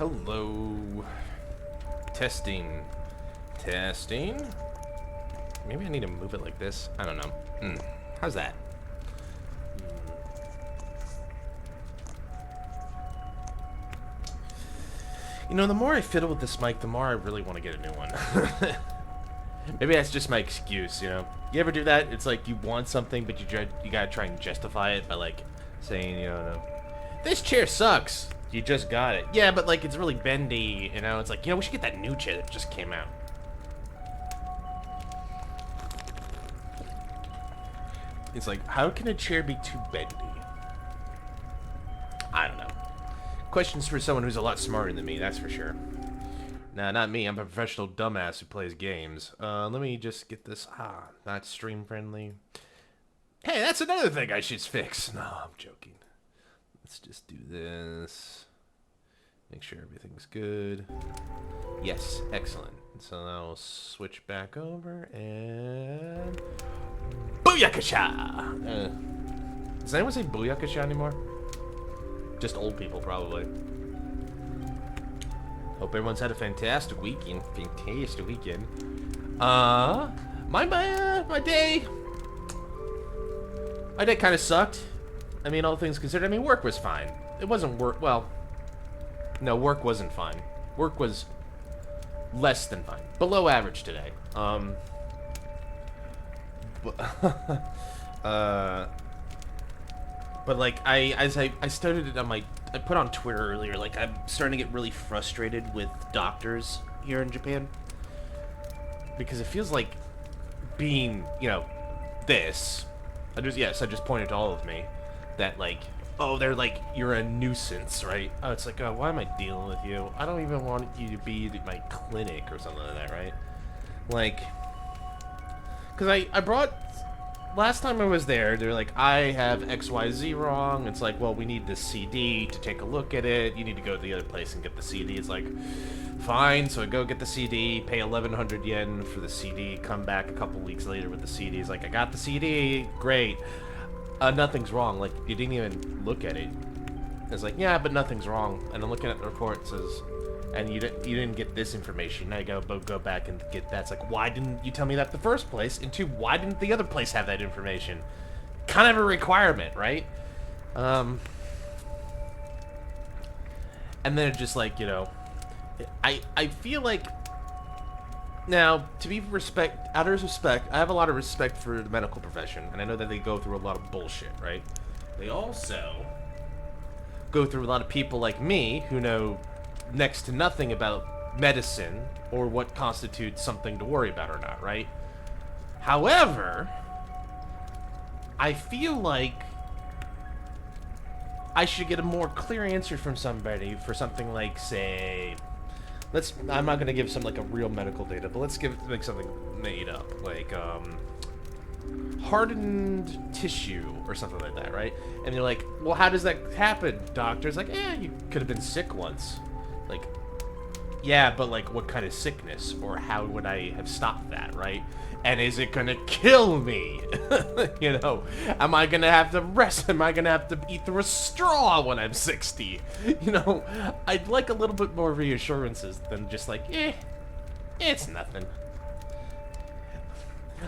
Hello. Testing. Testing. Maybe I need to move it like this. I don't know. How's that? You know, the more I fiddle with this mic, the more I really want to get a new one. Maybe that's just my excuse, you know? You ever do that? It's like you want something, but you gotta try and justify it by, like, saying, you know, no, this chair sucks. You just got it. Yeah, but, like, it's really bendy, you know? It's like, you know, we should get that new chair that just came out. It's like, how can a chair be too bendy? I don't know. Questions for someone who's a lot smarter than me, that's for sure. Nah, not me. I'm a professional dumbass who plays games. Let me just get this. Not stream friendly. Hey, that's another thing I should fix. No, I'm joking. Let's just do this. Make sure everything's good. Yes, excellent. So now we'll switch back over and... Booyakasha! Does anyone say Booyakasha anymore? Just old people, probably. Hope everyone's had a fantastic weekend. Fantastic weekend. My day... My day kind of sucked. I mean, all things considered. I mean, work was fine. It wasn't work... Well... No, work wasn't fine. Work was less than fine. Below average today. But like I started it on my, I put on Twitter earlier, like I'm starting to get really frustrated with doctors here in Japan, because it feels like being, you know, this. I just pointed to all of me that, like, oh, they're like, you're a nuisance, right? Oh, it's like, oh, why am I dealing with you? I don't even want you to be at my clinic or something like that, right? Like, because I brought, last time I was there, they're like, I have XYZ wrong. It's like, well, we need this CD to take a look at it. You need to go to the other place and get the CD. It's like, fine. So I go get the CD, pay 1,100 yen for the CD, come back a couple weeks later with the CD. It's like, I got the CD, great. Nothing's wrong. Like, you didn't even look at it. It's like, yeah, but nothing's wrong. And I'm looking at the report, it says, and you didn't get this information. Now you go back and get that. It's like, why didn't you tell me that the first place? And two, why didn't the other place have that information? Kind of a requirement, right? And then it's just like, you know, I feel like, now, to be out of respect, I have a lot of respect for the medical profession, and I know that they go through a lot of bullshit, right? They also go through a lot of people like me who know next to nothing about medicine or what constitutes something to worry about or not, right? However, I feel like I should get a more clear answer from somebody for something like, say, I'm not gonna give some like a real medical data, but let's make something made up, like hardened tissue or something like that, right? And they're like, well, how does that happen, doctor? It's like, you could have been sick once. Like, yeah, but like, what kind of sickness, or how would I have stopped that, right? And is it gonna kill me? You know, am I gonna have to rest? Am I gonna have to eat through a straw when I'm 60? You know, I'd like a little bit more reassurances than just like, it's nothing.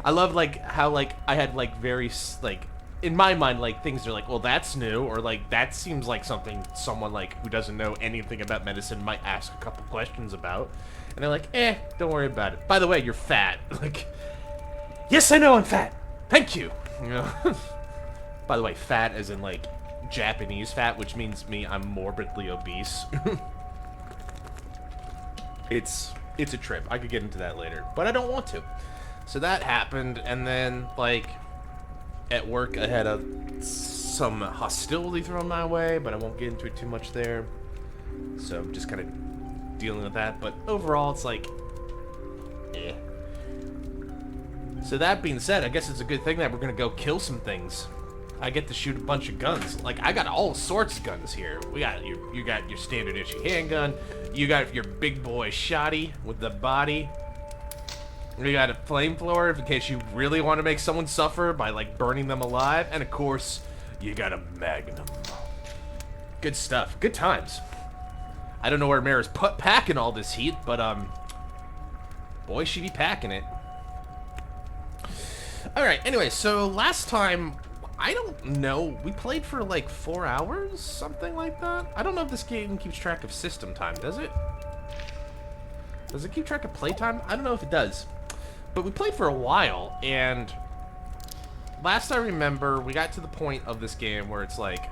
I love, like, how, like, I had, like, very, like, in my mind, like, things are like, well, that's new, or, like, that seems like something someone, like, who doesn't know anything about medicine might ask a couple questions about. And they're like, don't worry about it. By the way, you're fat. Like, yes, I know I'm fat. Thank you. You know? By the way, fat as in, like, Japanese fat, which means I'm morbidly obese. It's a trip. I could get into that later, but I don't want to. So that happened, and then, like, at work I had some hostility thrown my way, but I won't get into it too much there. So I'm just kind of dealing with that, but overall it's like, So that being said, I guess it's a good thing that we're gonna go kill some things. I get to shoot a bunch of guns. Like, I got all sorts of guns here. You got your standard issue handgun. You got your big boy shotty with the body. You got a flamethrower in case you really want to make someone suffer by, like, burning them alive. And, of course, you got a magnum. Good stuff. Good times. I don't know where Mara's packing all this heat, but, boy, she be packing it. Alright, anyway, so last time, I don't know, we played for like 4 hours? Something like that? I don't know if this game keeps track of system time, does it? Does it keep track of playtime? I don't know if it does. But we played for a while, and last I remember, we got to the point of this game where it's like,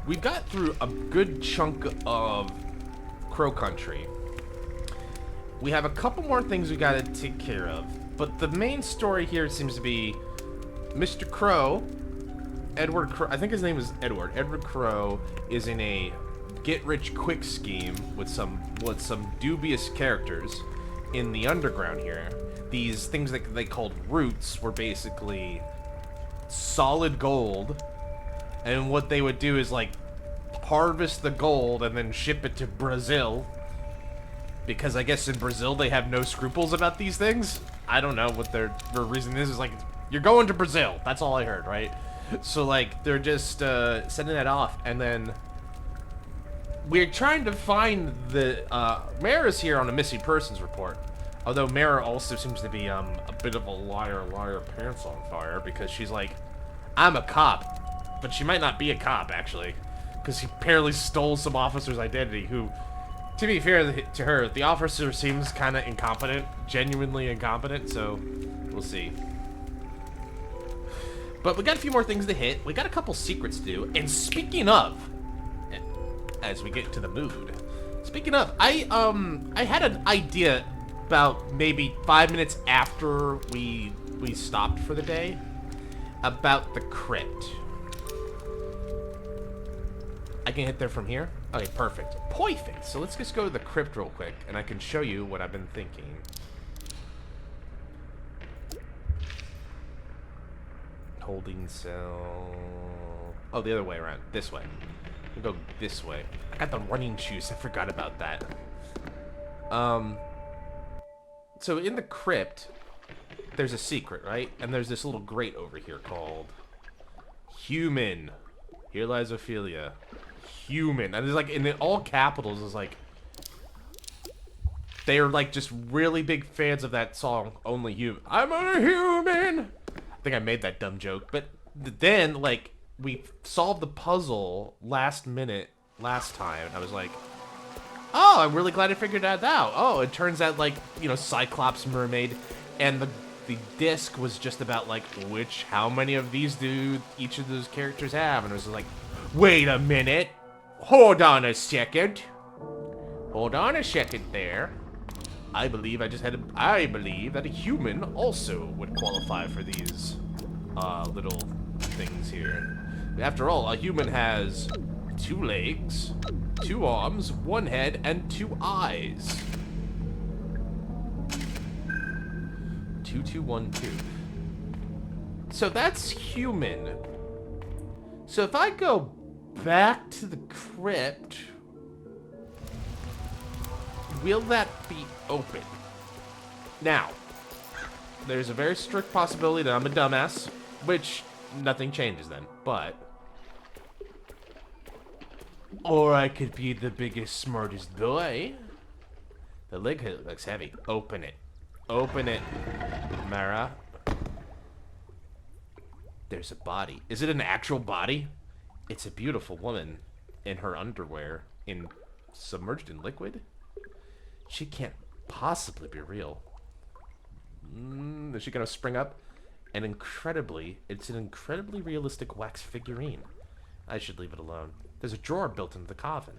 we got through a good chunk of Crow Country. We have a couple more things we gotta take care of, but the main story here seems to be Mr. Crow, Edward Crow, I think his name is Edward. Edward Crow is in a get-rich-quick scheme with some dubious characters in the underground here. These things that they called roots were basically solid gold, and what they would do is like harvest the gold and then ship it to Brazil. Because I guess in Brazil they have no scruples about these things. I don't know what their reason is. It's like, you're going to Brazil. That's all I heard, right? So, like, they're just sending that off. And then we're trying to find the... Mara's here on a missing persons report. Although Mara also seems to be a bit of a liar, pants on fire. Because she's like, I'm a cop. But she might not be a cop, actually. Because she apparently stole some officer's identity who... To be fair to her, the officer seems kind of incompetent, genuinely incompetent, so we'll see. But we got a few more things to hit. We got a couple secrets to do. And speaking of, as we get to the mood, speaking of, I had an idea about maybe 5 minutes after we stopped for the day about the crypt. I can hit there from here? Okay, perfect. Perfect. So let's just go to the crypt real quick, and I can show you what I've been thinking. Holding cell... Oh, the other way around. This way. We'll go this way. I got the running shoes. I forgot about that. So in the crypt, there's a secret, right? And there's this little grate over here called... Human. Here lies Ophelia. Human. And there's like, in all capitals, is like... They are like just really big fans of that song, Only Human. I'm a human! I think I made that dumb joke. But then, like, we solved the puzzle last minute, last time. And I was like, oh, I'm really glad I figured that out. Oh, it turns out, like, you know, Cyclops Mermaid. And the disc was just about, like, how many of these do each of those characters have? And it was like, wait a minute. Hold on a second. Hold on a second there. I believe I believe that a human also would qualify for these little things here. After all, a human has 2 legs, 2 arms, 1 head, and 2 eyes. 2212. So that's human. So if I go back to the crypt, will that be open? Now, there's a very strict possibility that I'm a dumbass, which nothing changes then, but... Or I could be the biggest, smartest boy. The leg looks heavy. Open it. Open it, Mara. There's a body. Is it an actual body? It's a beautiful woman in her underwear, submerged in liquid. She can't possibly be real. Is she gonna spring up? And it's an incredibly realistic wax figurine. I should leave it alone. There's a drawer built into the coffin.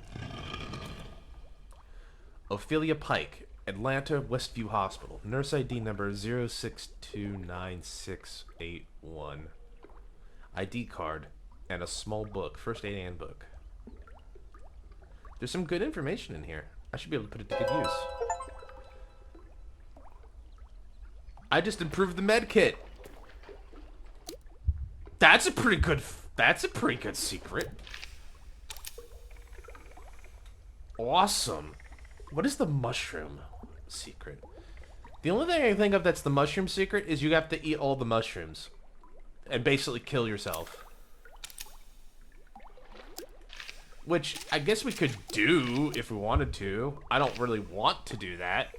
Ophelia Pike, Atlanta Westview Hospital. Nurse ID number 0629681. ID card and a small book. First aid handbook. There's some good information in here. I should be able to put it to good use. I just improved the med kit. That's a pretty good secret. Awesome. What is the mushroom secret? The only thing I can think of that's the mushroom secret is you have to eat all the mushrooms and basically kill yourself. Which I guess we could do if we wanted to. I don't really want to do that.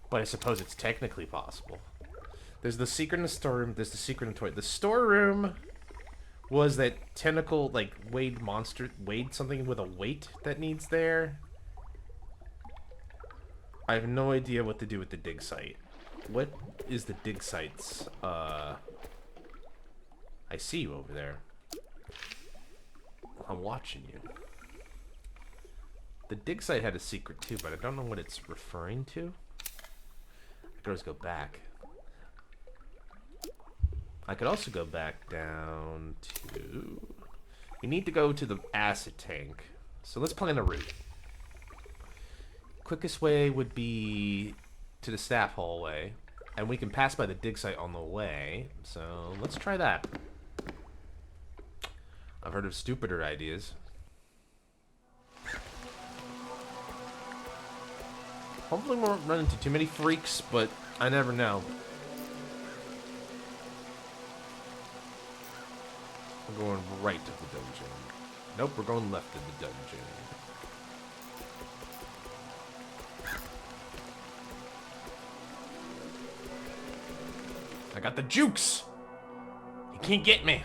But I suppose it's technically possible. There's the secret in the storeroom. There's the secret in the toy. The storeroom was that tentacle, like, Wade monster. Wade something with a weight that needs there. I have no idea what to do with the dig site. What is the dig site's, I see you over there. I'm watching you. The dig site had a secret too, but I don't know what it's referring to. I could always go back. I could also go back down to... We need to go to the acid tank. So let's plan a route. Quickest way would be to the staff hallway. And we can pass by the dig site on the way. So let's try that. I've heard of stupider ideas. Hopefully we won't run into too many freaks, but I never know. We're going right to the dungeon. Nope, we're going left to the dungeon. I got the jukes! You can't get me!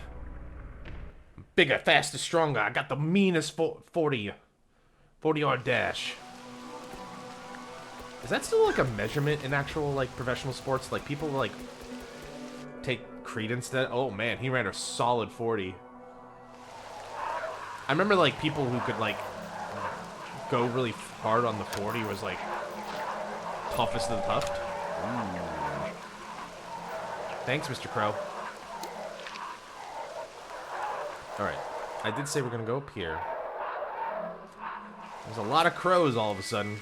I'm bigger, faster, stronger. I got the meanest 40-yard dash. Is that still like a measurement in actual like professional sports? Like people like take credence to that? Oh man, he ran a solid 40. I remember like people who could like go really hard on the 40 was like toughest of the tough. Ooh. Thanks, Mr. Crow. Alright. I did say we're gonna go up here. There's a lot of crows all of a sudden.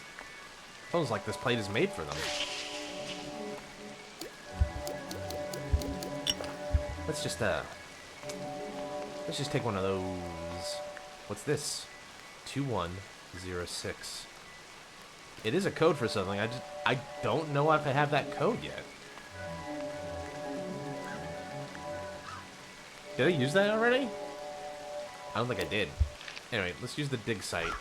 Feels like this plate is made for them. Let's just take one of those. What's this? 2106. It is a code for something. I don't know if I have that code yet. Did I use that already? I don't think I did. Anyway, let's use the dig site.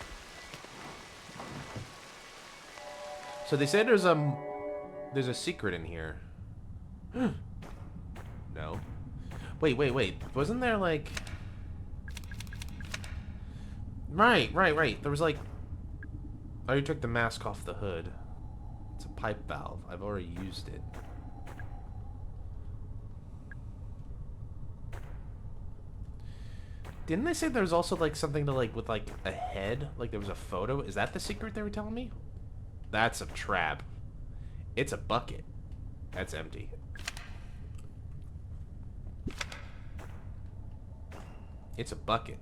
So they said there's a secret in here. No. Wait. Wasn't there like... Right. There was like... Oh, you took the mask off the hood. It's a pipe valve. I've already used it. Didn't they say there was also like something to like with like a head? Like there was a photo? Is that the secret they were telling me? That's a trap. It's a bucket. That's empty. It's a bucket.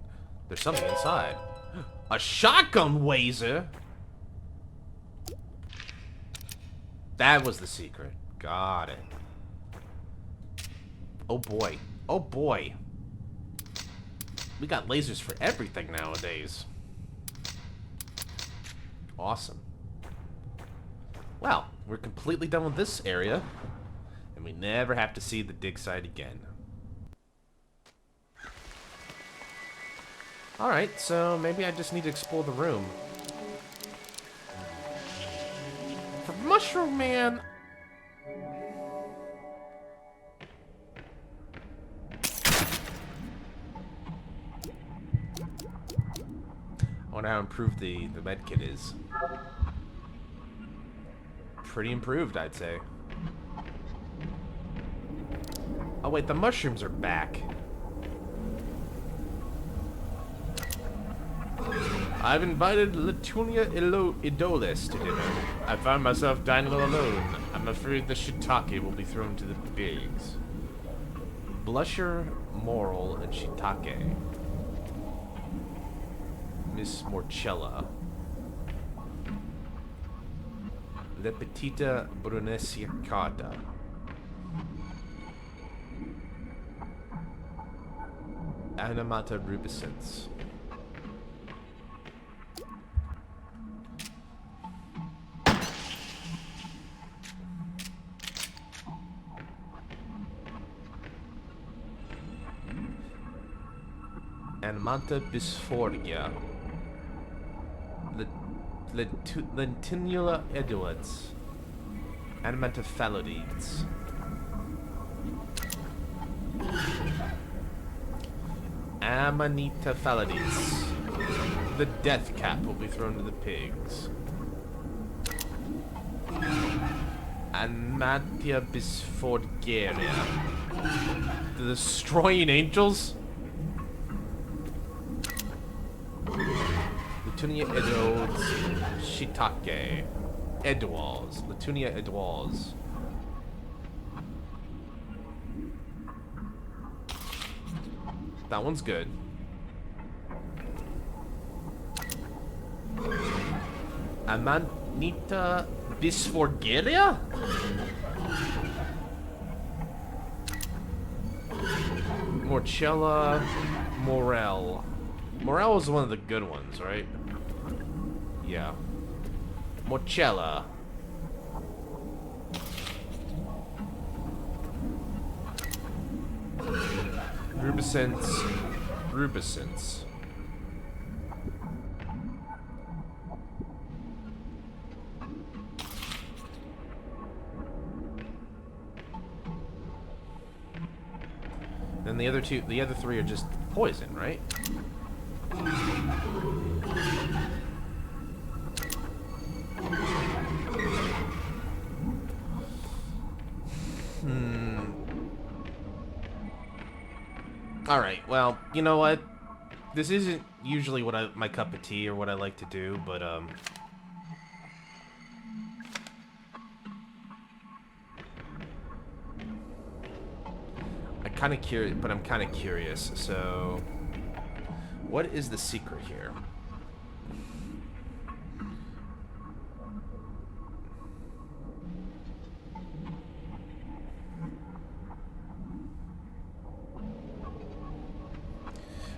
There's something inside. A shotgun wazer? That was the secret. Got it. Oh boy. Oh boy. We got lasers for everything nowadays. Awesome. Well, we're completely done with this area, and we never have to see the dig site again. Alright, so maybe I just need to explore the room. For Mushroom Man... I wonder how improved the medkit is. Pretty improved, I'd say. Oh wait, the mushrooms are back. I've invited Latunia Idolis to dinner. I found myself dining all alone. I'm afraid the shiitake will be thrown to the pigs. Blusher, Moral, and shiitake. Miss Morcella. Le Petita Brunesiacata. Animata rubescens. Animata bisphoria. Lentinula Edwards. Animatophalides. Amanitophalides. The death cap will be thrown to the pigs. Anatia bisforgaria. The destroying angels? Latunia Edwards. Shiitake. Edwards. Latunia Edwards. That one's good. Amanita bisforgaria? Morchella Morel. Morel was one of the good ones, right? Yeah. Morchella. Rubescence. Rubescence. Then the other three are just poison, right? Alright, well, you know what? This isn't usually my cup of tea or what I like to do, but, I'm kind of curious, so... What is the secret here?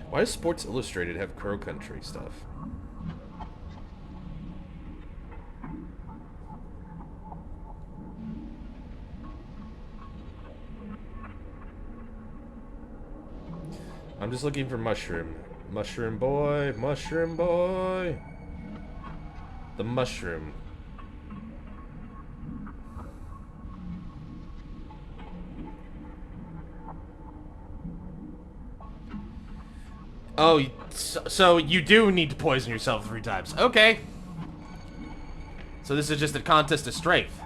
Why does Sports Illustrated have Crow Country stuff? I'm just looking for mushroom. Mushroom boy, mushroom boy. The mushroom. Oh, so you do need to poison yourself 3 times. Okay. So this is just a contest of strength.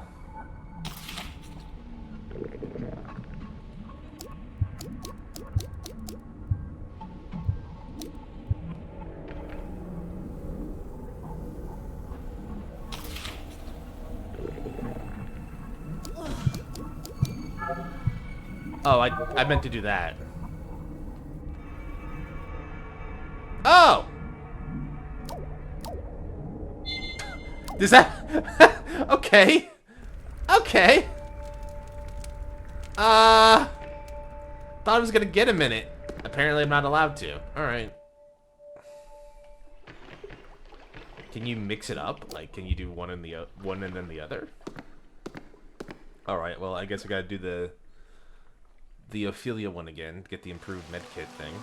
Oh, I meant to do that. Oh! Does that... Okay. Okay. Thought I was gonna get a minute. Apparently I'm not allowed to. Alright. Can you mix it up? Like, can you do one and then the other? Alright, well, I guess I gotta do the Ophelia one again. Get the improved medkit thing.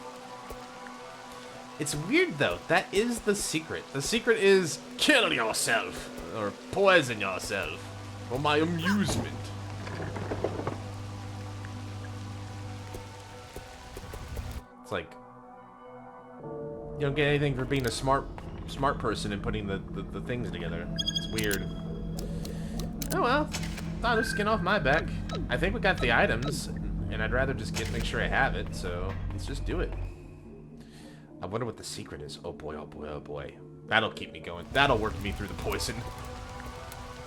It's weird, though. That is the secret. The secret is kill yourself. Or poison yourself. For my amusement. It's like... You don't get anything for being a smart person and putting the things together. It's weird. Oh well. Thought of skin off my back. I think we got the items. And I'd rather just make sure I have it. So, let's just do it. I wonder what the secret is. Oh boy, oh boy, oh boy. That'll keep me going. That'll work me through the poison.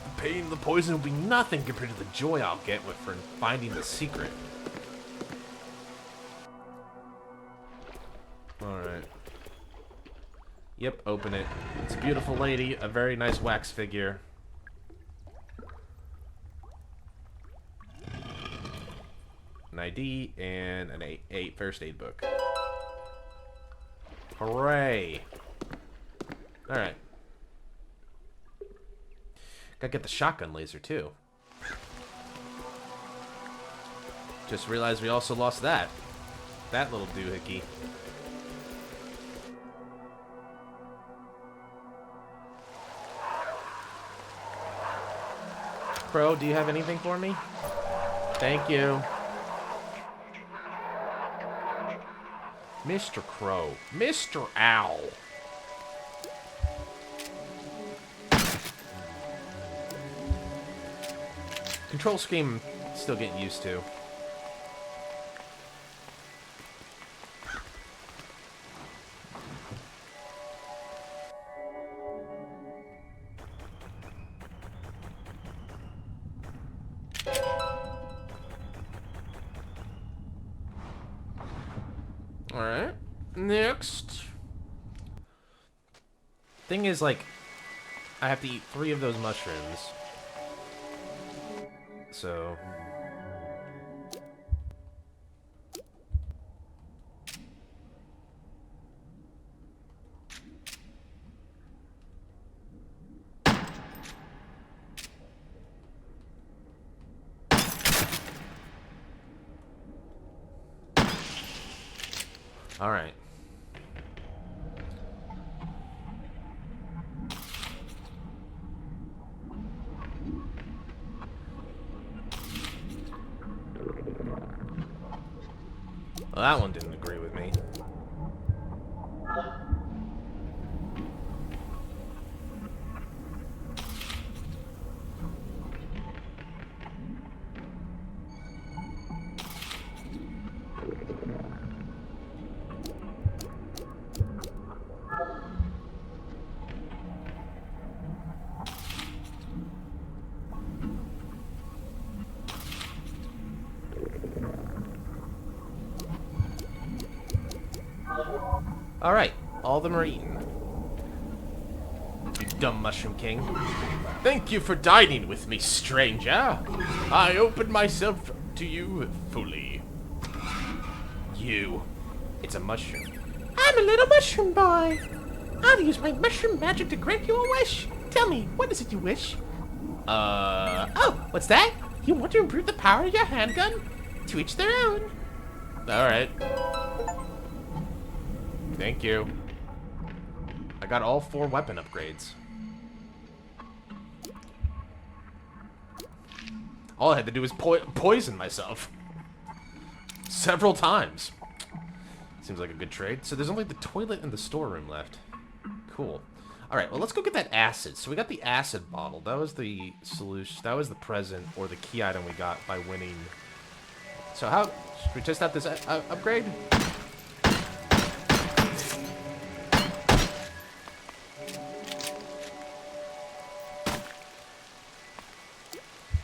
The pain of the poison will be nothing compared to the joy I'll get for finding the secret. Alright. Yep, open it. It's a beautiful lady. A very nice wax figure. An ID and an first aid book. Hooray! Alright. Gotta get the shotgun laser, too. Just realized we also lost that. That little doohickey. Crow, do you have anything for me? Thank you. Mr. Crow. Mr. Owl. Control scheme, still getting used to. Alright. Next. Thing is, like, I have to eat 3 of those mushrooms. So... Alright. Well, that one didn't agree with me. Alright, all of them are eaten. You dumb Mushroom King. Thank you for dining with me, stranger. I open myself to you fully. You. It's a mushroom. I'm a little mushroom boy. I'll use my mushroom magic to grant you a wish. Tell me, what is it you wish? Oh, what's that? You want to improve the power of your handgun? To each their own. Alright. Thank you. I got all 4 weapon upgrades. All I had to do was poison myself. Several times. Seems like a good trade. So there's only the toilet and the storeroom left. Cool. Alright, well, let's go get that acid. So we got the acid bottle. That was the solution. That was the present, or the key item we got by winning. So how... Should we test out this upgrade?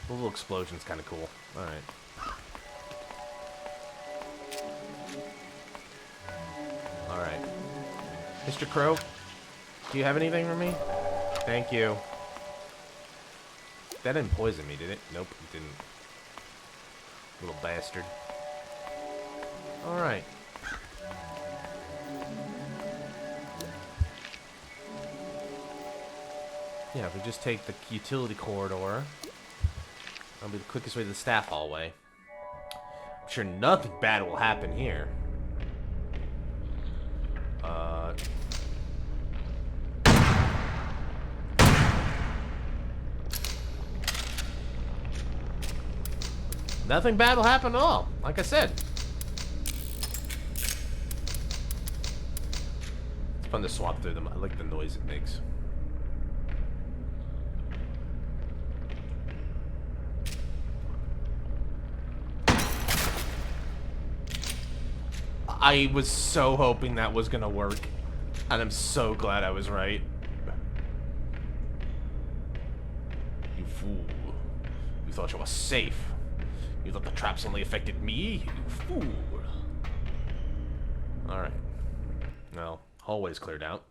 The little explosion's kind of cool. Alright. Alright. Mr. Crow, do you have anything for me? Thank you. That didn't poison me, did it? Nope, it didn't. Little bastard. Alright. Yeah, if we just take the utility corridor... That'll be the quickest way to the staff hallway. I'm sure nothing bad will happen here. Nothing bad will happen at all, like I said. It's fun to swap through them. I like the noise it makes. I was so hoping that was gonna work, and I'm so glad I was right. You fool. You thought you were safe. You thought the traps only affected me? You fool. Alright. Well, hallway's cleared out.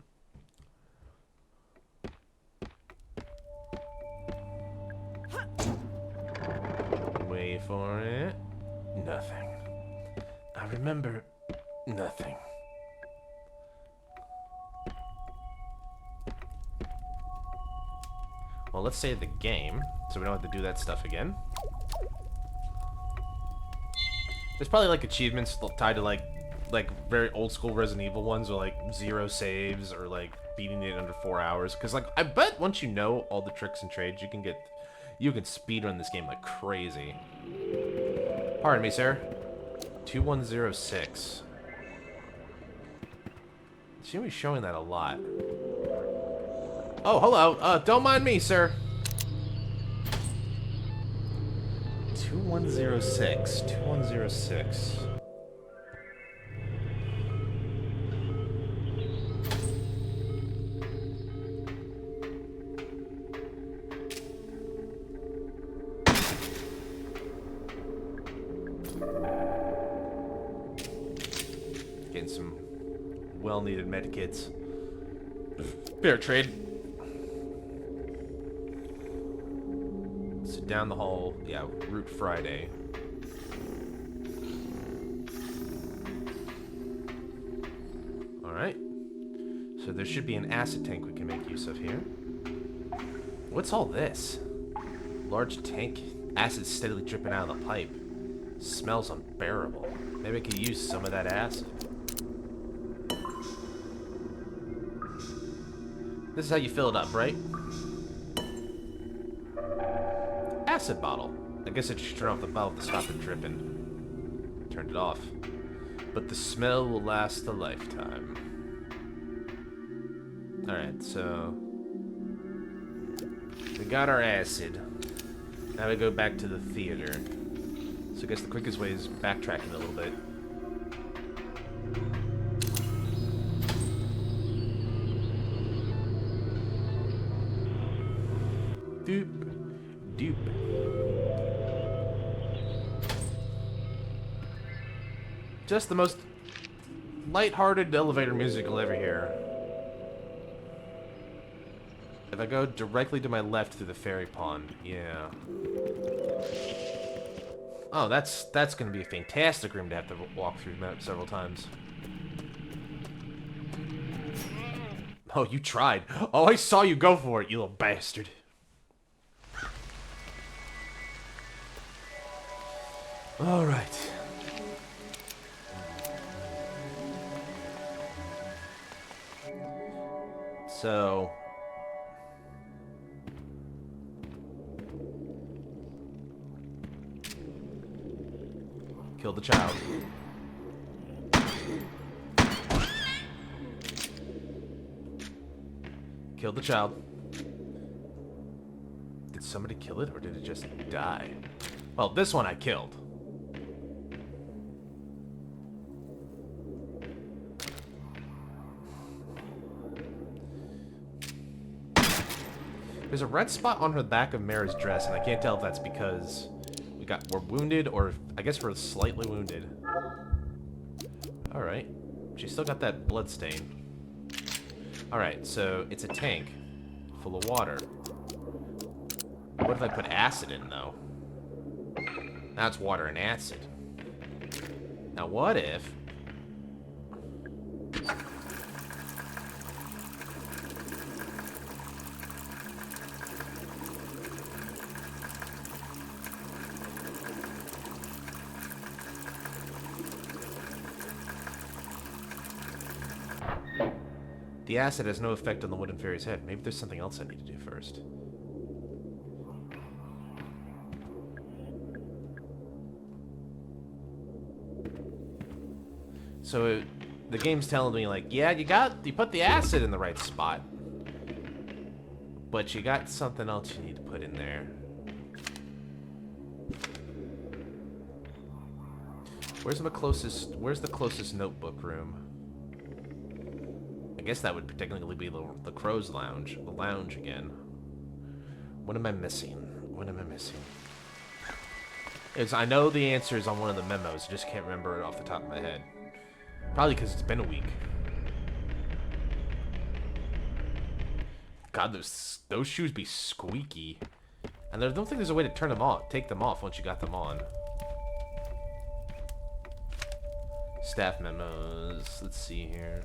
Wait for it. Nothing. I remember... Nothing. Well, let's save the game, so we don't have to do that stuff again. There's probably, like, achievements tied to, like very old-school Resident Evil ones, or, like, 0 saves, or, like, beating it under 4 hours. Because, like, I bet once you know all the tricks and trades, you can You can speedrun this game like crazy. Pardon me, sir. 2106. She was showing that a lot. Oh, hello. Don't mind me, sir. 2106. 2106. Getting some well-needed medkits. Fair trade. So down the hall, yeah, Route Friday. Alright. So there should be an acid tank we can make use of here. What's all this? Large tank. Acid steadily dripping out of the pipe. Smells unbearable. Maybe I could use some of that acid. This is how you fill it up, right? Acid bottle. I guess I should turn off the valve to stop it dripping. Turned it off. But the smell will last a lifetime. Alright, so... we got our acid. Now we go back to the theater. So I guess the quickest way is backtracking a little bit. Doop. Doop. Just the most lighthearted elevator music you'll ever hear. If I go directly to my left through the ferry pond, yeah. Oh, that's gonna be a fantastic room to have to walk through several times. Oh, you tried. Oh, I saw you go for it, you little bastard. All right. So... kill the child. Kill the child. Did somebody kill it, or did it just die? Well, this one I killed. There's a red spot on the back of Mara's dress, and I can't tell if that's because we're wounded, or I guess we're slightly wounded. Alright. She's still got that blood stain. Alright, so it's a tank full of water. What if I put acid in, though? Now it's water and acid. Now what if... the acid has no effect on the wooden fairy's head. Maybe there's something else I need to do first. So the game's telling me, like, yeah, you put the acid in the right spot, but you got something else you need to put in there. Where's the closest notebook room? I guess that would technically be the Crow's Lounge. The lounge again. What am I missing? What am I missing? I know the answer is on one of the memos. I just can't remember it off the top of my head. Probably because it's been a week. God, those shoes be squeaky. And I don't think there's a way to turn them off, take them off once you got them on. Staff memos. Let's see here.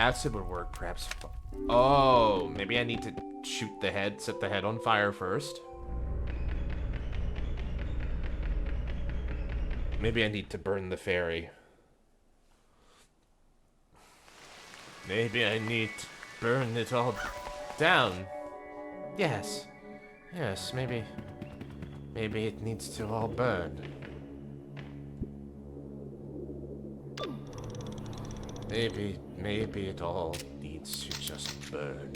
acid would work, perhaps. Oh, maybe I need to shoot the head, set the head on fire first. Maybe I need to burn the fairy. Maybe I need to burn it all down. Yes. Yes, maybe it needs to all burn. Maybe it all needs to just burn.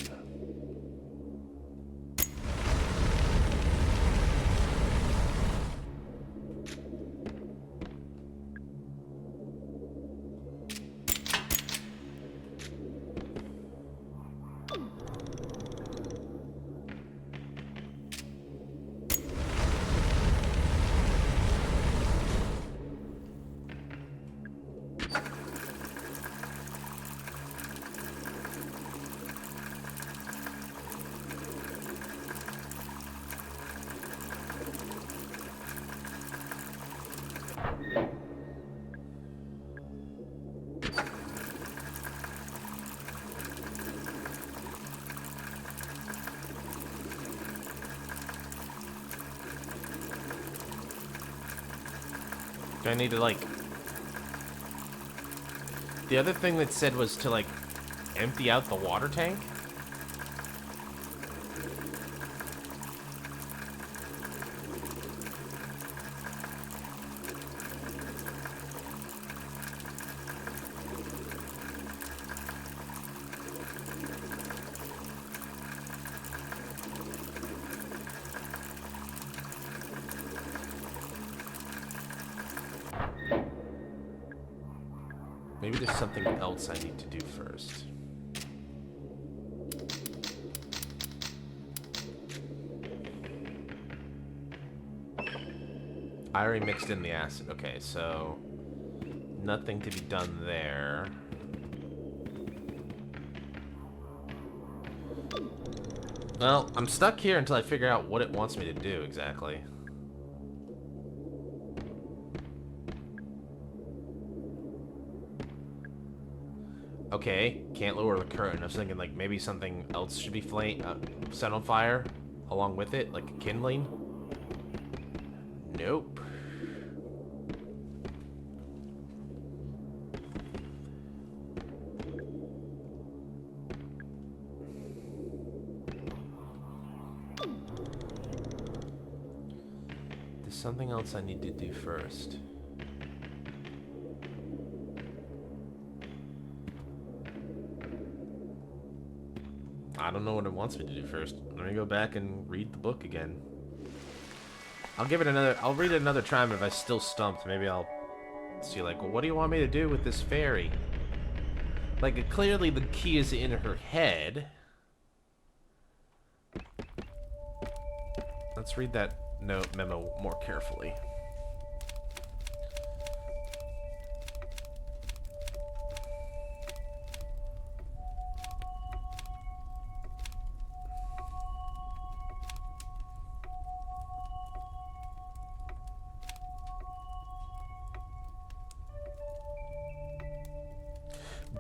Do I need to, like... The other thing that said was to, like, empty out the water tank? Maybe there's something else I need to do first. I already mixed in the acid. Okay, so nothing to be done there. Well, I'm stuck here until I figure out what it wants me to do exactly. Okay, can't lower the current. I was thinking, like, maybe something else should be set on fire along with it, like kindling. Nope. There's something else I need to do first. I don't know what it wants me to do first. Let me go back and read the book again. I'll read it another time, and if I still stumped, maybe I'll see, like, well, what do you want me to do with this fairy? Like, clearly the key is in her head. Let's read that memo more carefully.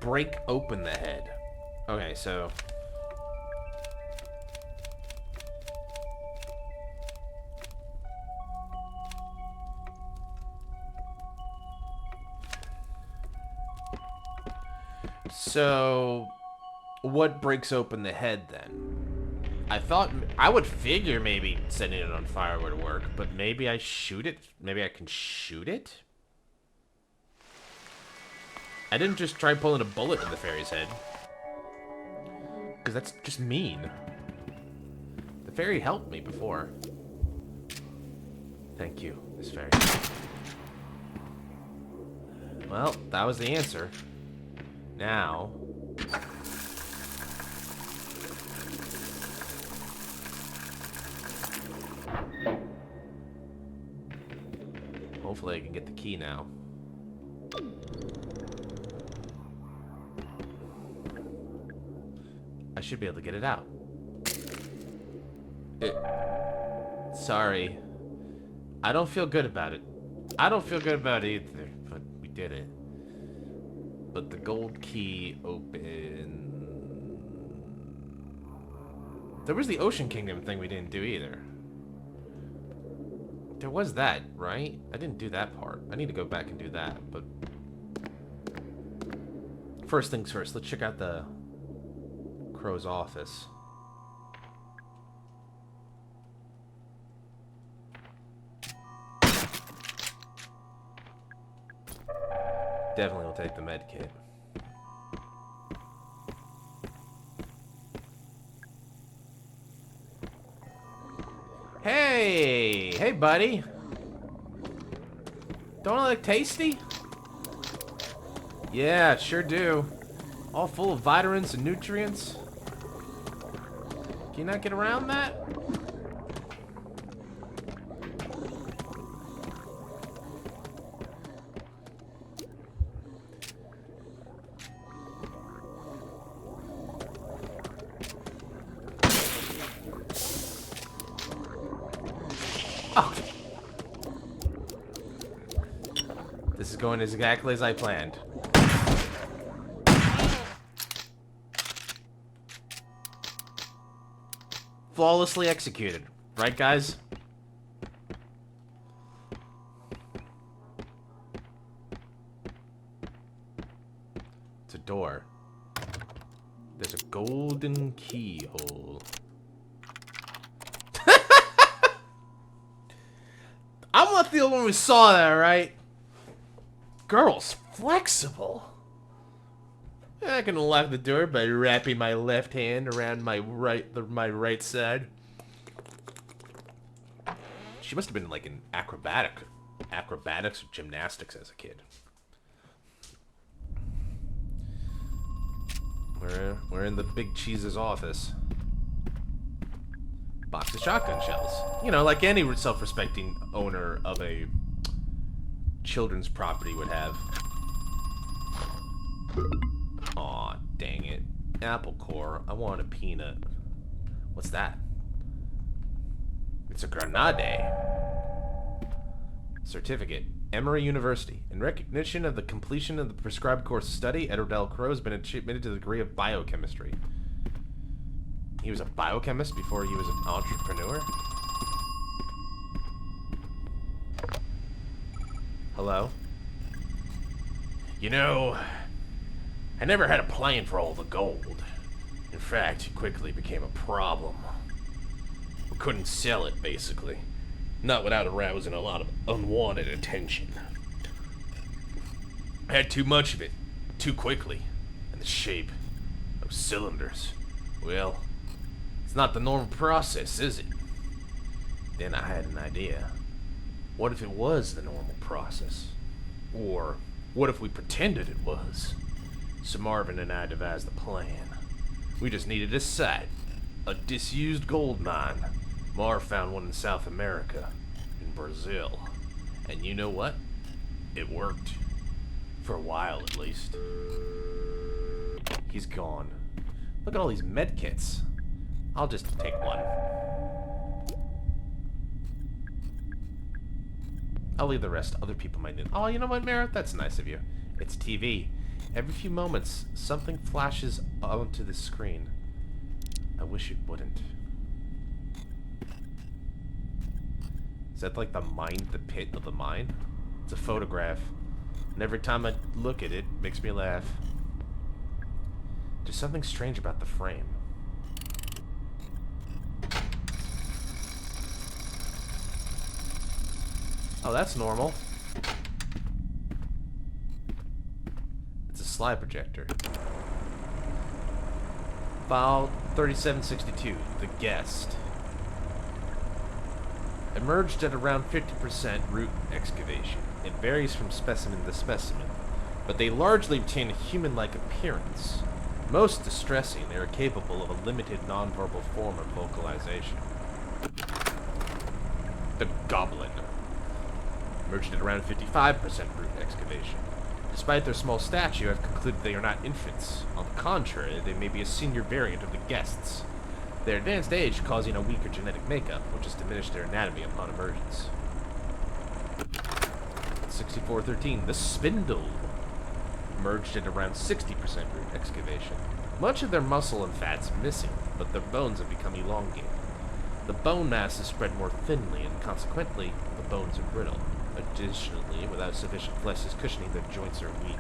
Break open the head. Okay, so... So... What breaks open the head, then? I would figure maybe setting it on fire would work, but maybe I shoot it? Maybe I can shoot it? I didn't just try pulling a bullet in the fairy's head. Because that's just mean. The fairy helped me before. Thank you, Miss Fairy. Well, that was the answer. Now... Hopefully I can get the key now. I should be able to get it out. Sorry. I don't feel good about it. I don't feel good about it either, but we did it. But the gold key open... There was the Ocean Kingdom thing we didn't do either. There was that, right? I didn't do that part. I need to go back and do that, but... First things first, let's check out the Crow's office. Definitely will take the med kit. Hey! Hey, buddy! Don't it look tasty? Yeah, it sure do. All full of vitamins and nutrients. Can you not get around that? Oh. This is going exactly as I planned. Flawlessly executed. Right, guys? It's a door. There's a golden keyhole. I'm not the only one who saw that, right? Girl's flexible. I can unlock the door by wrapping my left hand around my right side. She must have been like in acrobatics or gymnastics as a kid. We're in the Big Cheese's office. Box of shotgun shells. You know, like any self-respecting owner of a children's property would have. Aw, dang it. Apple core. I want a peanut. What's that? It's a grenade. Certificate. Emory University. In recognition of the completion of the prescribed course of study, Edward Crow has been admitted to the degree of biochemistry. He was a biochemist before he was an entrepreneur? Hello? You know, I never had a plan for all the gold. In fact, it quickly became a problem. We couldn't sell it, basically. Not without arousing a lot of unwanted attention. I had too much of it, too quickly. And the shape, those cylinders, well, it's not the normal process, is it? Then I had an idea. What if it was the normal process? Or what if we pretended it was? So Marvin and I devised the plan. We just needed a site, a disused gold mine. Marv found one in South America, in Brazil. And you know what? It worked. For a while, at least. He's gone. Look at all these med kits. I'll just take one. I'll leave the rest. Other people might need. Oh, you know what, Merritt? That's nice of you. It's TV. Every few moments, something flashes onto the screen. I wish it wouldn't. Is that like the pit of the mine? It's a photograph. And every time I look at it, it makes me laugh. There's something strange about the frame. Oh, that's normal. It's a slide projector. File 3762, the guest. Emerged at around 50% root excavation. It varies from specimen to specimen, but they largely retain a human-like appearance. Most distressing, they are capable of a limited nonverbal form of vocalization. The Goblin. Emerged at around 55% root excavation. Despite their small stature, I've concluded they are not infants. On the contrary, they may be a senior variant of the guests. Their advanced age causing a weaker genetic makeup, which has diminished their anatomy upon emergence. 6413, the Spindle. emerged at around 60% root excavation. Much of their muscle and fat's missing, but their bones have become elongated. The bone mass is spread more thinly, and consequently, the bones are brittle. Additionally, without sufficient flesh as cushioning, their joints are weak.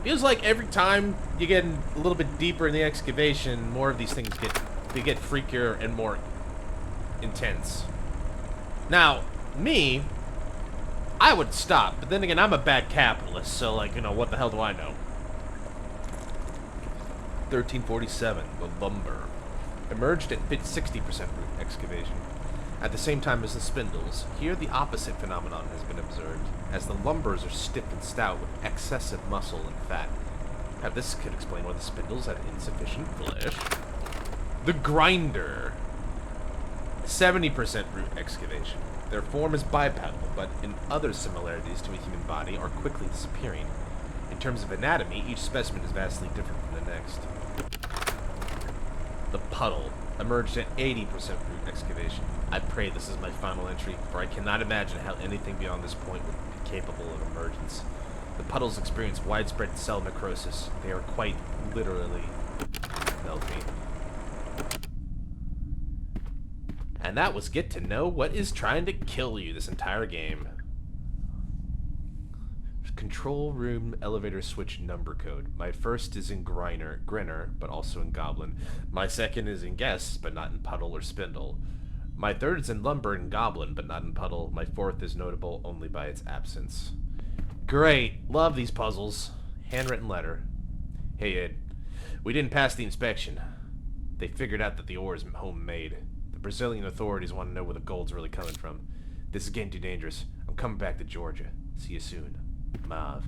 Feels like every time you get a little bit deeper in the excavation, more of these things get freakier and more intense. Now, me, I would stop, but then again, I'm a bad capitalist, so, like, you know, what the hell do I know? 1347, the lumber. Emerged at 60% root excavation. At the same time as the spindles, here the opposite phenomenon has been observed, as the lumbers are stiff and stout with excessive muscle and fat. Now, this could explain why the spindles had insufficient flesh. The grinder. 70% root excavation. Their form is bipedal, but in other similarities to a human body are quickly disappearing. In terms of anatomy, each specimen is vastly different from the next. The puddle emerged at 80% root excavation. I pray this is my final entry, for I cannot imagine how anything beyond this point would be capable of emergence. The puddles experience widespread cell necrosis. They are quite literally melting. And that was get to know what is trying to kill you this entire game. Control room elevator switch number code. My first is in Grinner, but also in Goblin. My second is in GASP, but not in Puddle or Spindle. My third is in Lumber and Goblin, but not in Puddle. My fourth is notable only by its absence. Great. Love these puzzles. Handwritten letter. Hey, Ed. We didn't pass the inspection. They figured out that the ore is homemade. The Brazilian authorities want to know where the gold's really coming from. This is getting too dangerous. I'm coming back to Georgia. See you soon. Mav.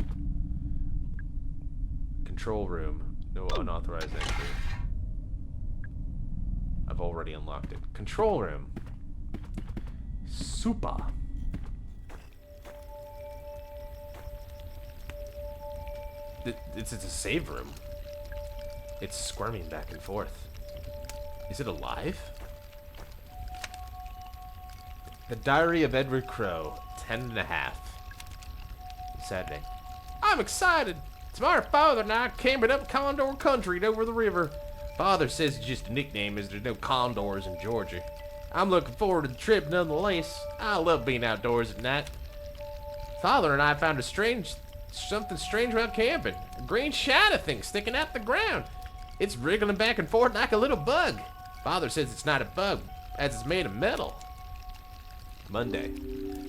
Control room. No unauthorized entry. I've already unlocked it. Control room. Super. It's a save room. It's squirming back and forth. Is it alive? The Diary of Edward Crowe, 10.5. Saturday. I'm excited. Tomorrow, Father and I camping up Condor Country over the river. Father says it's just a nickname as there's no condors in Georgia. I'm looking forward to the trip nonetheless. I love being outdoors at night. Father and I found something strange about camping. A green shiny thing sticking out the ground. It's wriggling back and forth like a little bug. Father says it's not a bug, as it's made of metal. Monday.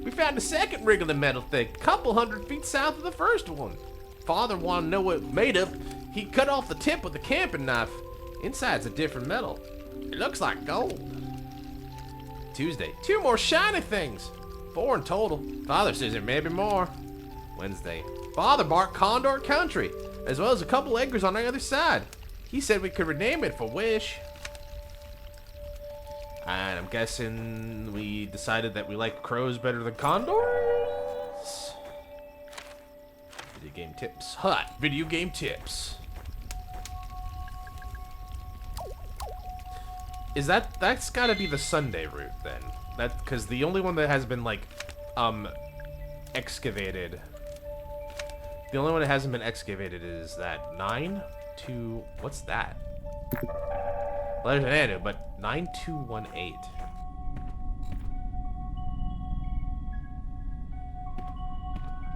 We found a second wriggling metal thing, a couple 100 feet south of the first one. Father wanted to know what it was made of. He cut off the tip with a camping knife. Inside's a different metal. It looks like gold. Tuesday. 2 more shiny things. 4 in total. Father says there may be more. Wednesday. Father marked Condor Country, as well as a couple acres on the other side. He said we could rename it if we wish. And I'm guessing we decided that we like crows better than condors? Video game tips. Hot video game tips. Is that's gotta be the Sunday route then? Because the only one that has been like, excavated. The only one that hasn't been excavated is that 9 to, what's that? Letters and Anna, but 9218.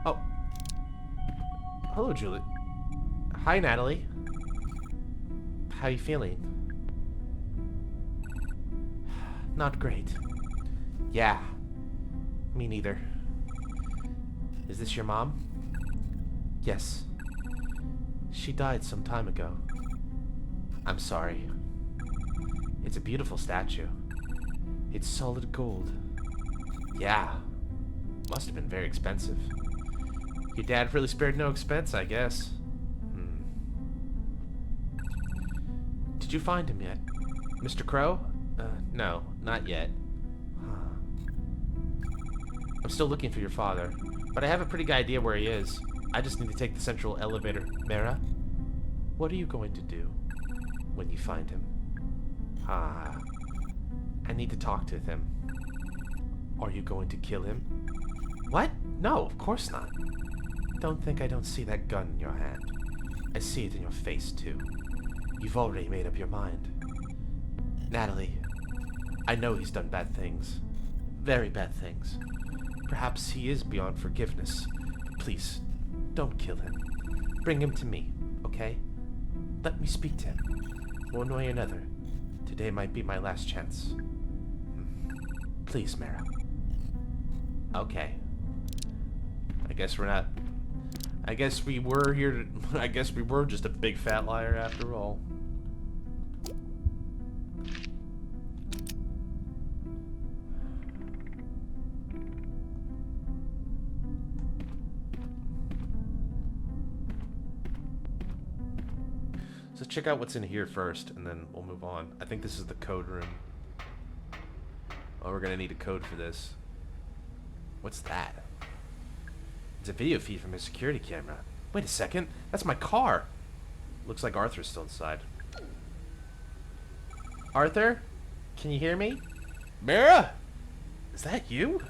Oh. Hello, Julie. Hi, Natalie. How you feeling? Not great. Yeah. Me neither. Is this your mom? Yes. She died some time ago. I'm sorry. It's a beautiful statue. It's solid gold. Yeah. Must have been very expensive. Your dad really spared no expense, I guess. Did you find him yet? Mr. Crow? No, not yet. I'm still looking for your father, but I have a pretty good idea where he is. I just need to take the central elevator. Mara, what are you going to do when you find him? I need to talk to him. Are you going to kill him? What? No, of course not. Don't think I don't see that gun in your hand. I see it in your face, too. You've already made up your mind. Natalie, I know he's done bad things. Very bad things. Perhaps he is beyond forgiveness. Please, don't kill him. Bring him to me, okay? Let me speak to him. One way or another. Today might be my last chance. Please, Mara. Okay. I guess we're not... I guess we were here to... I guess we were just a big fat liar after all. So check out what's in here first, and then we'll move on. I think this is the code room. Oh, we're gonna need a code for this. What's that? It's a video feed from his security camera. Wait a second, that's my car. Looks like Arthur's still inside. Arthur? Can you hear me? Mara? Is that you?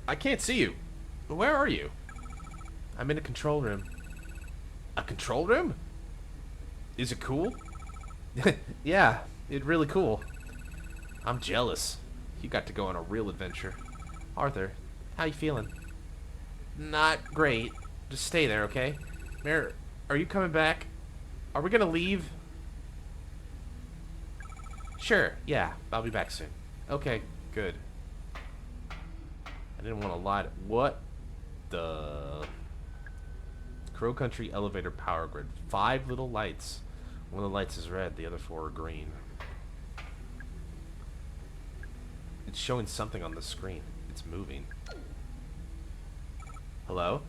I can't see you. Where are you? I'm in a control room. A control room? Is it cool? Yeah, it's really cool. I'm jealous. You got to go on a real adventure. Arthur, how you feeling? Not great. Just stay there, okay? Mare, are you coming back? Are we gonna leave? Sure, yeah, I'll be back soon. Okay, good. I didn't want to lie to... What the... Crow Country elevator power grid. 5 little lights. One of the lights is red, the other 4 are green. It's showing something on the screen. It's moving. Hello?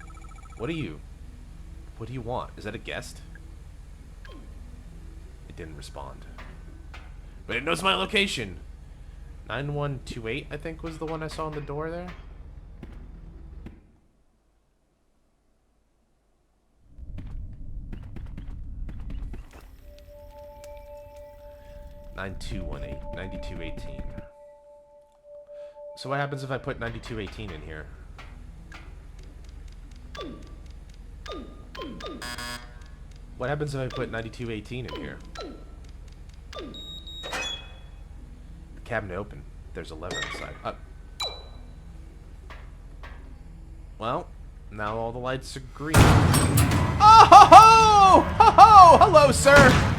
What do you want? Is that a guest? It didn't respond. But it knows my location! 9128, I think, was the one I saw on the door there. (9218) 9218. So what happens if I put 9218 in here? What happens if I put 9218 in here? The cabinet open. There's a lever inside. Well, now all the lights are green. Oh ho ho! Ho ho! Hello, sir!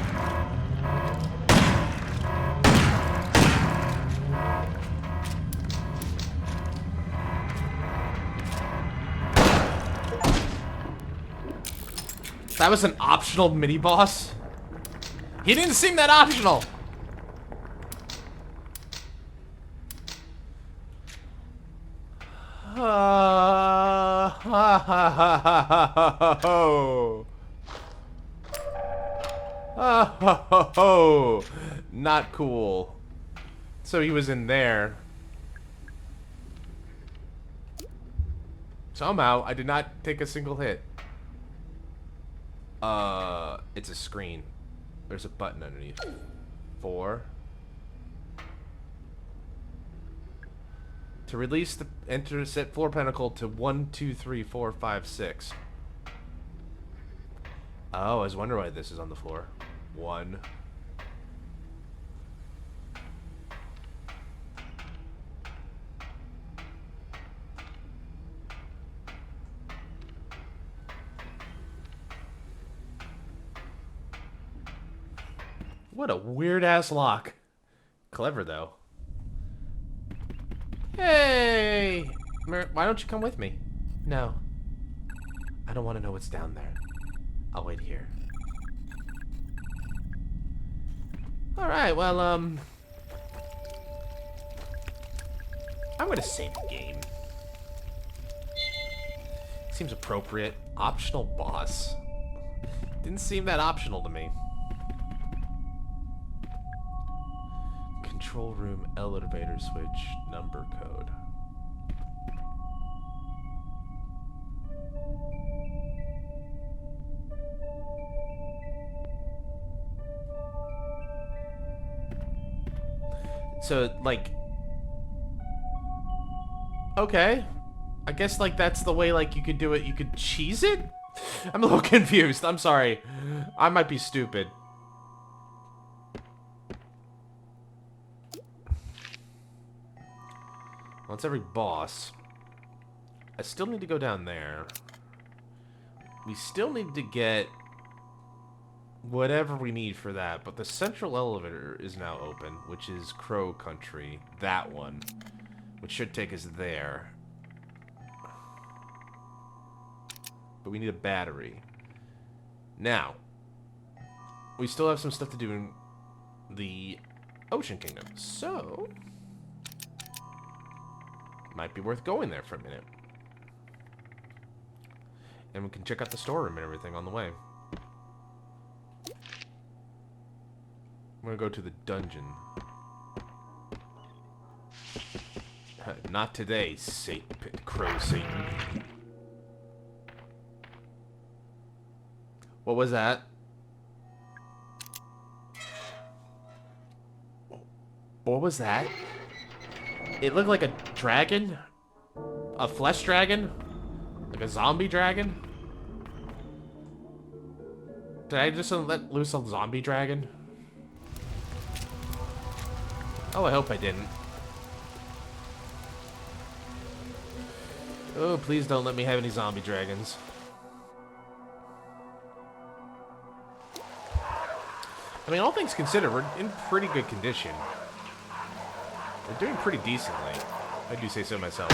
That was an optional mini-boss? He didn't seem that optional! Not cool. So he was in there. Somehow, I did not take a single hit. It's a screen. There's a button underneath. 4. To release the enter set floor pinnacle to 1, 2, 3, 4, 5, 6. Oh, I was wondering why this is on the floor. 1. What a weird-ass lock. Clever, though. Hey! Why don't you come with me? No. I don't want to know what's down there. I'll wait here. Alright, well, I'm gonna save the game. Seems appropriate. Optional boss. Didn't seem that optional to me. Control room elevator switch number code. So, like... Okay. I guess, like, that's the way, like, you could do it. You could cheese it? I'm a little confused. I'm sorry. I might be stupid. Well, it's every boss. I still need to go down there. We still need to get whatever we need for that, but the central elevator is now open, which is Crow Country. That one, which should take us there. But we need a battery. Now, we still have some stuff to do in the Ocean Kingdom, so might be worth going there for a minute. And we can check out the storeroom and everything on the way. I'm gonna go to the dungeon. Not today, Crow Satan. What was that? What was that? It looked like a dragon? A flesh dragon? Like a zombie dragon? Did I just let loose a zombie dragon? Oh, I hope I didn't. Oh, please don't let me have any zombie dragons. I mean, all things considered, we're in pretty good condition. We're doing pretty decently. I do say so myself.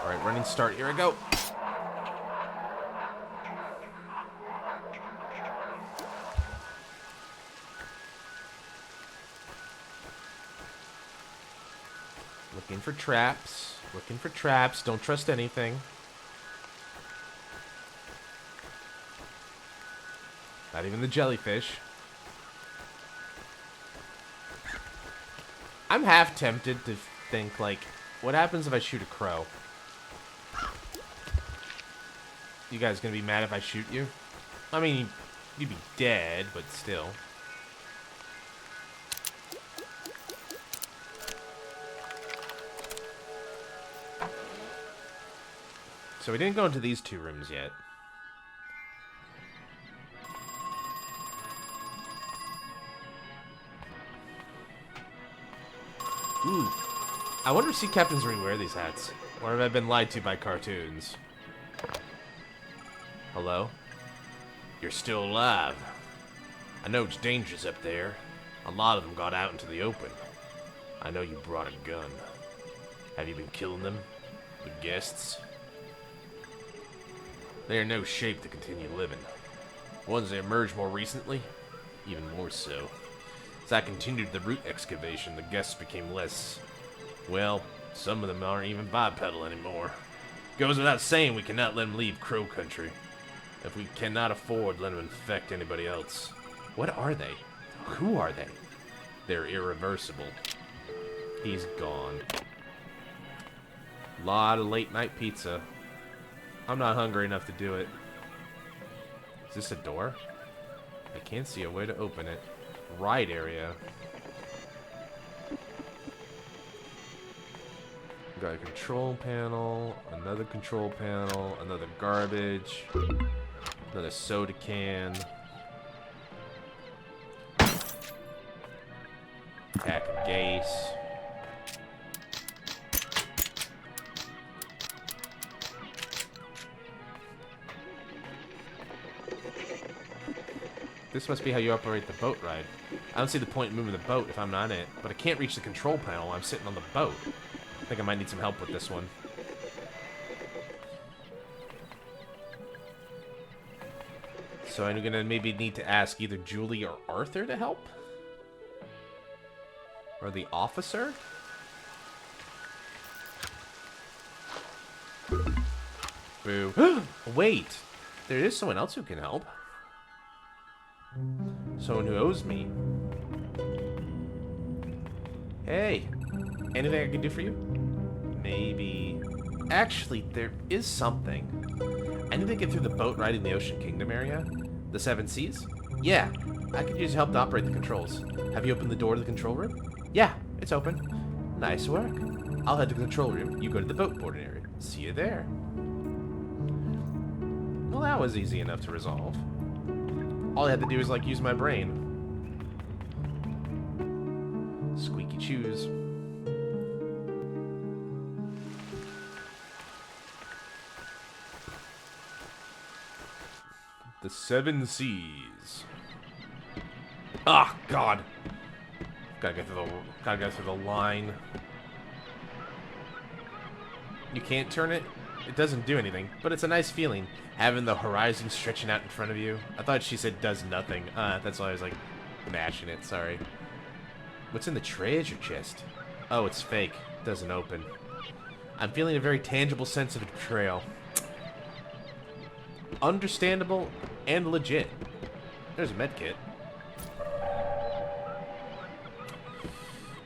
Alright, running start. Here I go. Looking for traps. Looking for traps. Don't trust anything. Not even the jellyfish. I'm half tempted to think, like, what happens if I shoot a crow? You guys gonna be mad if I shoot you? I mean, you'd be dead, but still. So we didn't go into these two rooms yet. Ooh. I wonder if sea captains really wear these hats. Or have I been lied to by cartoons? Hello? You're still alive. I know it's dangerous up there. A lot of them got out into the open. I know you brought a gun. Have you been killing them? The guests? They are in no shape to continue living. Ones that emerged more recently, even more so. As I continued the route excavation, the guests became less... Well, some of them aren't even bipedal anymore. Goes without saying we cannot let them leave Crow Country. If we cannot afford letting them infect anybody else. What are they? Who are they? They're irreversible. He's gone. Lot of late night pizza. I'm not hungry enough to do it. Is this a door? I can't see a way to open it. Ride area. Got a control panel, another control panel, another garbage, another soda can. Pack of gas. This must be how you operate the boat ride. I don't see the point in moving the boat if I'm not in it, but I can't reach the control panel while I'm sitting on the boat. I think I might need some help with this one. So I'm gonna maybe need to ask either Julie or Arthur to help? Or the officer? Boo. Wait! There is someone else who can help. Someone who owes me. Hey, anything I can do for you? Maybe. Actually, there is something. I need to get through the boat ride in the Ocean Kingdom area. The Seven Seas? Yeah, I could use help to operate the controls. Have you opened the door to the control room? Yeah, it's open. Nice work. I'll head to the control room. You go to the boat boarding area. See you there. Well, that was easy enough to resolve. All I had to do was, like, use my brain. Squeaky shoes. The Seven Seas. Ah, God. Gotta get through the line. You can't turn it? It doesn't do anything, but it's a nice feeling, having the horizon stretching out in front of you. I thought she said does nothing. That's why I was, like, mashing it. Sorry. What's in the treasure chest? Oh, it's fake. Doesn't open. I'm feeling a very tangible sense of betrayal. Understandable and legit. There's a med kit.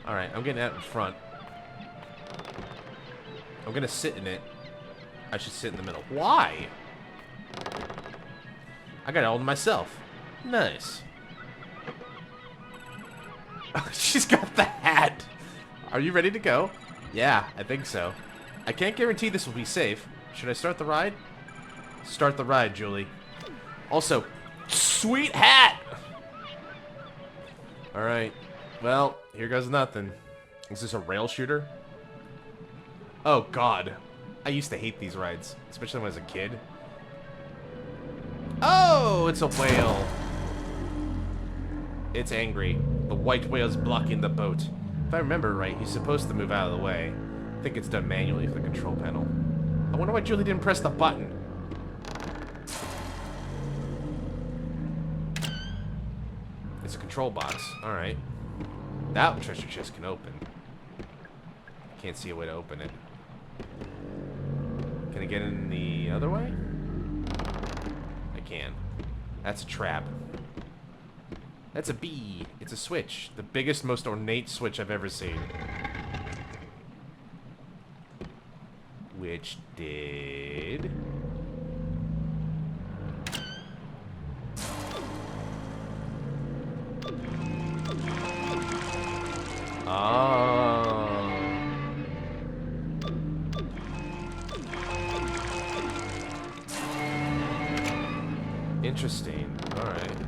Alright, I'm getting out in front. I'm gonna sit in it. I should sit in the middle. Why? I got it all to myself. Nice. She's got the hat. Are you ready to go? Yeah, I think so. I can't guarantee this will be safe. Should I start the ride? Start the ride, Julie. Also, sweet hat! Alright. Well, here goes nothing. Is this a rail shooter? Oh, God. I used to hate these rides, especially when I was a kid. Oh, it's a whale. It's angry. The white whale's blocking the boat. If I remember right, he's supposed to move out of the way. I think it's done manually with the control panel. I wonder why Julie didn't press the button. It's a control box. Alright. That treasure chest can open. Can't see a way to open it. Can I get in the other way? I can. That's a trap. That's a bee. It's a switch. The biggest, most ornate switch I've ever seen. Which did... Oh. Interesting. Alright.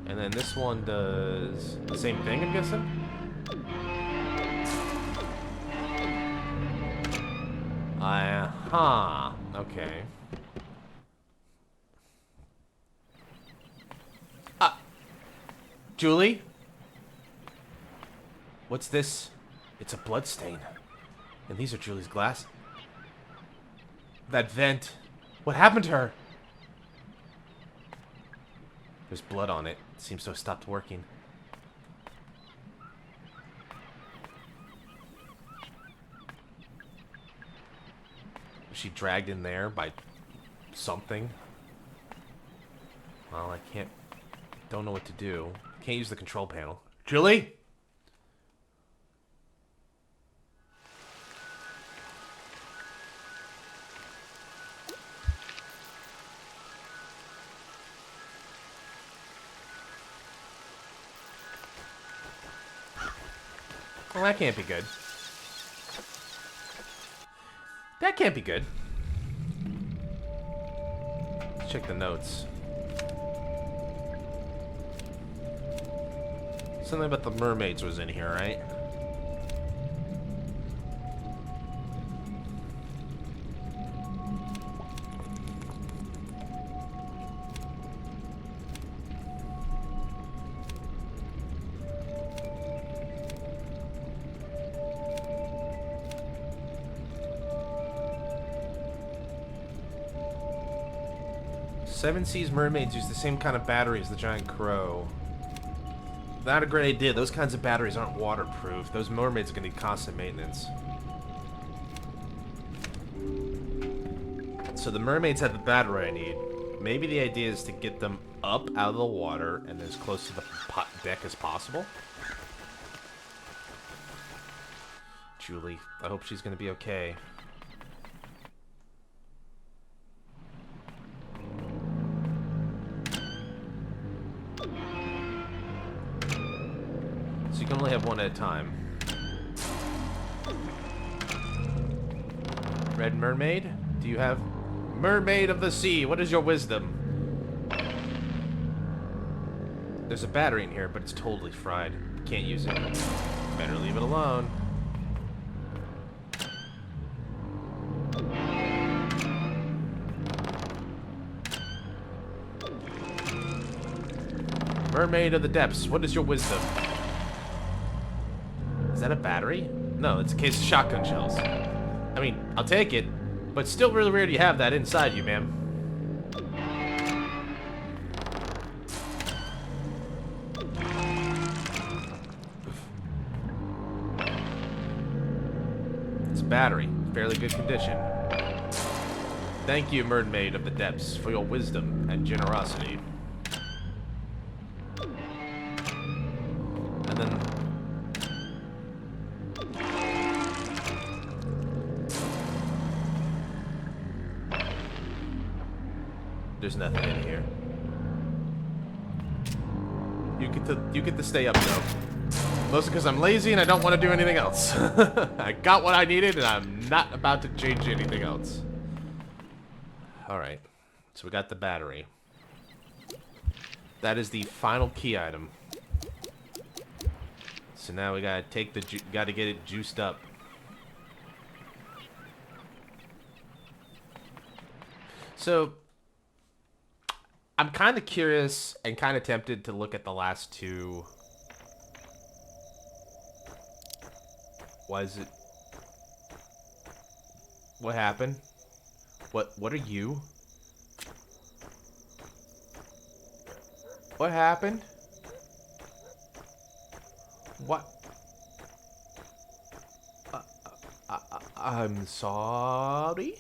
And then this one does the same thing, I'm guessing? Uh-huh. Okay. Julie? What's this? It's a blood stain. And these are Julie's glasses. That vent. What happened to her? There's blood on it. It seems to have stopped working. Was she dragged in there by something? Well, I can't... Don't know what to do. Can't use the control panel. Julie? Well, that can't be good. That can't be good. Let's check the notes. Something about the mermaids was in here, right? Seven Seas mermaids use the same kind of battery as the giant crow. Not a great idea. Those kinds of batteries aren't waterproof. Those mermaids are going to need constant maintenance. So the mermaids have the battery I need. Maybe the idea is to get them up out of the water and as close to the deck as possible. Julie, I hope she's going to be okay. can only have one at a time. Red Mermaid? Do you have... Mermaid of the Sea, what is your wisdom? There's a battery in here, but it's totally fried. Can't use it. Better leave it alone. Mermaid of the Depths, what is your wisdom? Is that a battery? No, it's a case of shotgun shells. I mean, I'll take it, but still really weird you have that inside you, ma'am. It's a battery, fairly good condition. Thank you, Mermaid of the Depths, for your wisdom and generosity. And then... there's nothing in here. You get to stay up, though. Mostly because I'm lazy and I don't want to do anything else. I got what I needed and I'm not about to change anything else. Alright. So we got the battery. That is the final key item. So now we gotta take the gotta get it juiced up. So I'm kind of curious and kind of tempted to look at the last two. Why is it? What happened? What are you? What happened? What? I'm sorry?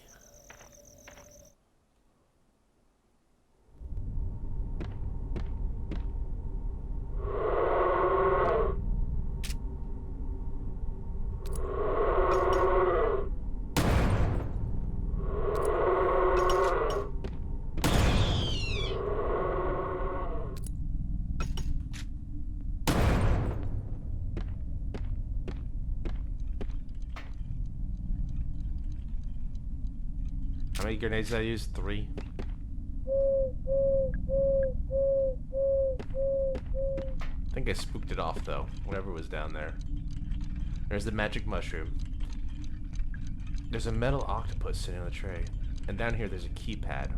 How many grenades did I use? 3. I think I spooked it off, though. Whatever was down there. There's the magic mushroom. There's a metal octopus sitting on the tray. And down here, there's a keypad.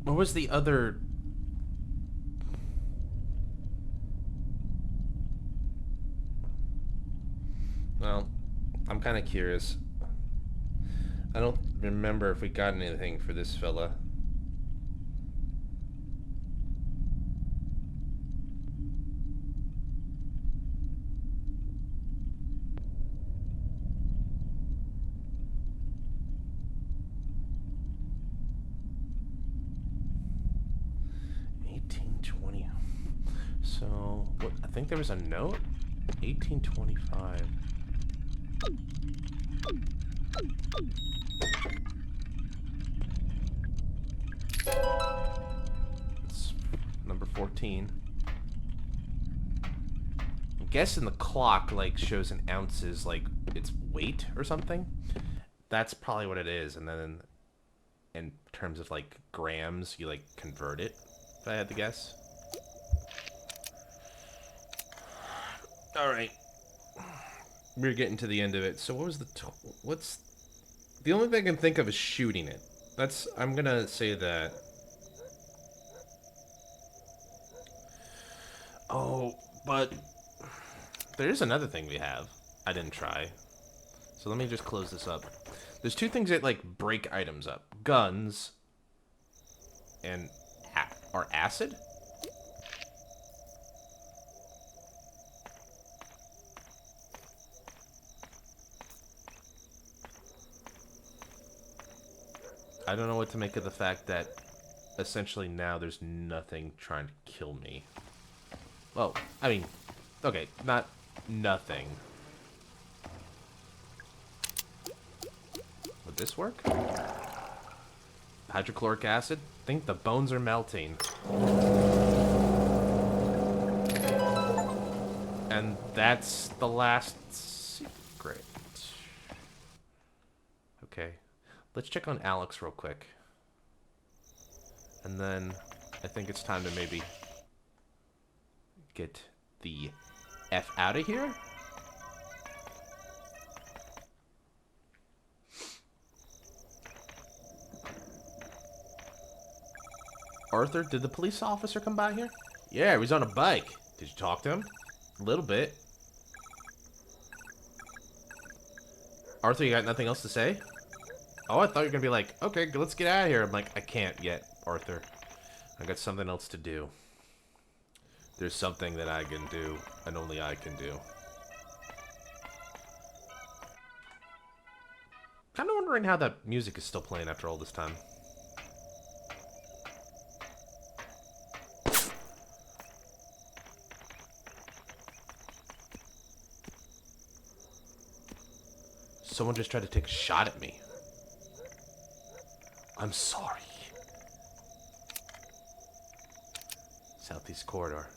What was the other... Well, I'm kind of curious. I don't remember if we got anything for this fella. So, what, I think there was a note? 1825. It's number 14. I'm guessing the clock, like, shows in ounces, like, its weight or something. That's probably what it is, and then in terms of, like, grams, you, like, convert it, if I had to guess. Alright. We're getting to the end of it. So what was the... what's... The only thing I can think of is shooting it. That's... I'm gonna say that. Oh, but... There's another thing we have. I didn't try. So let me just close this up. There's 2 things that, like, break items up. Guns. And... or acid? I don't know what to make of the fact that essentially now there's nothing trying to kill me. Well, I mean, okay, not nothing. Would this work? Hydrochloric acid? Think the bones are melting. And that's the last secret. Okay. Let's check on Alex real quick. And then I think it's time to maybe get the F out of here. Arthur, did the police officer come by here? Yeah, he was on a bike. Did you talk to him? A little bit. Arthur, you got nothing else to say? Oh, I thought you were gonna be like, okay, let's get out of here. I'm like, I can't yet, Arthur. I got something else to do. There's something that I can do, and only I can do. Kinda wondering how that music is still playing after all this time. Someone just tried to take a shot at me. I'm sorry. Southeast corridor.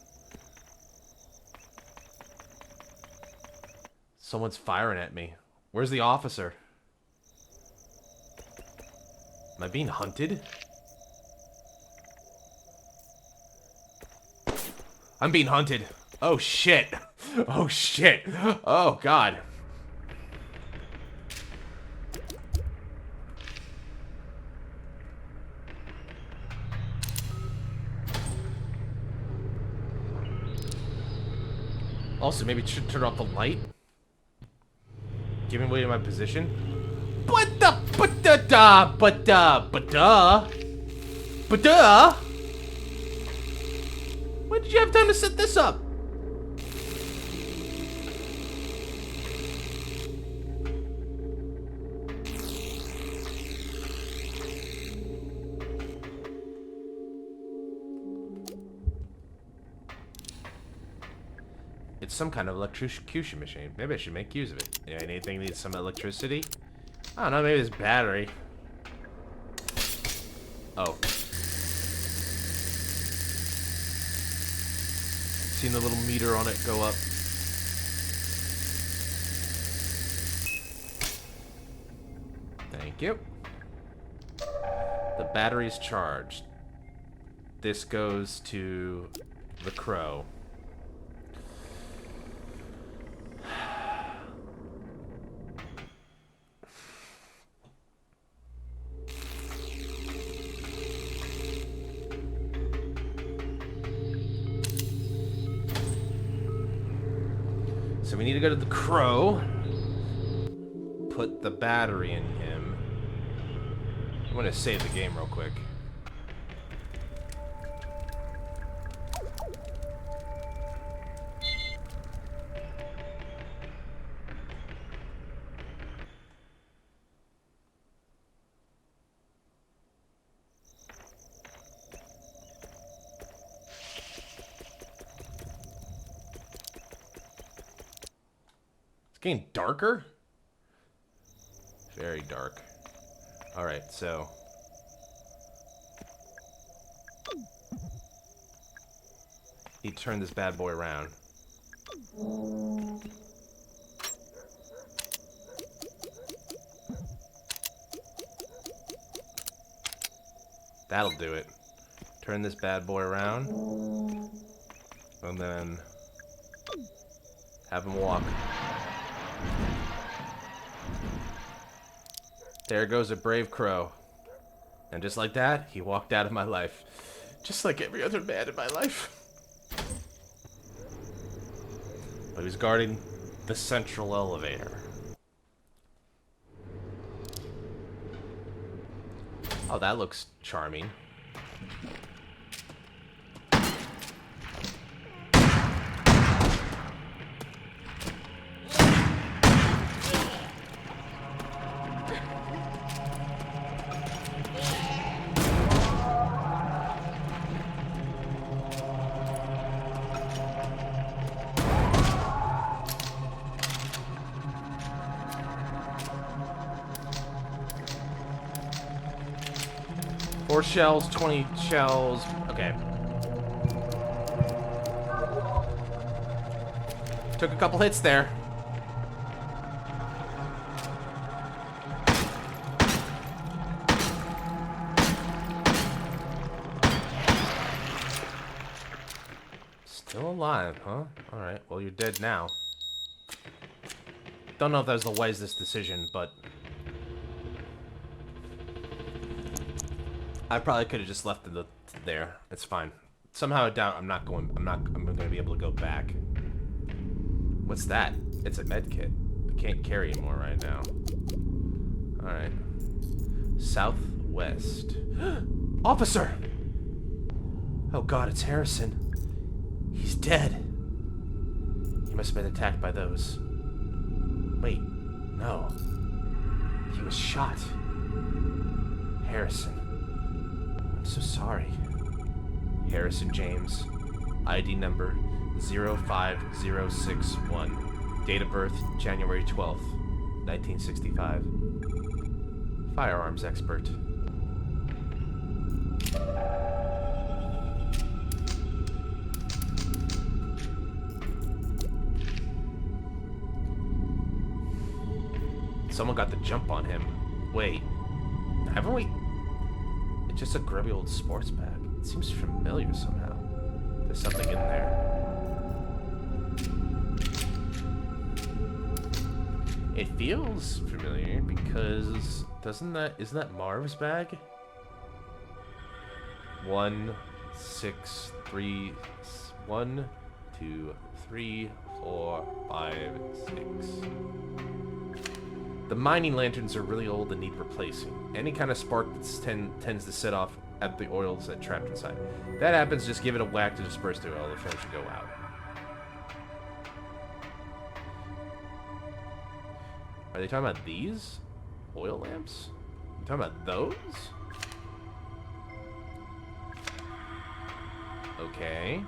Someone's firing at me. Where's the officer? Am I being hunted? I'm being hunted. Oh shit. Oh shit. Oh god. Also, maybe turn off the light. Giving away my position. What the? But when did you have time to set this up? It's some kind of electrocution machine. Maybe I should make use of it. Yeah, anything needs some electricity? I don't know, maybe this battery. Oh. Seen the little meter on it go up. Thank you. The battery's charged. This goes to the crow. So we need to go to the crow, put the battery in him. I'm gonna save the game real quick. It's getting darker? Very dark. Alright, so... he turned this bad boy around. That'll do it. Turn this bad boy around. And then... have him walk. There goes a brave crow. And just like that, he walked out of my life. Just like every other man in my life. But he was guarding the central elevator. Oh, that looks charming. 4 shells, 20 shells. Okay. Took a couple hits there. Still alive, huh? Alright, well, you're dead now. Don't know if that was the wisest decision, but... I probably could have just left it there. It's fine. Somehow I doubt I'm gonna be able to go back. What's that? It's a med kit. I can't carry anymore right now. Alright. Southwest. Officer! Oh god, it's Harrison. He's dead. He must have been attacked by those. Wait, no. He was shot. Harrison. I'm so sorry. Harrison James. ID number 05061. Date of birth, January 12th, 1965. Firearms expert. Someone got the jump on him. Wait, haven't we? It's just a grubby old sports bag. It seems familiar somehow. There's something in there. It feels familiar because isn't that Marv's bag? 1, 6, 3, 1, 2, 3, 4, 5, 6. The mining lanterns are really old and need replacing. Any kind of spark that tends to set off at the oils that trapped inside. If that happens, just give it a whack to disperse the oil. The flame should go out. Are they talking about these? Oil lamps? You talking about those? Okay.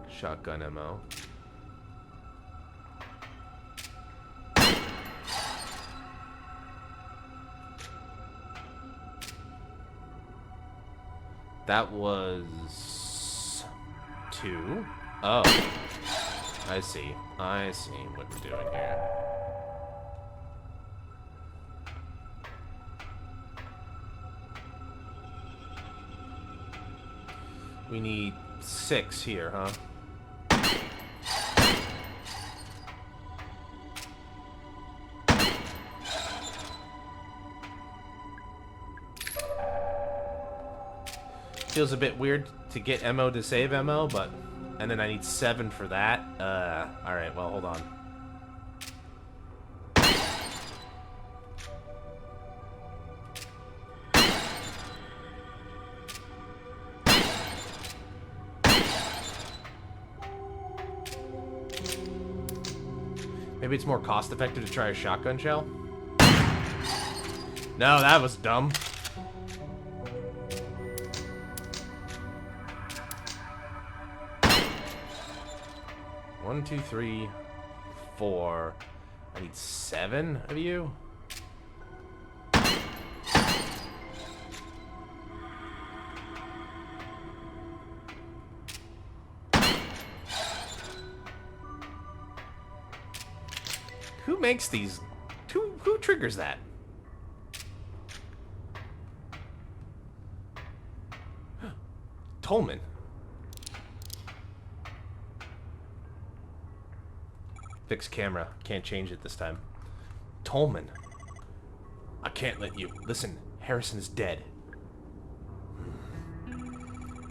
Shotgun ammo. That was 2. Oh. I see. I see what we're doing here. We need 6 here, huh? Feels a bit weird to get ammo to save ammo, but... And then I need 7 for that. Alright, well, hold on. Maybe it's more cost-effective to try a shotgun shell? No, that was dumb. One, 2, 3, 4. I need 7 of you. Who makes these? Who triggers that? Tolman. Fix camera. Can't change it this time. Tolman. I can't let you... Listen, Harrison is dead.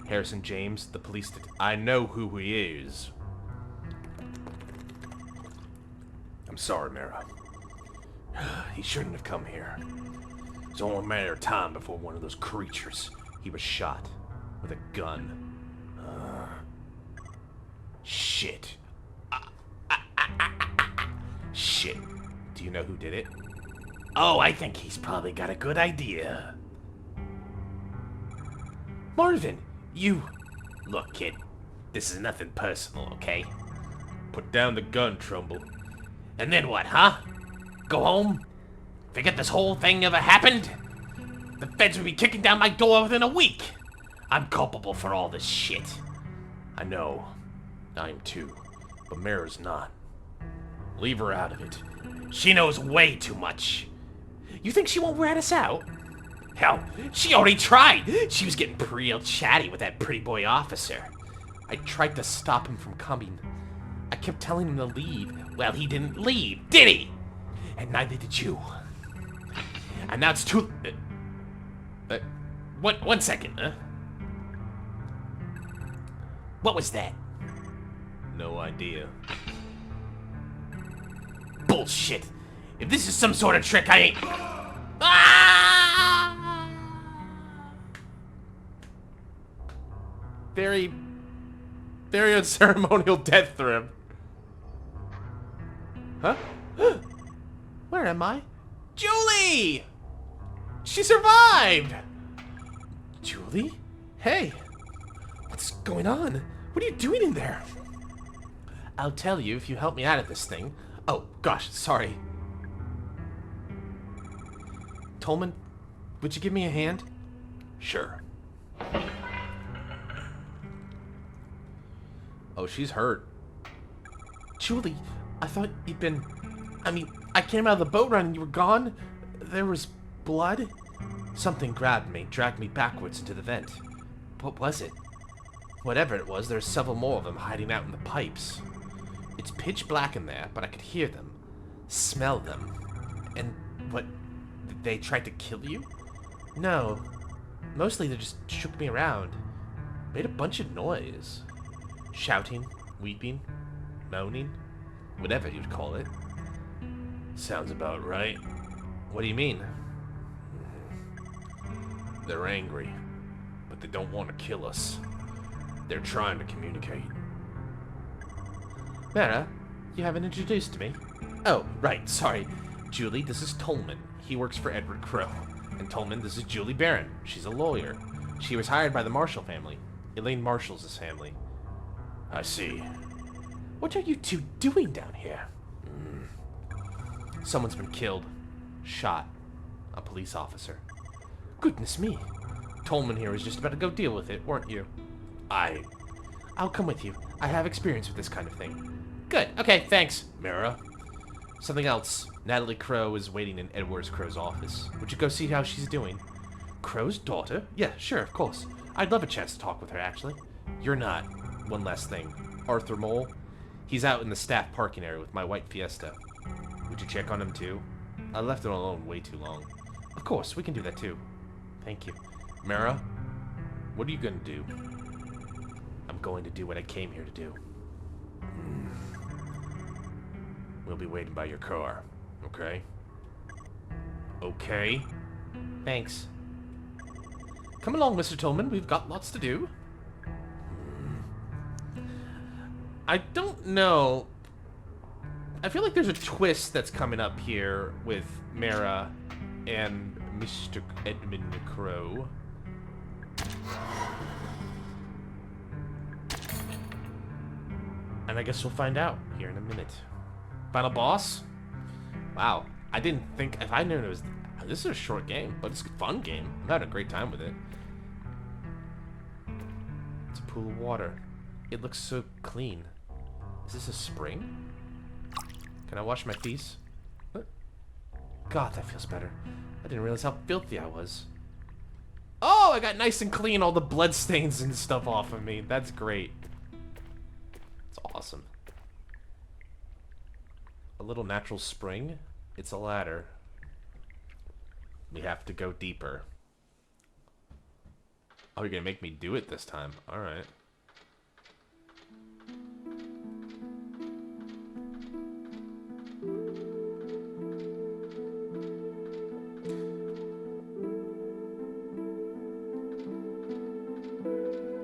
Harrison James, the police... I know who he is. I'm sorry, Mara. He shouldn't have come here. It's only a matter of time before one of those creatures... He was shot with a gun. Shit. Shit. Do you know who did it? Oh, I think he's probably got a good idea. Marvin, you... Look, kid. This is nothing personal, okay? Put down the gun, Trumbull. And then what, huh? Go home? Forget this whole thing ever happened? The feds would be kicking down my door within a week. I'm culpable for all this shit. I know. I am too. But Mara's not. Leave her out of it. She knows way too much. You think she won't rat us out? Hell, she already tried. She was getting real chatty with that pretty boy officer. I tried to stop him from coming. I kept telling him to leave. Well, he didn't leave, did he? And neither did you. And now it's too... One second, huh? What was that? No idea. Bullshit. If this is some sort of trick, I ain't... Ah! Very unceremonial death throw. Huh? Where am I? Julie! She survived! Julie? Hey! What's going on? What are you doing in there? I'll tell you if you help me out of this thing. Oh, gosh, sorry. Tolman, would you give me a hand? Sure. Oh, she's hurt. Julie, I thought you'd been... I mean, I came out of the boat run and you were gone. There was blood. Something grabbed me, dragged me backwards into the vent. What was it? Whatever it was, there's several more of them hiding out in the pipes. It's pitch black in there, but I could hear them, smell them. And what, they tried to kill you? No. Mostly they just shook me around. Made a bunch of noise. Shouting, weeping, moaning, whatever you'd call it. Sounds about right. What do you mean? They're angry, but they don't want to kill us. They're trying to communicate. Mara, you haven't introduced me. Oh, right, sorry. Julie, this is Tolman. He works for Edward Crowe. And Tolman, this is Julie Barron. She's a lawyer. She was hired by the Marshall family. Elaine Marshall's his family. I see. What are you two doing down here? Someone's been killed. Shot. A police officer. Goodness me. Tolman here was just about to go deal with it, weren't you? I'll come with you. I have experience with this kind of thing. Good. Okay, thanks, Mara. Something else. Natalie Crowe is waiting in Edward Crowe's office. Would you go see how she's doing? Crowe's daughter? Yeah, sure, of course. I'd love a chance to talk with her, actually. You're not. One last thing. Arthur Mole? He's out in the staff parking area with my white Fiesta. Would you check on him, too? I left it alone way too long. Of course, we can do that, too. Thank you. Mara, what are you going to do? I'm going to do what I came here to do. We'll be waiting by your car, okay? Okay? Thanks. Come along, Mr. Tolman. We've got lots to do. I don't know. I feel like there's a twist that's coming up here with Mara and Mr. Edmund Crowe. And I guess we'll find out here in a minute. Final boss? Wow. I didn't think... If I knew it was... This is a short game, but it's a fun game. I'm having a great time with it. It's a pool of water. It looks so clean. Is this a spring? Can I wash my face? What? God, that feels better. I didn't realize how filthy I was. Oh, I got nice and clean, all the blood stains and stuff off of me. That's great. It's awesome. A little natural spring. It's a ladder. We have to go deeper. Oh, you're gonna make me do it this time. Alright.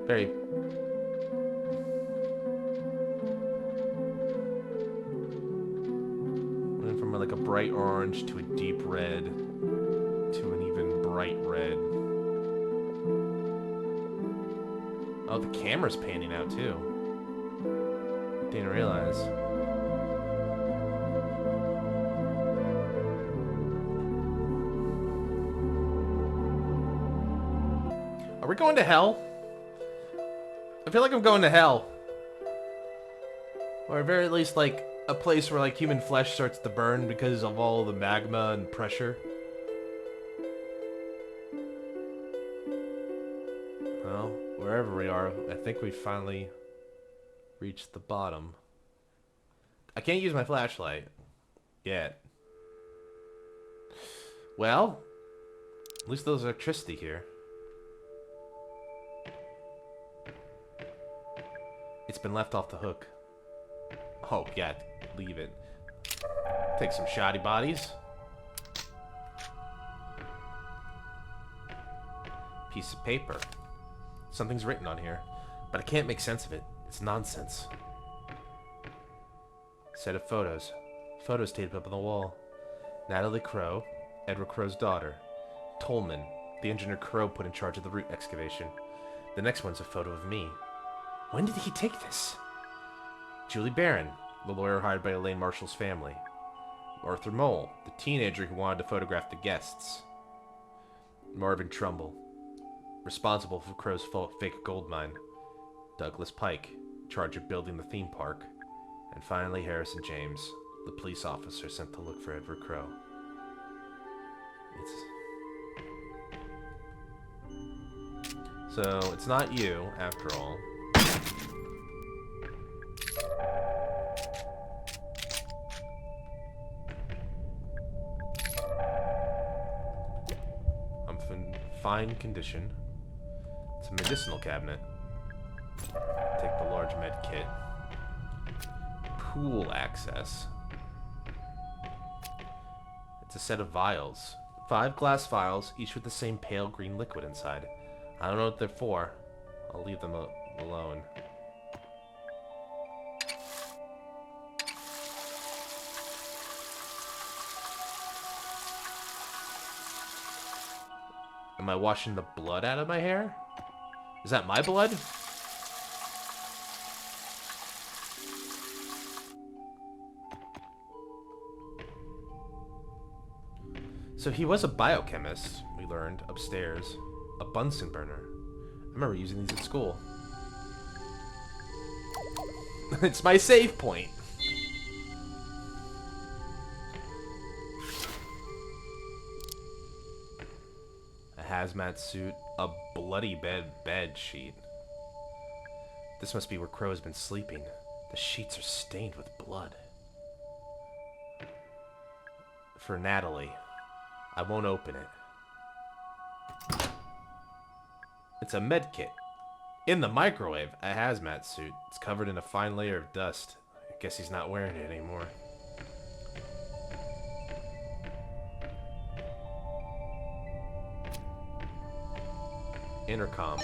Very... Went from like a bright orange to a deep red to an even bright red. Oh, the camera's panning out too. Didn't realize. Are we going to hell? I feel like I'm going to hell. Or at very least, like, a place where, like, human flesh starts to burn because of all the magma and pressure. Well, wherever we are, I think we finally reached the bottom. I can't use my flashlight yet. Well, at least there's electricity here. It's been left off the hook. Oh, yeah, leave it. Take some shoddy bodies. Piece of paper. Something's written on here, but I can't make sense of it. It's nonsense. Set of photos. Photos taped up on the wall. Natalie Crow, Edward Crow's daughter. Tolman, the engineer Crow put in charge of the root excavation. The next one's a photo of me. When did he take this? Julie Barron, the lawyer hired by Elaine Marshall's family. Arthur Mole, the teenager who wanted to photograph the guests. Marvin Trumbull, responsible for Crow's fake gold mine. Douglas Pike, in charge of building the theme park. And finally, Harrison James, the police officer sent to look for Edward Crow. So, it's not you, after all. I'm in fine condition. It's a medicinal cabinet. Take the large med kit. Pool access. It's a set of vials. 5 glass vials, each with the same pale green liquid inside. I don't know what they're for. I'll leave them alone. Am I washing the blood out of my hair? Is that my blood? So he was a biochemist, we learned, upstairs. A Bunsen burner. I remember using these at school. It's my save point. A hazmat suit. A bloody bed sheet. This must be where Crow has been sleeping. The sheets are stained with blood. For Natalie. I won't open it. It's a med kit. In the microwave, a hazmat suit. It's covered in a fine layer of dust. I guess he's not wearing it anymore. Intercom.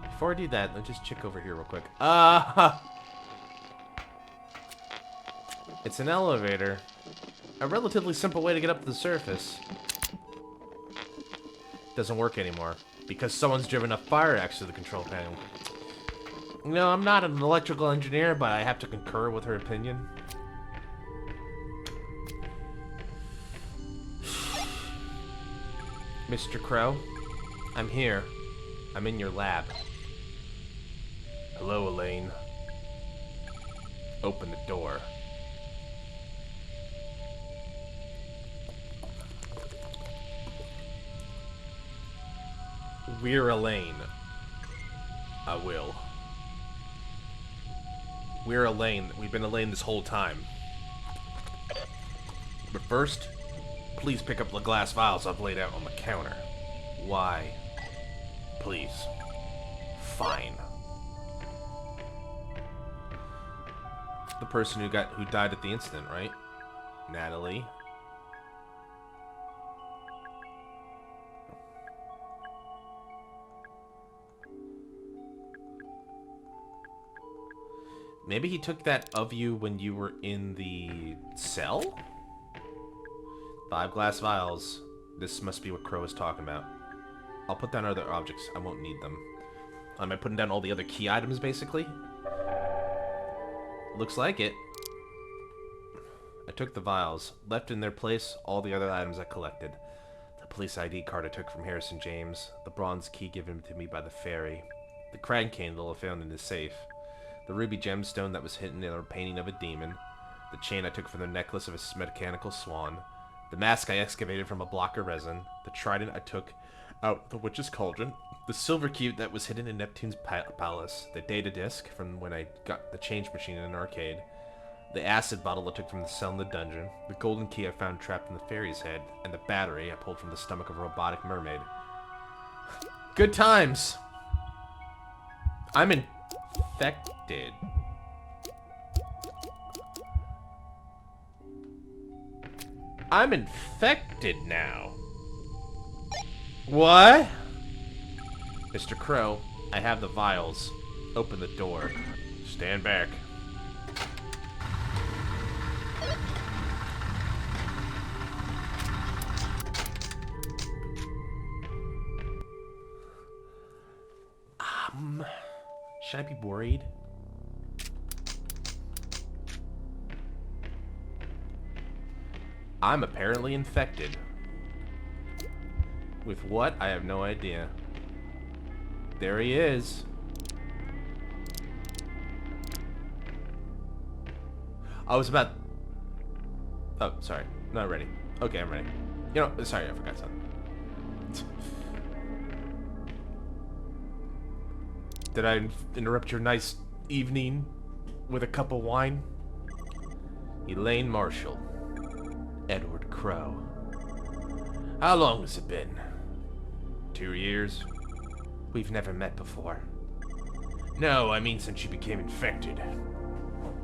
Before I do that, let's just check over here real quick. It's an elevator. A relatively simple way to get up to the surface. Doesn't work anymore because someone's driven a fire axe to the control panel. No, I'm not an electrical engineer, but I have to concur with her opinion. Mr. Crow, I'm here. I'm in your lab. Hello, Elaine. Open the door. We're Elaine. I will. We're Elaine. We've been Elaine this whole time. But first, please pick up the glass vials I've laid out on the counter. Why? Please. Fine. The person who died at the incident, right? Natalie. Maybe he took that of you when you were in the cell? 5 glass vials. This must be what Crow is talking about. I'll put down other objects. I won't need them. Am I putting down all the other key items, basically? Looks like it. I took the vials, left in their place all the other items I collected. The police ID card I took from Harrison James, the bronze key given to me by the ferry, the crank candle I found in his safe, the ruby gemstone that was hidden in a painting of a demon, the chain I took from the necklace of a mechanical swan, the mask I excavated from a block of resin, the trident I took out the witch's cauldron, the silver key that was hidden in Neptune's palace, the data disc from when I got the change machine in an arcade, the acid bottle I took from the cell in the dungeon, the golden key I found trapped in the fairy's head, and the battery I pulled from the stomach of a robotic mermaid. Good times! I'm infected. I'm infected now. What? Mr. Crow, I have the vials. Open the door. Stand back. Should I be worried? I'm apparently infected. With what? I have no idea. There he is. I was about... Oh, sorry. Not ready. Okay, I'm ready. You know, sorry, I forgot something. Did I interrupt your nice evening with a cup of wine? Elaine Marshall. Edward Crow. How long has it been? 2 years? We've never met before. No, I mean since you became infected.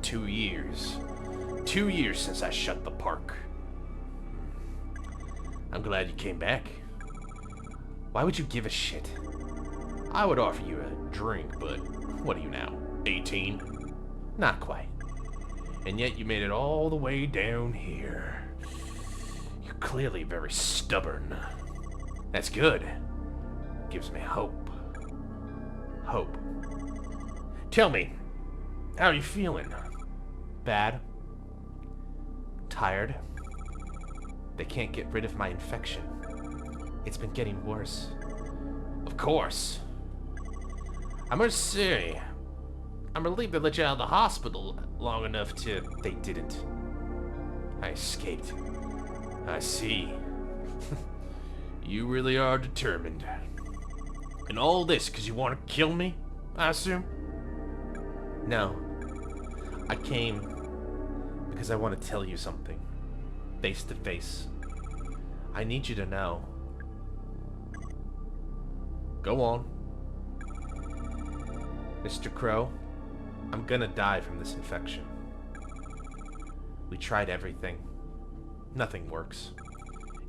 2 years. 2 years since I shut the park. I'm glad you came back. Why would you give a shit? I would offer you a drink, but what are you now, 18? Not quite. And yet you made it all the way down here. You're clearly very stubborn. That's good. Gives me hope. Hope. Tell me, how are you feeling? Bad. Tired. They can't get rid of my infection. It's been getting worse. Of course. I must say, I'm relieved they let you out of the hospital long enough to... They didn't. I escaped. I see. You really are determined. And all this because you want to kill me, I assume? No. I came because I want to tell you something. Face to face. I need you to know. Go on. Mr. Crow, I'm gonna die from this infection. We tried everything. Nothing works.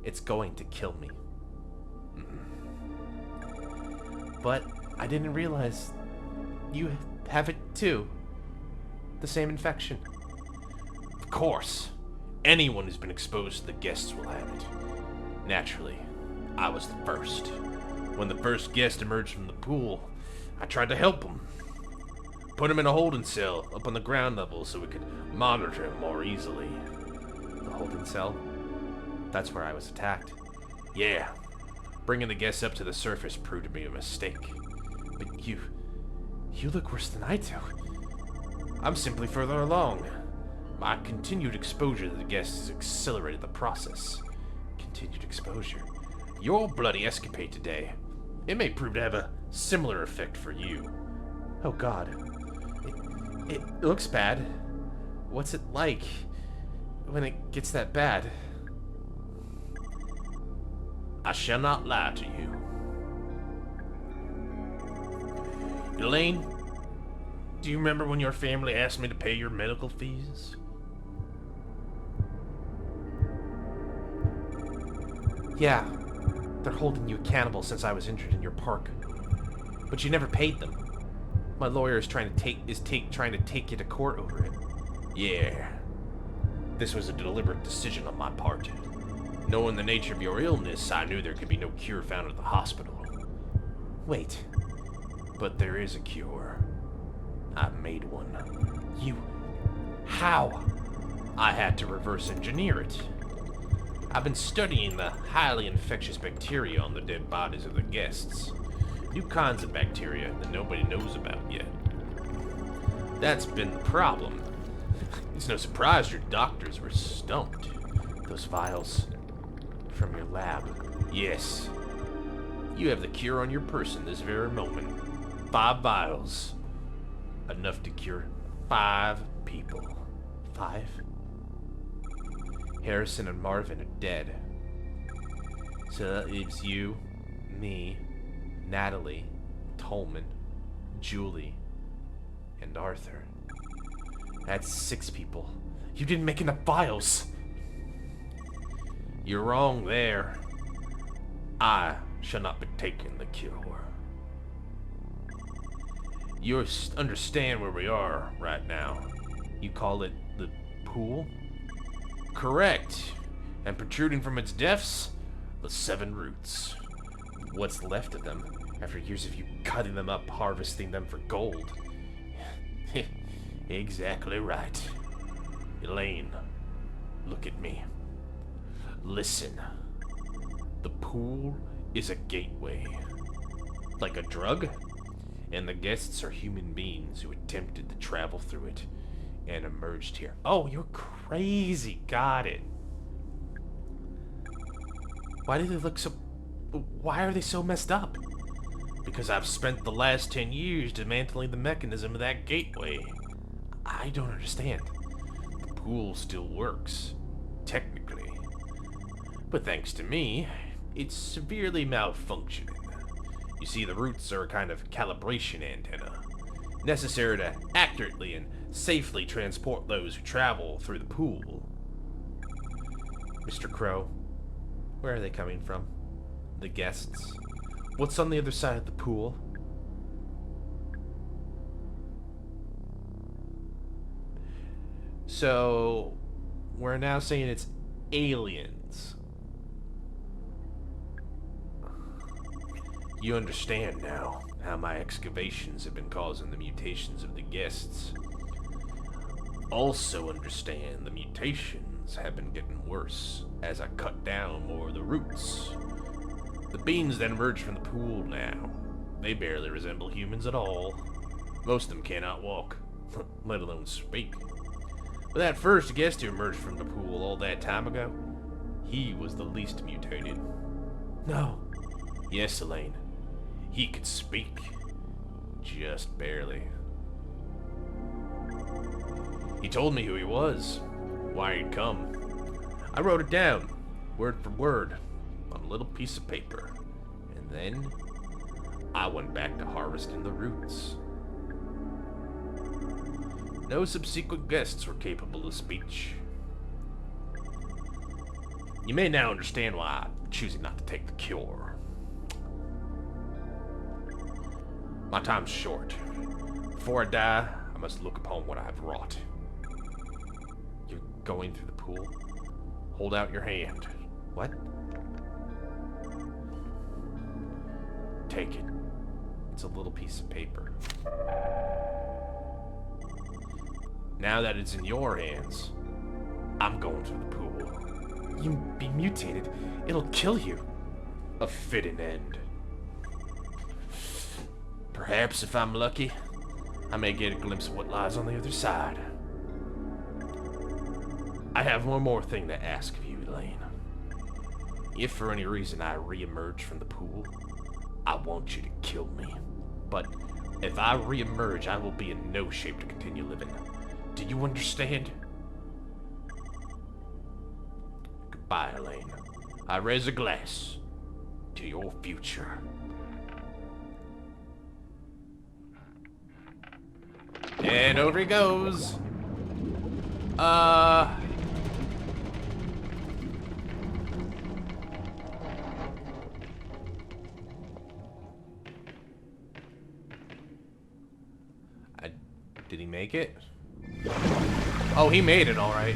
It's going to kill me. But I didn't realize you have it too. The same infection. Of course. Anyone who's been exposed to the guests will have it. Naturally, I was the first. When the first guest emerged from the pool, I tried to help him. Put him in a holding cell up on the ground level so we could monitor him more easily. The holding cell? That's where I was attacked. Yeah. Bringing the guests up to the surface proved to be a mistake. But you look worse than I do. I'm simply further along. My continued exposure to the guests has accelerated the process. Continued exposure. Your bloody escapade today. It may prove to have a similar effect for you. Oh God. It looks bad. What's it like when it gets that bad? I shall not lie to you. Elaine, do you remember when your family asked me to pay your medical fees? Yeah, they're holding you accountable since I was injured in your park. But you never paid them. My lawyer is trying to take you to court over it. Yeah. This was a deliberate decision on my part. Knowing the nature of your illness, I knew there could be no cure found at the hospital. Wait. But there is a cure. I made one. You... How? I had to reverse engineer it. I've been studying the highly infectious bacteria on the dead bodies of the guests. New kinds of bacteria that nobody knows about yet. That's been the problem. It's no surprise your doctors were stumped. Those vials from your lab. Yes. You have the cure on your person this very moment. 5 vials. Enough to cure 5 people. 5? Harrison and Marvin are dead. So that leaves you, me, Natalie, Tolman, Julie, and Arthur. That's 6 people. You didn't make enough vials. You're wrong there. I shall not be taking the cure. You understand where we are right now. You call it the pool? Correct. And protruding from its depths, the 7 roots. What's left of them, after years of you cutting them up, harvesting them for gold. Exactly right. Elaine, look at me. Listen. The pool is a gateway. Like a drug? And the guests are human beings who attempted to travel through it and emerged here. Oh, you're crazy. Got it. Why do they look so... Why are they so messed up? Because I've spent the last 10 years dismantling the mechanism of that gateway. I don't understand. The pool still works, technically. But thanks to me, it's severely malfunctioning. You see, the roots are a kind of calibration antenna, necessary to accurately and safely transport those who travel through the pool. Mr. Crow, where are they coming from? The guests? What's on the other side of the pool? So, we're now saying it's aliens. You understand now how my excavations have been causing the mutations of the guests. Also understand the mutations have been getting worse as I cut down more of the roots. The beings that emerge from the pool now, they barely resemble humans at all. Most of them cannot walk, let alone speak. But that first guest who emerged from the pool all that time ago, he was the least mutated. No. Yes, Elaine. He could speak. Just barely. He told me who he was, why he'd come. I wrote it down, word for word, on a little piece of paper. And then, I went back to harvesting the roots. No subsequent guests were capable of speech. You may now understand why I'm choosing not to take the cure. My time's short. Before I die, I must look upon what I have wrought. You're going through the pool? Hold out your hand. What? Take it. It's a little piece of paper. Now that it's in your hands, I'm going through the pool. You be mutated. It'll kill you. A fitting end. Perhaps if I'm lucky, I may get a glimpse of what lies on the other side. I have one more thing to ask of you, Elaine. If for any reason I re-emerge from the pool, I want you to kill me. But if I re-emerge, I will be in no shape to continue living. Do you understand? Goodbye, Elaine. I raise a glass to your future. And over he goes. Did he make it? Oh, he made it all right.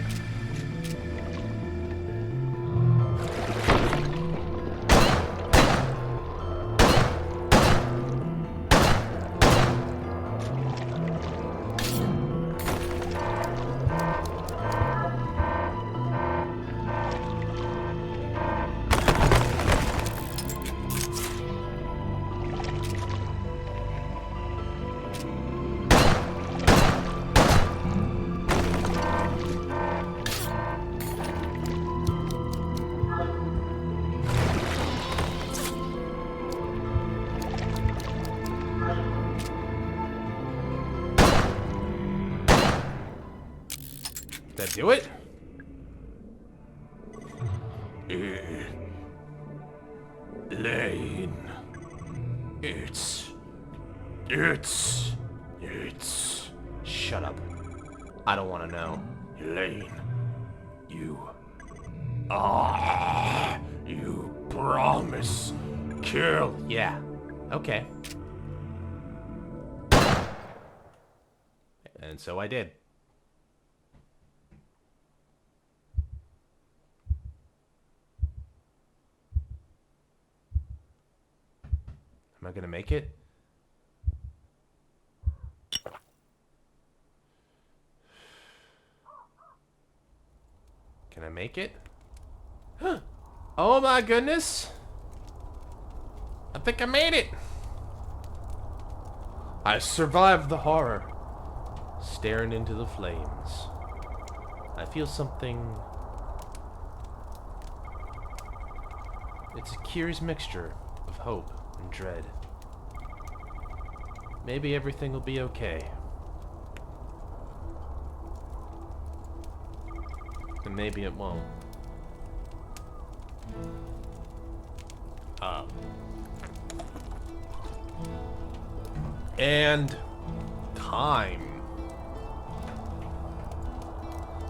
Did that do it? Lane. It's... Shut up. I don't want to know. Lane. You promise. Kill. Yeah. Okay. And so I did. Am I gonna make it? Can I make it? Oh my goodness! I think I made it! I survived the horror. Staring into the flames. I feel something... It's a curious mixture of hope and dread. Maybe everything will be okay. And maybe it won't. And time.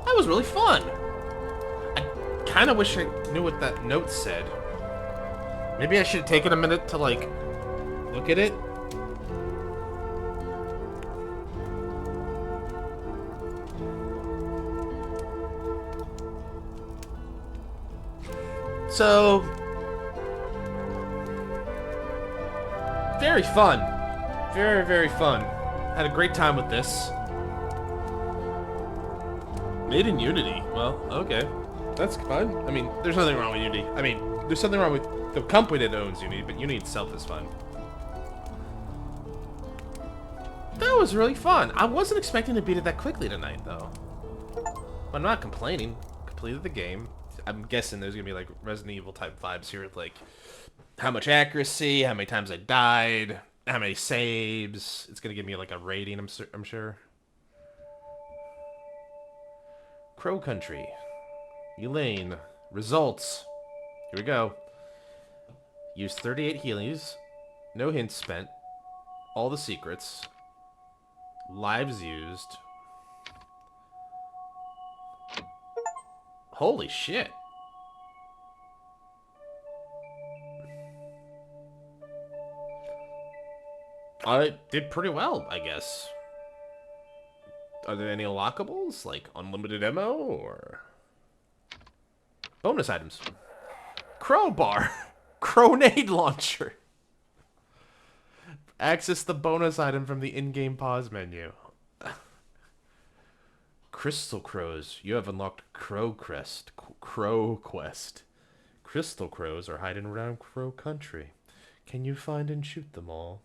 That was really fun. I kind of wish I knew what that note said. Maybe I should have taken a minute to, like, look at it. So, very fun. Very, very fun. Had a great time with this. Made in Unity. Well, okay. That's fun. I mean, there's nothing wrong with Unity. I mean, there's something wrong with the company that owns Unity, but Unity itself is fun. That was really fun. I wasn't expecting to beat it that quickly tonight, though. I'm not complaining. Completed the game. I'm guessing there's gonna be like Resident Evil type vibes here, with like how much accuracy, how many times I died, how many saves. It's gonna give me like a rating, I'm sure. Crow Country. Elaine. Results. Here we go. Used 38 healings. No hints spent. All the secrets. Lives used. Holy shit. I did pretty well, I guess. Are there any unlockables? Like unlimited ammo or bonus items? Crowbar. Grenade launcher. Access the bonus item from the in-game pause menu. Crystal crows. You have unlocked Crow Quest. Crystal crows are hiding around Crow Country. Can you find and shoot them all?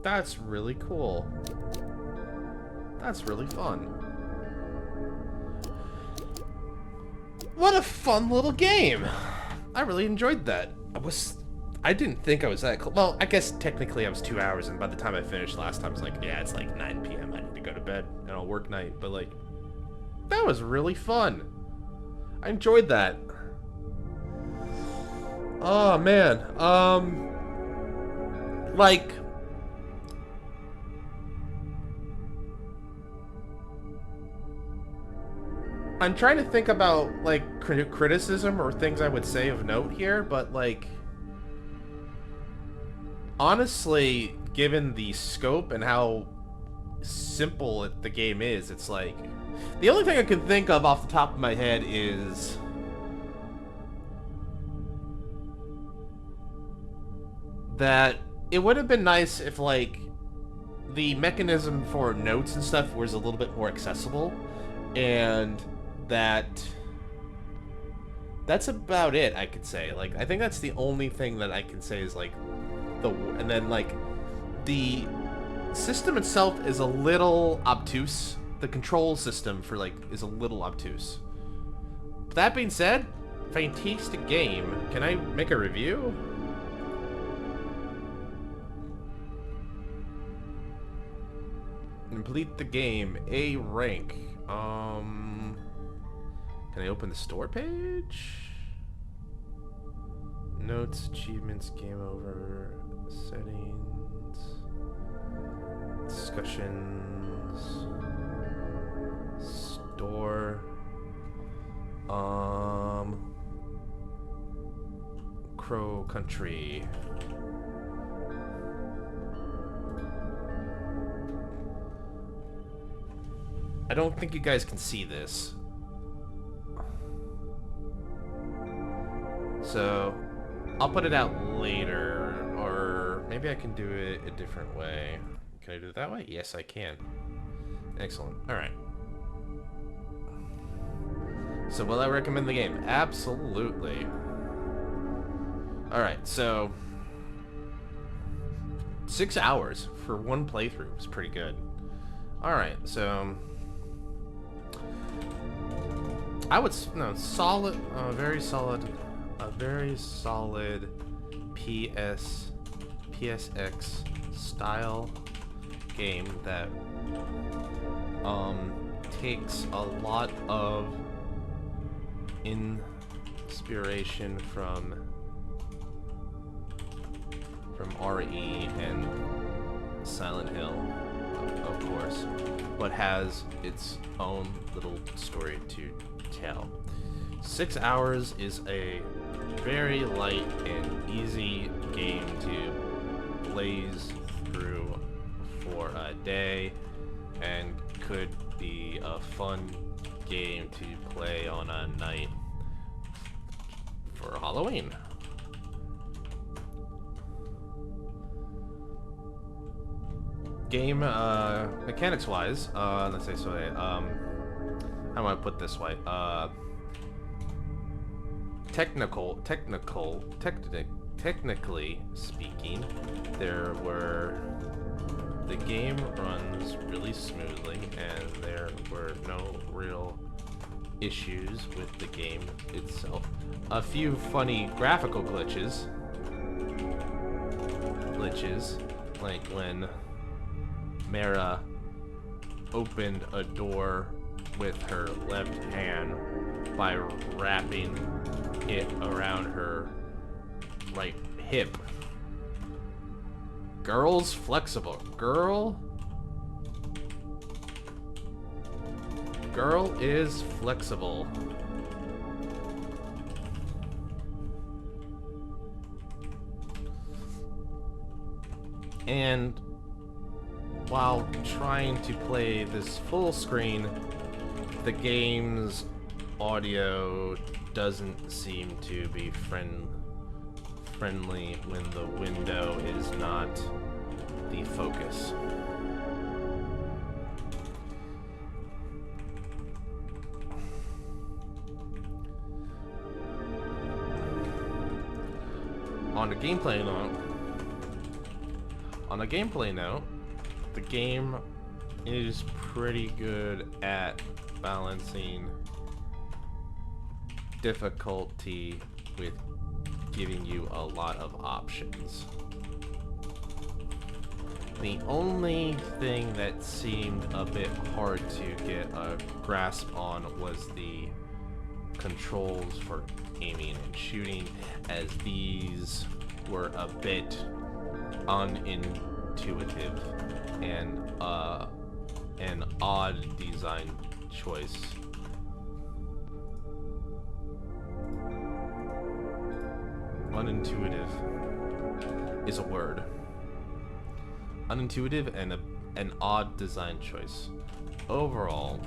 That's really cool. That's really fun. What a fun little game. I really enjoyed that. I didn't think I was that close. Well, I guess technically I was 2 hours, and by the time I finished last time, I was like, yeah, it's like 9 p.m. I need to go to bed, and I'll work night. But, like, that was really fun. I enjoyed that. Oh, man. Like... I'm trying to think about, like, criticism or things I would say of note here, but, like... Honestly, given the scope and how simple the game is, it's like... The only thing I can think of off the top of my head is... that it would have been nice if, like, the mechanism for notes and stuff was a little bit more accessible, and that's about it, I could say. Like, I think that's the only thing that I can say is, like, and then, like, the system itself is a little obtuse. The control system for, like, is a little obtuse. But that being said, fantastic game. Can I make a review? Complete the game. A rank. Can I open the store page? Notes, achievements, game over, settings, discussions, store, Crow Country. I don't think you guys can see this. So, I'll put it out later, or maybe I can do it a different way. Can I do it that way? Yes, I can. Excellent. Alright. So, will I recommend the game? Absolutely. Alright, so 6 hours for one playthrough is pretty good. Alright, so I would, no, solid, very solid, a very solid PSX style game that takes a lot of inspiration from RE and Silent Hill, of course, but has its own little story to tell. 6 hours is a very light and easy game to blaze through for a day, and could be a fun game to play on a night for Halloween. Game mechanics wise, let's say so. How do I put this way? Technically speaking, the game runs really smoothly, and there were no real issues with the game itself. A few funny graphical glitches, like when Mara opened a door with her left hand by wrapping it around her right hip. Girl's flexible. Girl is flexible. And while trying to play this full screen, the game's audio doesn't seem to be friendly when the window is not the focus. On a gameplay note, the game is pretty good at balancing difficulty with giving you a lot of options. The only thing that seemed a bit hard to get a grasp on was the controls for aiming and shooting, as these were a bit unintuitive and an odd design choice. Unintuitive is a word. Unintuitive and an odd design choice. Overall,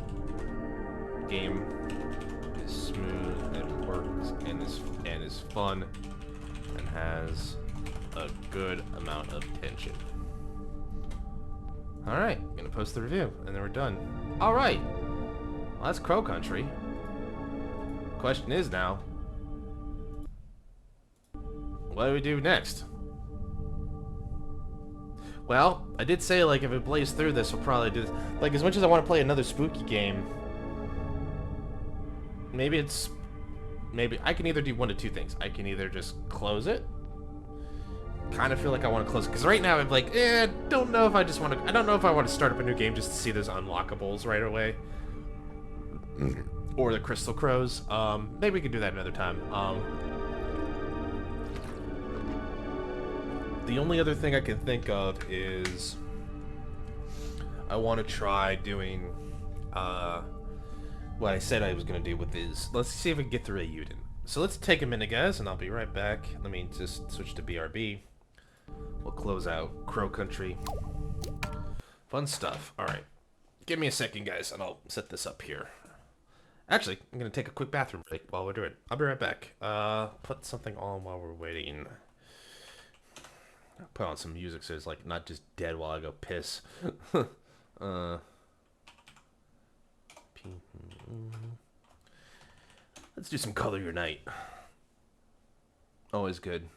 game is smooth and works and is fun and has a good amount of tension. Alright, gonna post the review, and then we're done. Alright! Well, that's Crow Country. Question is now, what do we do next? Well, I did say, like, if it plays through this, we'll probably do this. Like, as much as I want to play another spooky game, maybe I can either do one of two things. I can either just close it, kind of feel like I want to close it because right now I'm like, don't know if I just want to. I don't know if I want to start up a new game just to see those unlockables right away, or the Crystal Crows. Maybe we can do that another time. The only other thing I can think of is I want to try doing what I said I was going to do with this. Let's see if we can get through a Uden. So let's take a minute, guys, and I'll be right back. Let me just switch to BRB. We'll close out Crow Country. Fun stuff. All right. Give me a second, guys, and I'll set this up here. Actually, I'm going to take a quick bathroom break while we're doing it. I'll be right back. Put something on while we're waiting. I'll put on some music so it's like not just dead while I go piss. Let's do some Color Your Night. Always good.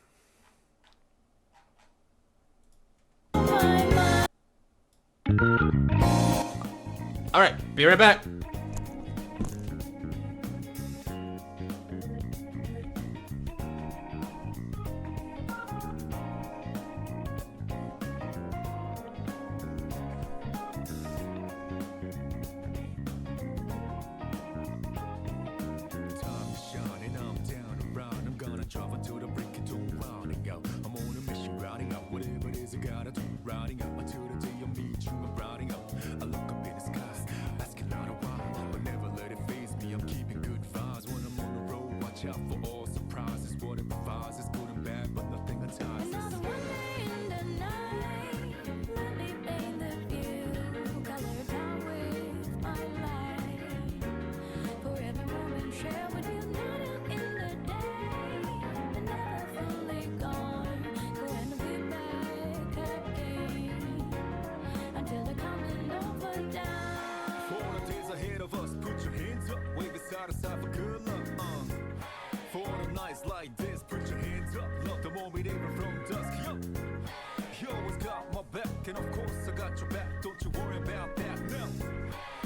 Alright, be right back. Like this, put your hands up, love the moment even from dusk, yo. You always got my back, and of course I got your back, don't you worry about that, no.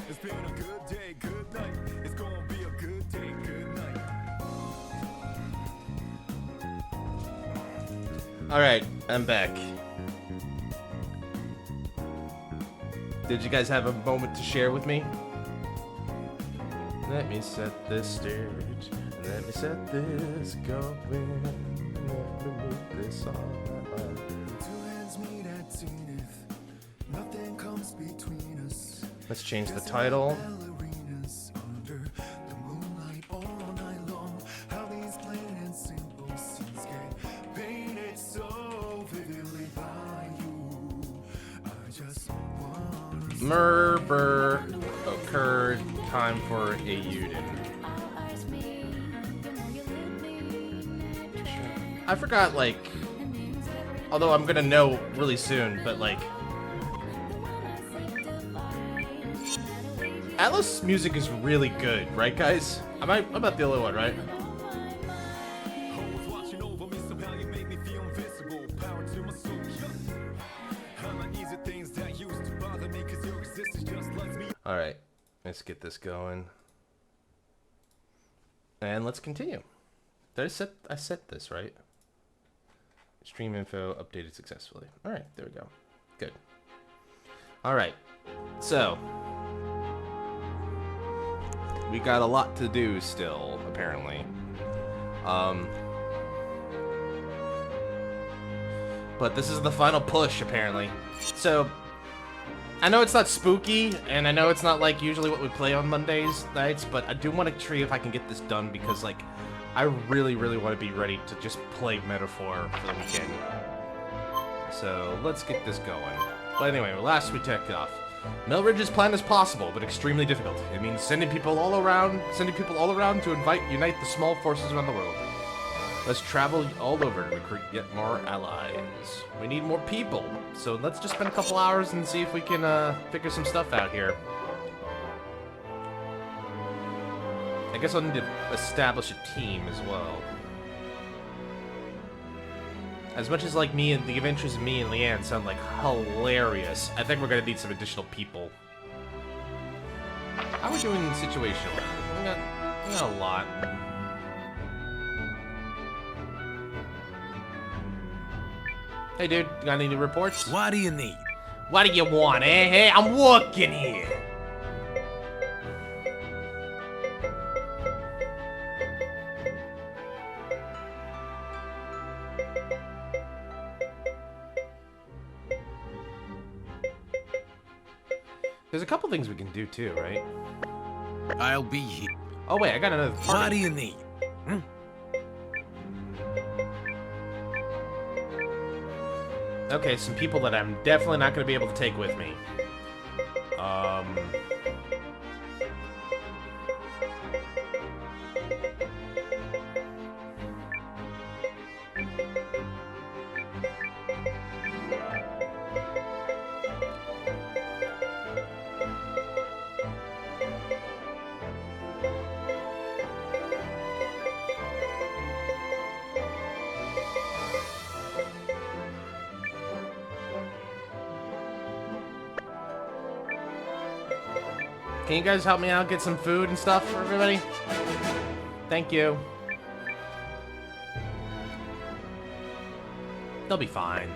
It's been a good day, good night, it's gonna be a good day, good night. Alright, I'm back. Did you guys have a moment to share with me? Let me set this stage. Let me set this going. Let me move this on. Two hands meet at zenith. Nothing comes between us. Let's change the title. Ballerinas under the moonlight all night long. How these plain and simple scenes get painted so vividly by you. I just want Murder occurred. Time for a Uden. I forgot, like, although I'm gonna know really soon, but like, Atlas music is really good, right, guys? I'm about the only one, right? All right, let's get this going, and let's continue. Did I set this right? Stream info updated successfully. All right, there we go. Good. All right, so we got a lot to do still, apparently. But this is the final push, apparently. So I know it's not spooky, and I know it's not like usually what we play on Mondays nights, but I do want to see if I can get this done because, like, I really, really want to be ready to just play Metaphor for the weekend. So let's get this going. But anyway, last we took off. Melridge's plan is possible, but extremely difficult. It means sending people all around to unite the small forces around the world. Let's travel all over to recruit yet more allies. We need more people, so let's just spend a couple hours and see if we can figure some stuff out here. I guess I'll need to establish a team as well. As much as like me and the adventures of me and Leanne sound like hilarious, I think we're gonna need some additional people. How are we doing situationally? We got a lot. Hey, dude, you got any new reports? What do you need? What do you want, eh? Hey, I'm working here. There's a couple things we can do too, right? I'll be here. Oh wait, I got another What party. do you need? Okay, some people that I'm definitely not going to be able to take with me. Can you guys help me out, get some food and stuff for everybody? Thank you. They'll be fine.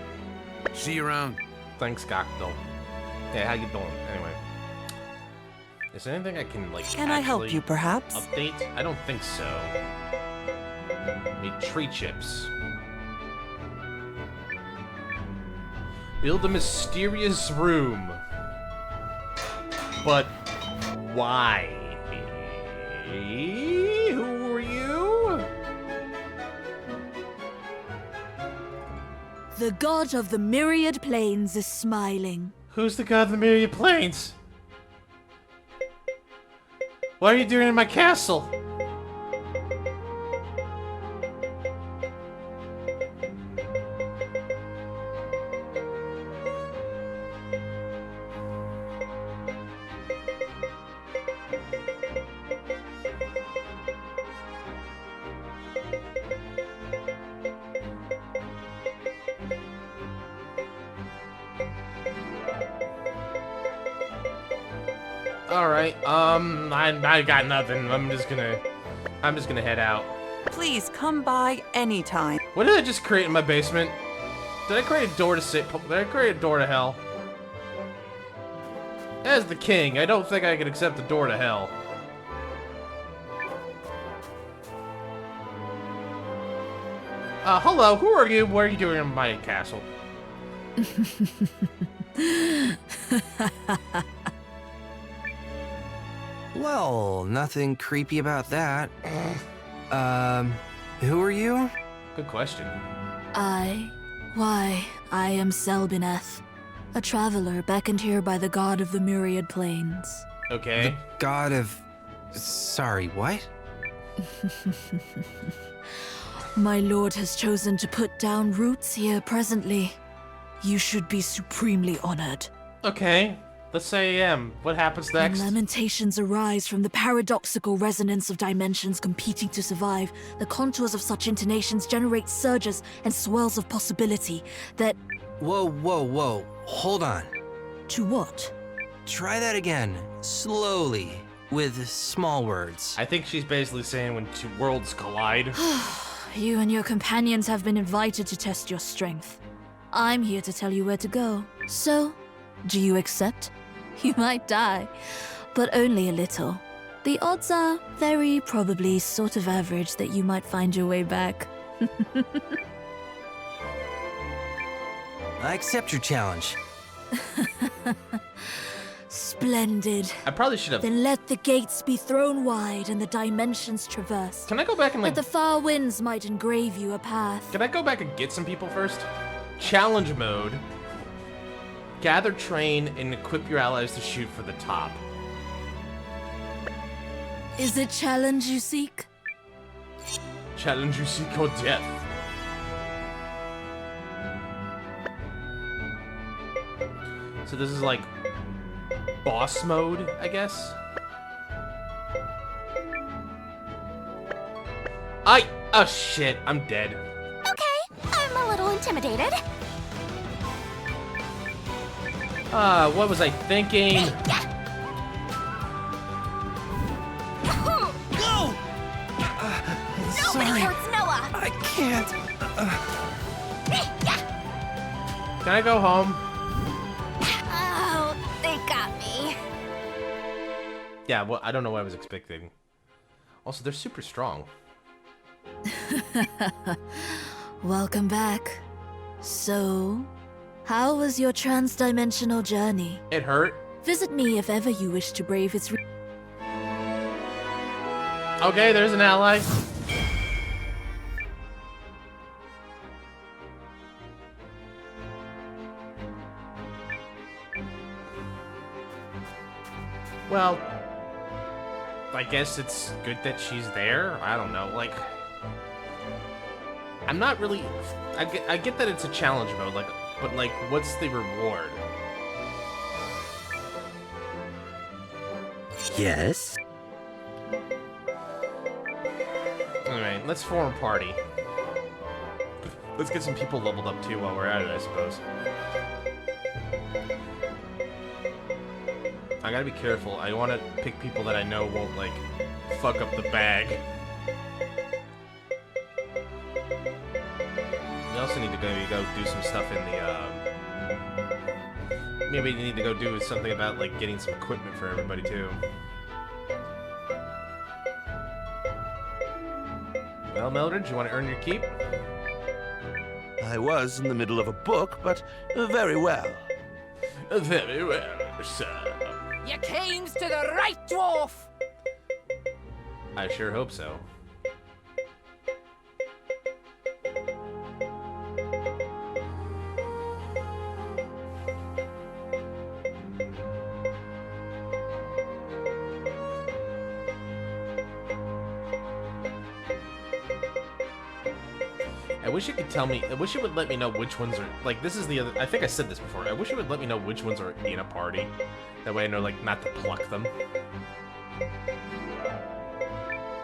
See you around. Thanks, Cocktail. Hey, how you doing? Anyway. Is there anything I can, like, Can I help actually you, perhaps? update? I don't think so. Need tree chips. Build a mysterious room. But why? Who are you? The god of the myriad plains is smiling. Who's the god of the myriad plains? What are you doing in my castle? Alright, I got nothing. I'm just gonna head out. Please come by anytime. What did I just create in my basement? Did I create a door to did I create a door to hell? As the king, I don't think I can accept the door to hell. Hello, who are you? What are you doing in my castle? Well, nothing creepy about that. Who are you? Good question. Why, I am Selbineth, a traveler beckoned here by the god of the myriad plains. Okay. God of... Sorry, what? My lord has chosen to put down roots here presently. You should be supremely honored. Okay. Let's say I am. What happens When next? lamentations arise from the paradoxical resonance of dimensions competing to survive, the contours of such intonations generate surges and swells of possibility that... Whoa, whoa, whoa. Hold on. To what? Try that again. Slowly. With small words. I think she's basically saying when two worlds collide. You and your companions have been invited to test your strength. I'm here to tell you where to go. So, do you accept? You might die, but only a little. The odds are very probably sort of average that you might find your way back. I accept your challenge. Splendid. I probably should have. Then let the gates be thrown wide and the dimensions traversed. Can I go back and like? That the far winds might engrave you a path. Can I go back and get some people first? Challenge mode. Gather, train, and equip your allies to shoot for the top. Is it challenge you seek? Challenge you seek or death. So this is like boss mode, I guess. Oh shit, I'm dead. Okay, I'm a little intimidated. What was I thinking? Go! Nobody hurts Noah. I can't. Can I go home? Oh, they got me. Yeah, well, I don't know what I was expecting. Also, they're super strong. Welcome back. So, how was your trans-dimensional journey? It hurt. Visit me if ever you wish to brave its Okay, there's an ally. Well, I guess it's good that she's there. I don't know, like... I'm not really... I get that it's a challenge mode, like, but, like, what's the reward? Yes? Alright, let's form a party. Let's get some people leveled up, too, while we're at it, I suppose. I gotta be careful. I want to pick people that I know won't, like, fuck up the bag. We also need to maybe go do some stuff in the, maybe you need to go do something about, like, getting some equipment for everybody, too. Well, Mildred, you want to earn your keep? I was in the middle of a book, but very well. Very well, sir. You came to the right, dwarf! I sure hope so. I wish it could tell me, I wish it would let me know which ones are, like, this is the other, I think I said this before, I wish it would let me know which ones are in a party. That way I know, like, not to pluck them.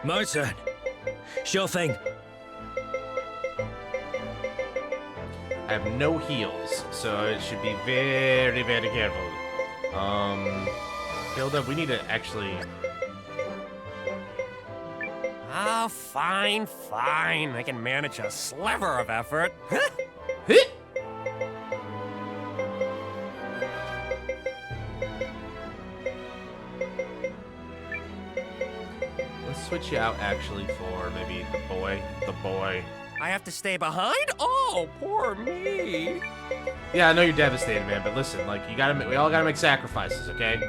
My turn. Sure thing. I have no heals, so I should be very, very careful. Hilda, we need to actually... Ah, fine, fine. I can manage a sliver of effort. Let's switch you out, actually, for maybe the boy. The boy. I have to stay behind? Oh, poor me. Yeah, I know you're devastated, man, but listen, like, we all gotta make sacrifices, okay?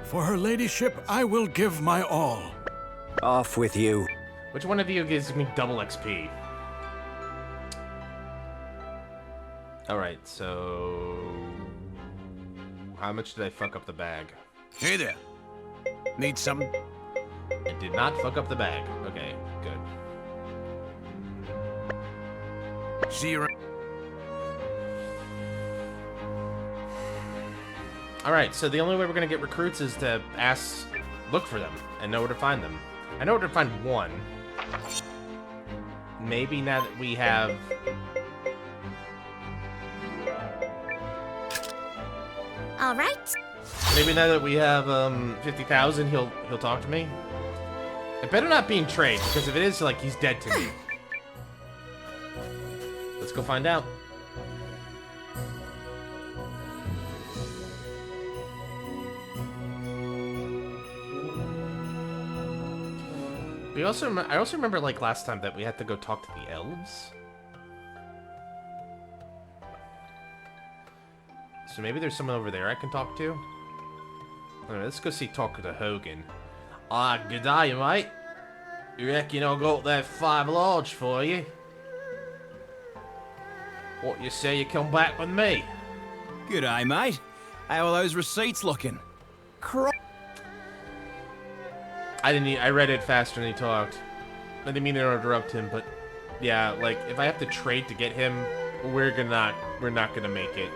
For her ladyship, I will give my all. Off with you. Which one of you gives me double XP? Alright, so... How much did I fuck up the bag? Hey there. Need some? I did not fuck up the bag. Okay, good. See you around. Alright, so the only way we're gonna get recruits is to look for them, and know where to find them. I know where to find one. Maybe now that we have... All right. Maybe now that we have, 50,000, he'll talk to me. It better not be in trade, because if it is, like, he's dead to me. Let's go find out. I also remember, like, last time that we had to go talk to the elves. So maybe there's someone over there I can talk to. Alright, let's go talk to Hogan. Ah, good day, mate. You reckon I got that 5 large for you? What you say you come back with me? G'day, mate. How are those receipts looking? I read it faster than he talked. I didn't mean to interrupt him, but yeah, like, if I have to trade to get him, we're not gonna make it.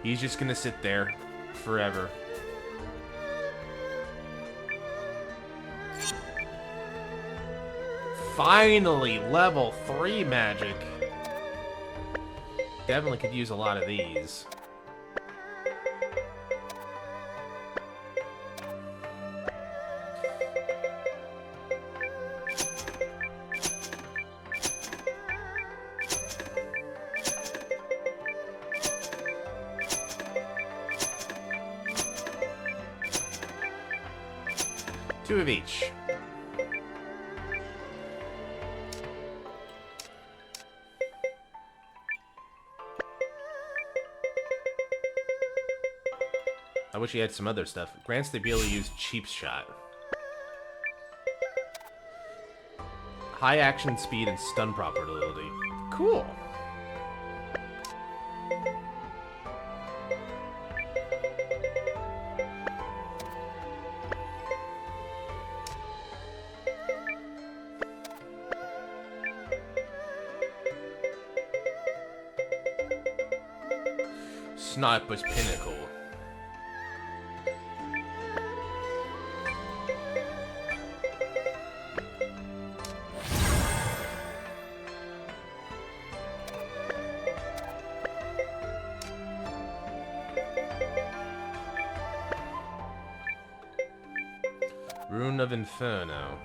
He's just gonna sit there forever. Finally, level 3 magic. Definitely could use a lot of these. 2 of each. I wish he had some other stuff. Grants the ability to use Cheap Shot. High action speed and stun probability. Cool. Sniper's Pinnacle. Rune of Inferno.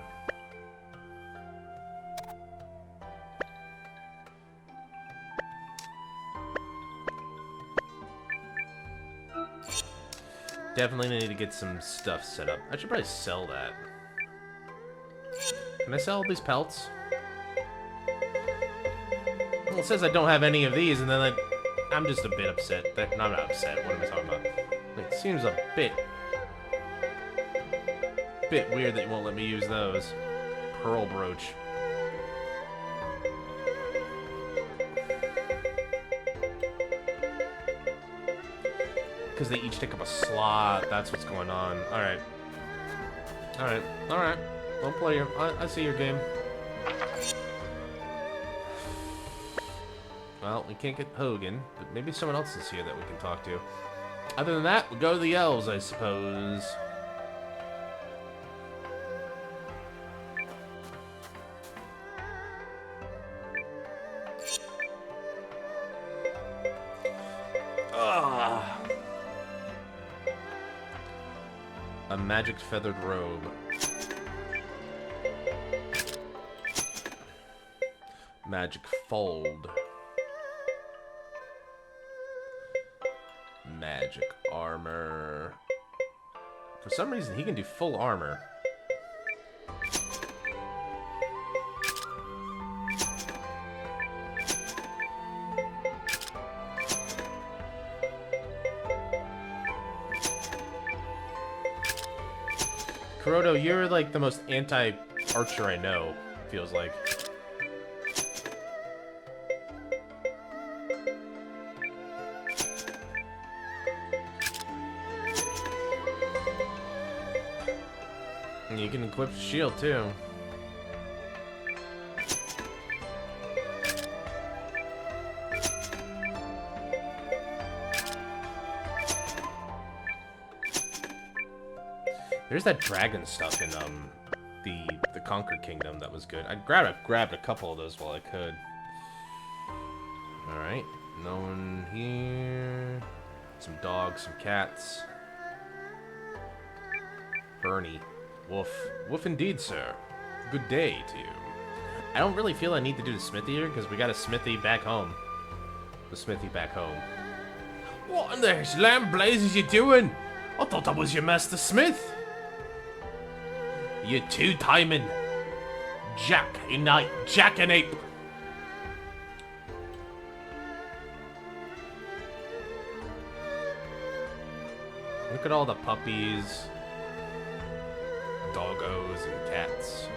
Definitely need to get some stuff set up. I should probably sell that. Can I sell all these pelts? Well, it says I don't have any of these, and then I'm just a bit upset. No, I'm not upset. What am I talking about? It seems a bit weird that you won't let me use those. Pearl brooch. Because they each take up a slot. That's what's going on. Alright. Alright. Alright. Don't play your... I see your game. Well, we can't get Hogan, but maybe someone else is here that we can talk to. Other than that, we'll go to the elves, I suppose. A magic feathered robe. Magic fold. Magic armor. For some reason, he can do full armor. Kuroto, you're like the most anti-archer I know, feels like. And you can equip the shield too. There's that dragon stuff in the Conquered Kingdom that was good. I grabbed a couple of those while I could. All right, no one here. Some dogs, some cats. Bernie, woof, woof indeed, sir. Good day to you. I don't really feel I need to do the smithy here because we got a smithy back home. The smithy back home. What in the lamb blazes you doing? I thought that was your master smith. You two-timing jackanape. Look at all the puppies, doggos, and cats.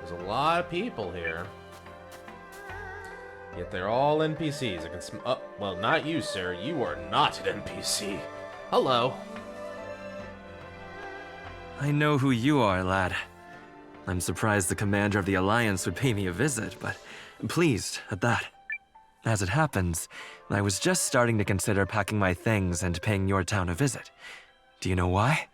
There's a lot of people here. Yet they're all NPCs. I can well, not you, sir. You are not an NPC. Hello. I know who you are, lad. I'm surprised the commander of the Alliance would pay me a visit, but pleased at that. As it happens, I was just starting to consider packing my things and paying your town a visit. Do you know why?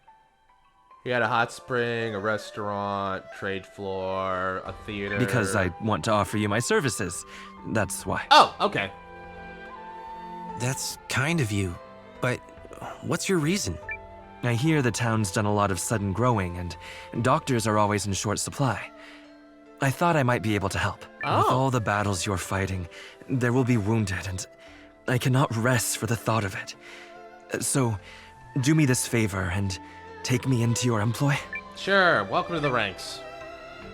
You had a hot spring, a restaurant, trade floor, a theater. Because I want to offer you my services. That's why. Oh, okay. That's kind of you, but what's your reason? I hear the town's done a lot of sudden growing, and doctors are always in short supply. I thought I might be able to help. With all the battles you're fighting, there will be wounded, and I cannot rest for the thought of it. So, do me this favor and take me into your employ. Sure, welcome to the ranks.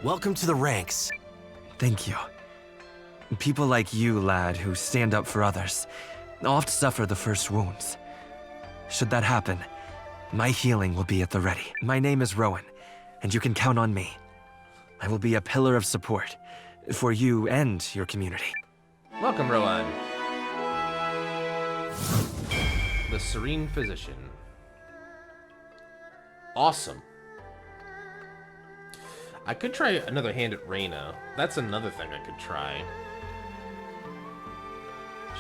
Welcome to the ranks. Thank you. People like you, lad, who stand up for others, oft suffer the first wounds. Should that happen, my healing will be at the ready. My name is Rowan, and you can count on me. I will be a pillar of support for you and your community. Welcome, Rowan. The Serene Physician. Awesome. I could try another hand at Reyna. That's another thing I could try.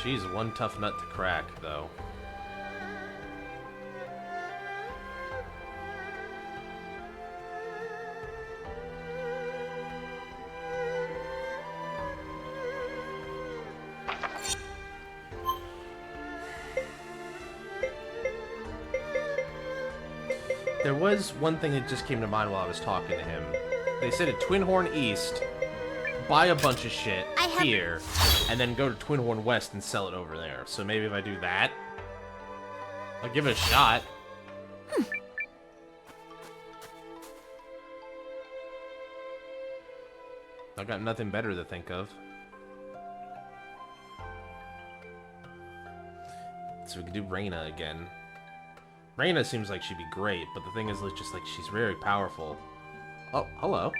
She's one tough nut to crack, though. There was one thing that just came to mind while I was talking to him. They said at Twin Horn East, buy a bunch of shit here, and then go to Twin Horn West and sell it over there. So maybe if I do that, I'll give it a shot. I've got nothing better to think of. So we could do Reyna again. Reyna seems like she'd be great, but the thing is, it's just like she's very powerful. Oh, hello.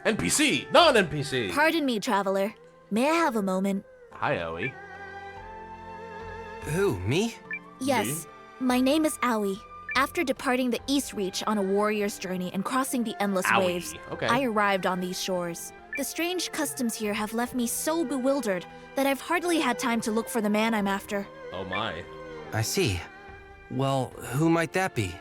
NPC! Non-NPC! Pardon me, traveler. May I have a moment? Hi, Owie. Who, me? Yes, my name is Aoi. After departing the East Reach on a warrior's journey and crossing the endless waves, I arrived on these shores. The strange customs here have left me so bewildered that I've hardly had time to look for the man I'm after. Oh my. I see. Well, who might that be?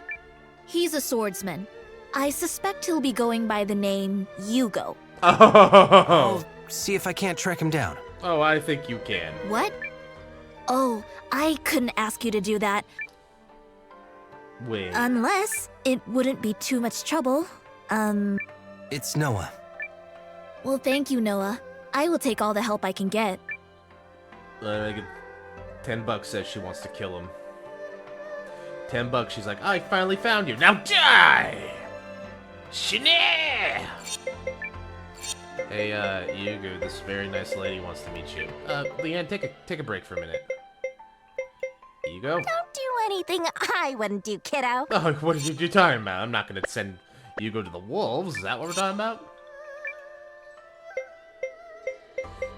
He's a swordsman. I suspect he'll be going by the name Hugo. I'll see if I can't track him down. Oh, I think you can. What? Oh, I couldn't ask you to do that. Wait. Unless it wouldn't be too much trouble. It's Noah. Well, thank you, Noah. I will take all the help I can get. $10 says she wants to kill him. $10, she's like, I finally found you. Now die! Shania! Hey, Yugu, this very nice lady wants to meet you. Leanne, take a break for a minute. Hugo? Don't do anything I wouldn't do, kiddo. Oh, what are you talking about? I'm not gonna send Hugo to the wolves. Is that what we're talking about?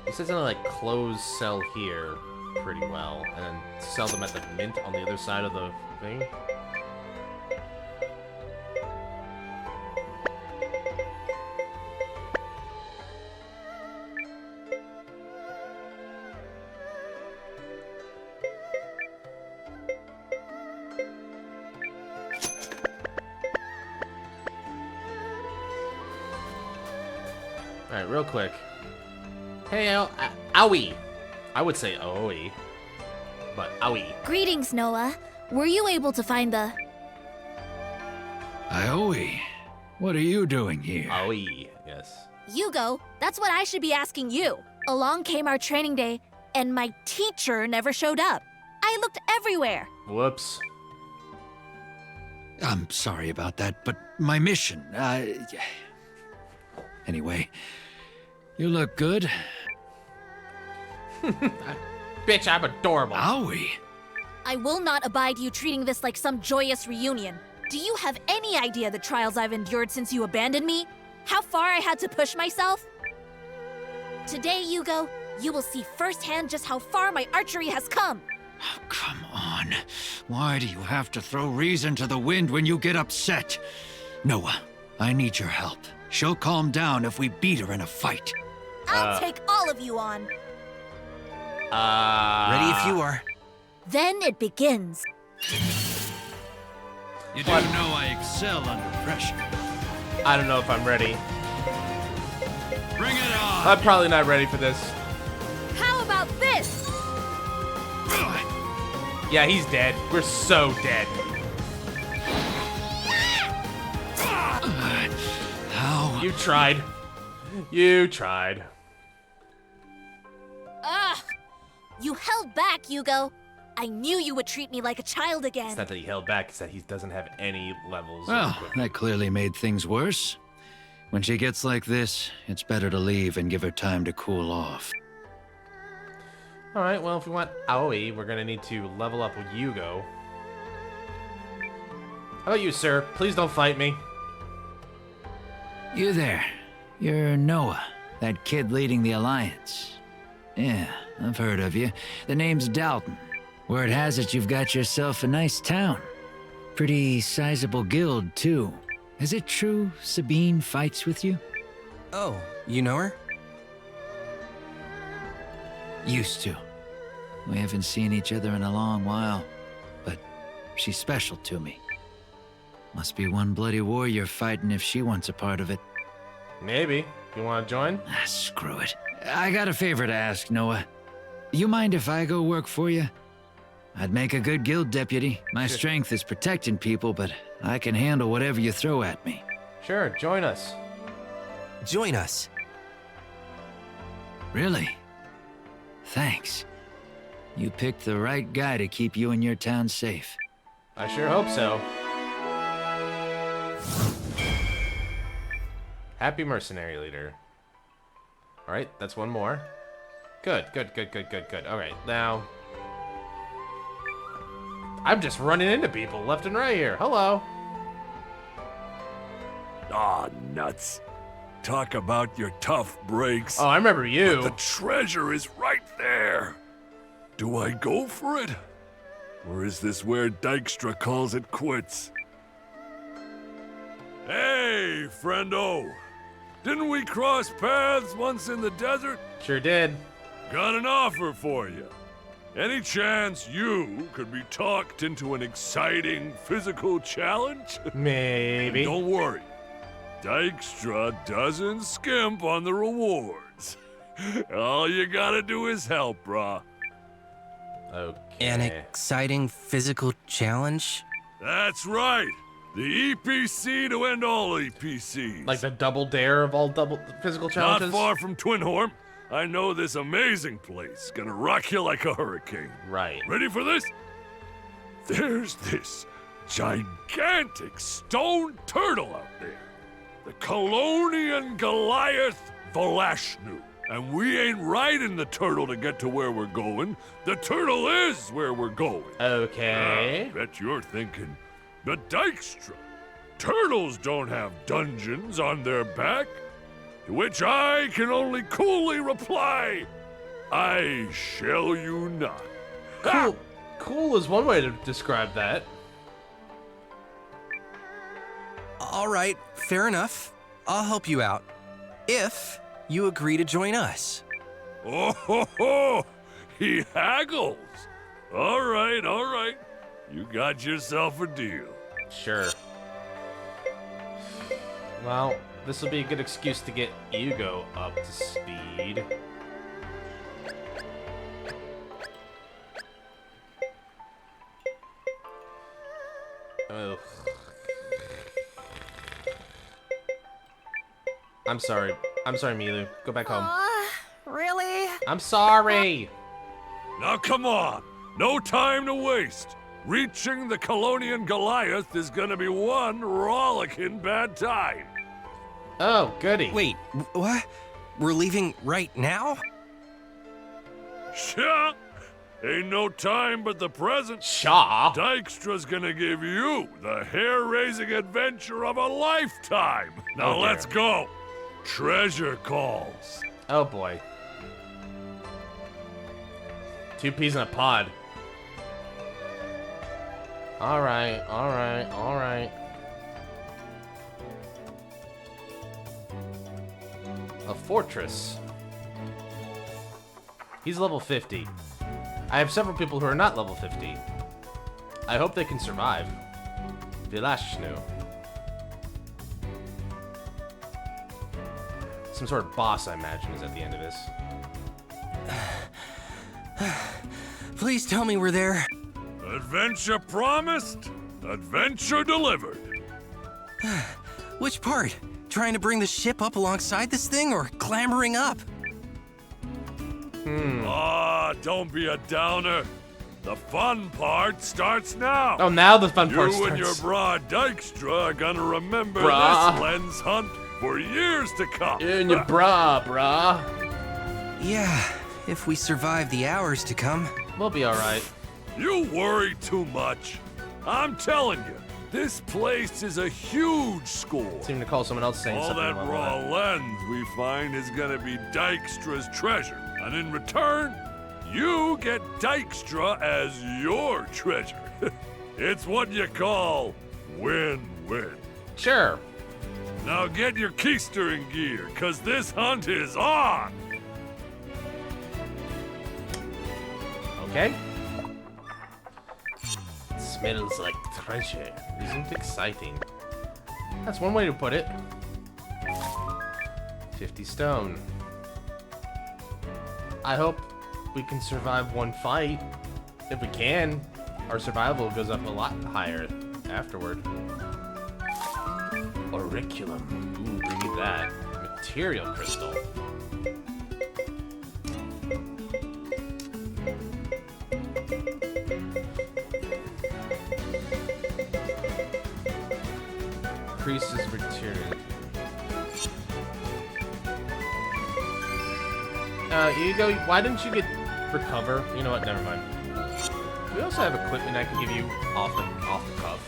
He says something like close sell here pretty well, and then sell them at the mint on the other side of the thing. Alright, real quick. Hey, Owie. I would say Owie, but Owie. Greetings, Noah. Were you able to find the... Aoi, what are you doing here? Owie, yes. Hugo, that's what I should be asking you. Along came our training day, and my teacher never showed up. I looked everywhere. Whoops. I'm sorry about that, but my mission, Anyway, you look good. Bitch, I'm adorable. Aoi. I will not abide you treating this like some joyous reunion. Do you have any idea the trials I've endured since you abandoned me? How far I had to push myself? Today, Hugo, you will see firsthand just how far my archery has come. Oh, come on. Why do you have to throw reason to the wind when you get upset? Noah, I need your help. She'll calm down if we beat her in a fight. I'll take all of you on. Ready if you are. Then it begins. You do know I excel under pressure. I don't know if I'm ready. Bring it on! I'm probably not ready for this. How about this? Yeah, he's dead. We're so dead. You tried. You tried. Ugh! You held back, Hugo. I knew you would treat me like a child again. It's not that he held back, it's that he doesn't have any levels. of Well, equipment. that clearly made things worse. When she gets like this, it's better to leave and give her time to cool off. Alright, well, if we want Aoi, we're gonna need to level up with Hugo. How about you, sir? Please don't fight me. You there. You're Noah, that kid leading the Alliance. Yeah, I've heard of you. The name's Dalton. Word has it you've got yourself a nice town. Pretty sizable guild, too. Is it true Sabine fights with you? Oh, you know her? Used to. We haven't seen each other in a long while, but she's special to me. Must be one bloody war you're fighting if she wants a part of it. Maybe. You want to join? Ah, screw it. I got a favor to ask, Noah. You mind if I go work for you? I'd make a good guild deputy. My strength is protecting people, but I can handle whatever you throw at me. Sure, join us. Join us. Really? Thanks. You picked the right guy to keep you and your town safe. I sure hope so. Happy mercenary leader. Alright, that's one more. Good. Alright, now... I'm just running into people left and right here. Hello. Ah, nuts. Talk about your tough breaks. Oh, I remember you. But the treasure is right there. Do I go for it? Or is this where Dykstra calls it quits? Hey, friendo. Didn't we cross paths once in the desert? Sure did. Got an offer for you. Any chance you could be talked into an exciting physical challenge? Maybe. Don't worry. Dykstra doesn't skimp on the rewards. All you gotta do is help, brah. Okay. An exciting physical challenge? That's right. The EPC to end all EPCs. Like the double dare of all double physical challenges? Not far from Twinhorn. I know this amazing place. Gonna rock you like a hurricane. Right. Ready for this? There's this gigantic stone turtle out there. The Colonian Goliath Volashnu. And we ain't riding the turtle to get to where we're going. The turtle is where we're going. Okay. Bet you're thinking, but Dykstra, turtles don't have dungeons on their back. To which I can only coolly reply, I shall you not. Cool. Cool is one way to describe that. All right, fair enough. I'll help you out. If you agree to join us. Oh, ho, ho. He haggles. All right. You got yourself a deal. Sure. Well, this will be a good excuse to get Hugo up to speed. Ugh. I'm sorry, Milu. Go back home. Really? I'm sorry! Now come on. No time to waste. Reaching the Colonian Goliath is gonna be one rollicking bad time. Oh, goody. Wait, what? We're leaving right now? Sure. Ain't no time but the present. Shaw. Dykstra's gonna give you the hair-raising adventure of a lifetime. Now Oh, let's dear. go. Treasure calls. Oh boy. 2 peas in a pod. Alright. A fortress. He's level 50. I have several people who are not level 50. I hope they can survive. Vilashnu. Some sort of boss, I imagine, is at the end of this. Please tell me we're there. Adventure promised, adventure delivered. Which part? trying to bring the ship up alongside this thing or clambering up? Don't be a downer. The fun part starts now. Oh, now the fun part You and your starts. bra Dykstra are gonna remember Brah. this lens hunt for years to come. In your bra, brah. Yeah, if we survive the hours to come. We'll be alright. You worry too much. I'm telling you, this place is a huge score. Seem to call someone else saying All something that about raw that. lens we find is gonna be Dykstra's treasure. And in return, you get Dykstra as your treasure. It's what you call win-win. Sure. Now get your keister in gear, cause this hunt is on! Okay. Smells like treasure. Isn't exciting. That's one way to put it. 50 stone. I hope we can survive one fight. If we can, our survival goes up a lot higher afterward. Auriculum. Ooh, we need that. Material crystal. Increases material. Ego, why didn't you get recover? You know what? Never mind. We also have equipment I can give you off the cuff.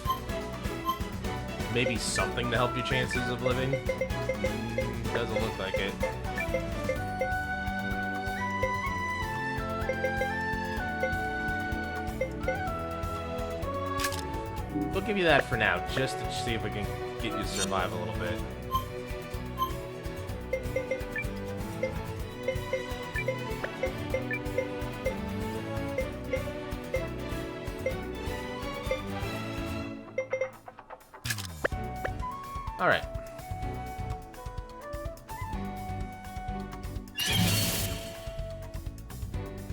Maybe something to help your chances of living. Doesn't look like it. We'll give you that for now, just to see if we can get you to survive a little bit. All right.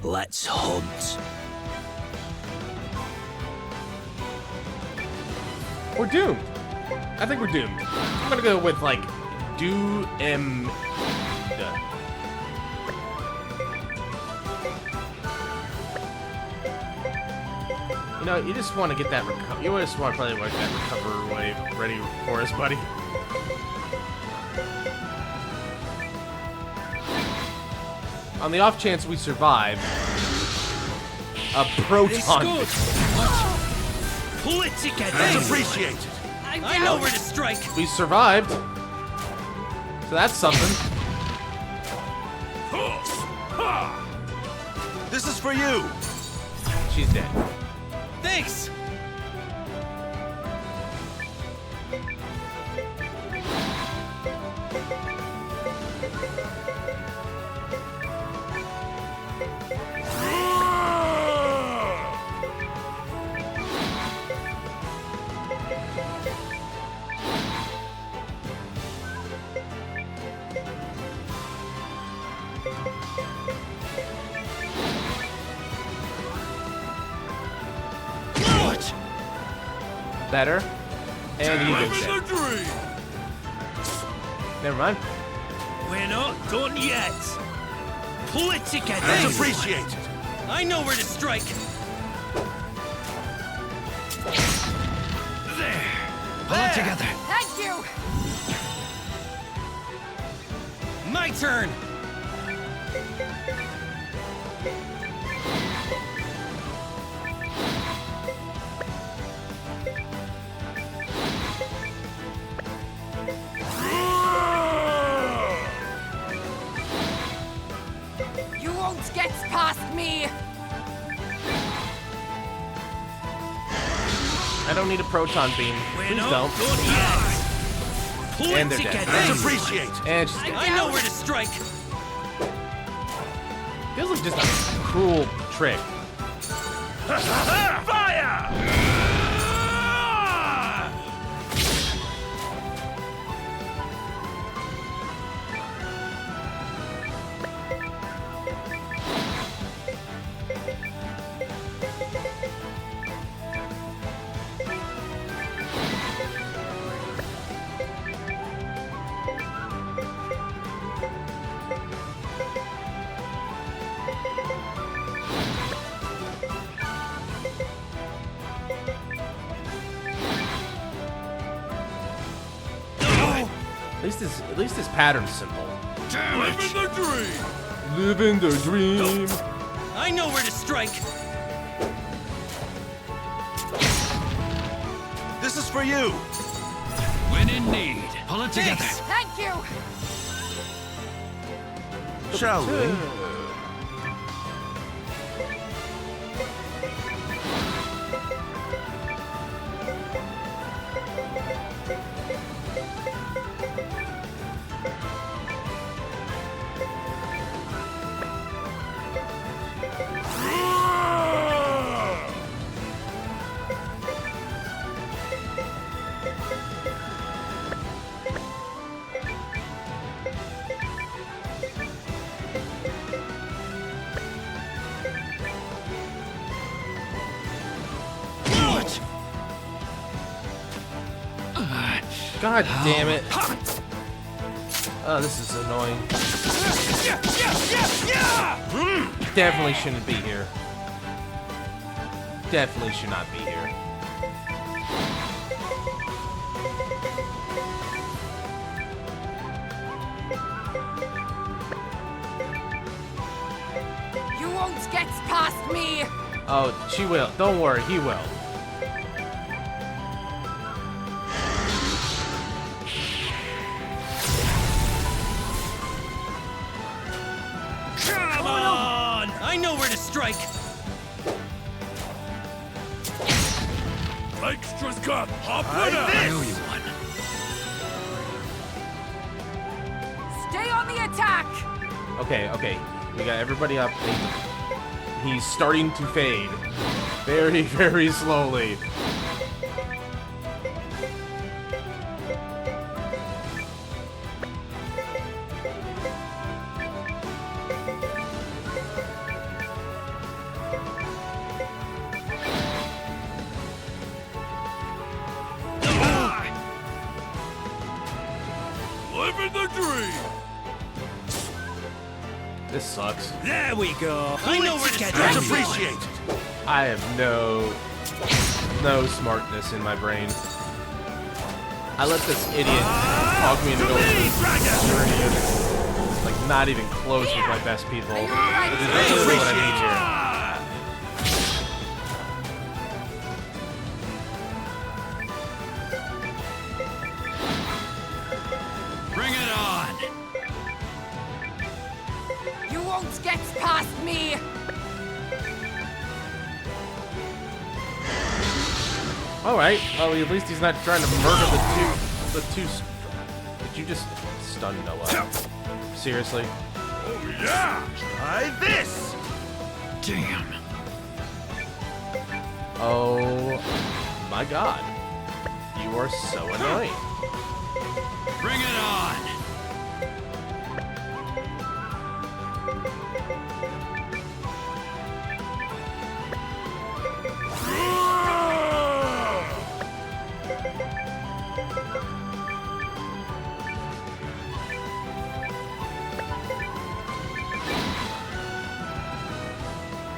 Let's hunt. We're doomed. I think we're doomed. I'm gonna go with like doomed. You know, you just want to get that recover. You just want to probably like that recover wave ready for us, buddy. On the off chance we survive, a proton. Pull it together. That's appreciated. I know where to strike. We survived. So that's something. This is for you. She's dead. Thanks. Better. And Ego's dead. Dream. Never mind. We're not done yet. Pull it together. That's appreciated. I know where to strike. There. Pull it together. Thank you! My turn. You won't get past me! I don't need a proton beam. We're Please not don't. done yet. Pull And it they're dead. together. That's appreciated. And she's dead. I know where to strike. Feels like just a cruel trick. Fire! At least his pattern's simple. Living the dream! Living the dream. I know where to strike. This is for you. When in need, pull it together. Thank you! Shall we? God damn it. Oh, this is annoying. Definitely shouldn't be here. Definitely should not be here. You won't get past me! Oh, she will. Don't worry, he will. Come on! I know where to strike. Extra's got up I I owe you one. Stay on the attack! Okay, okay. We got everybody up. He's starting to fade. Very, very slowly. Living the dream! This sucks. There we go. I know where to get That's that. appreciated. I have no smartness in my brain. I let this idiot talk me into going like not even close with my best people. Which is really what I need here. Bring it on. You won't get past me! All right. Well, at least he's not trying to murder the two. Did you just stun Noah? Seriously? Oh yeah! Try this. Damn. Oh my God! You are so annoying. Bring it on.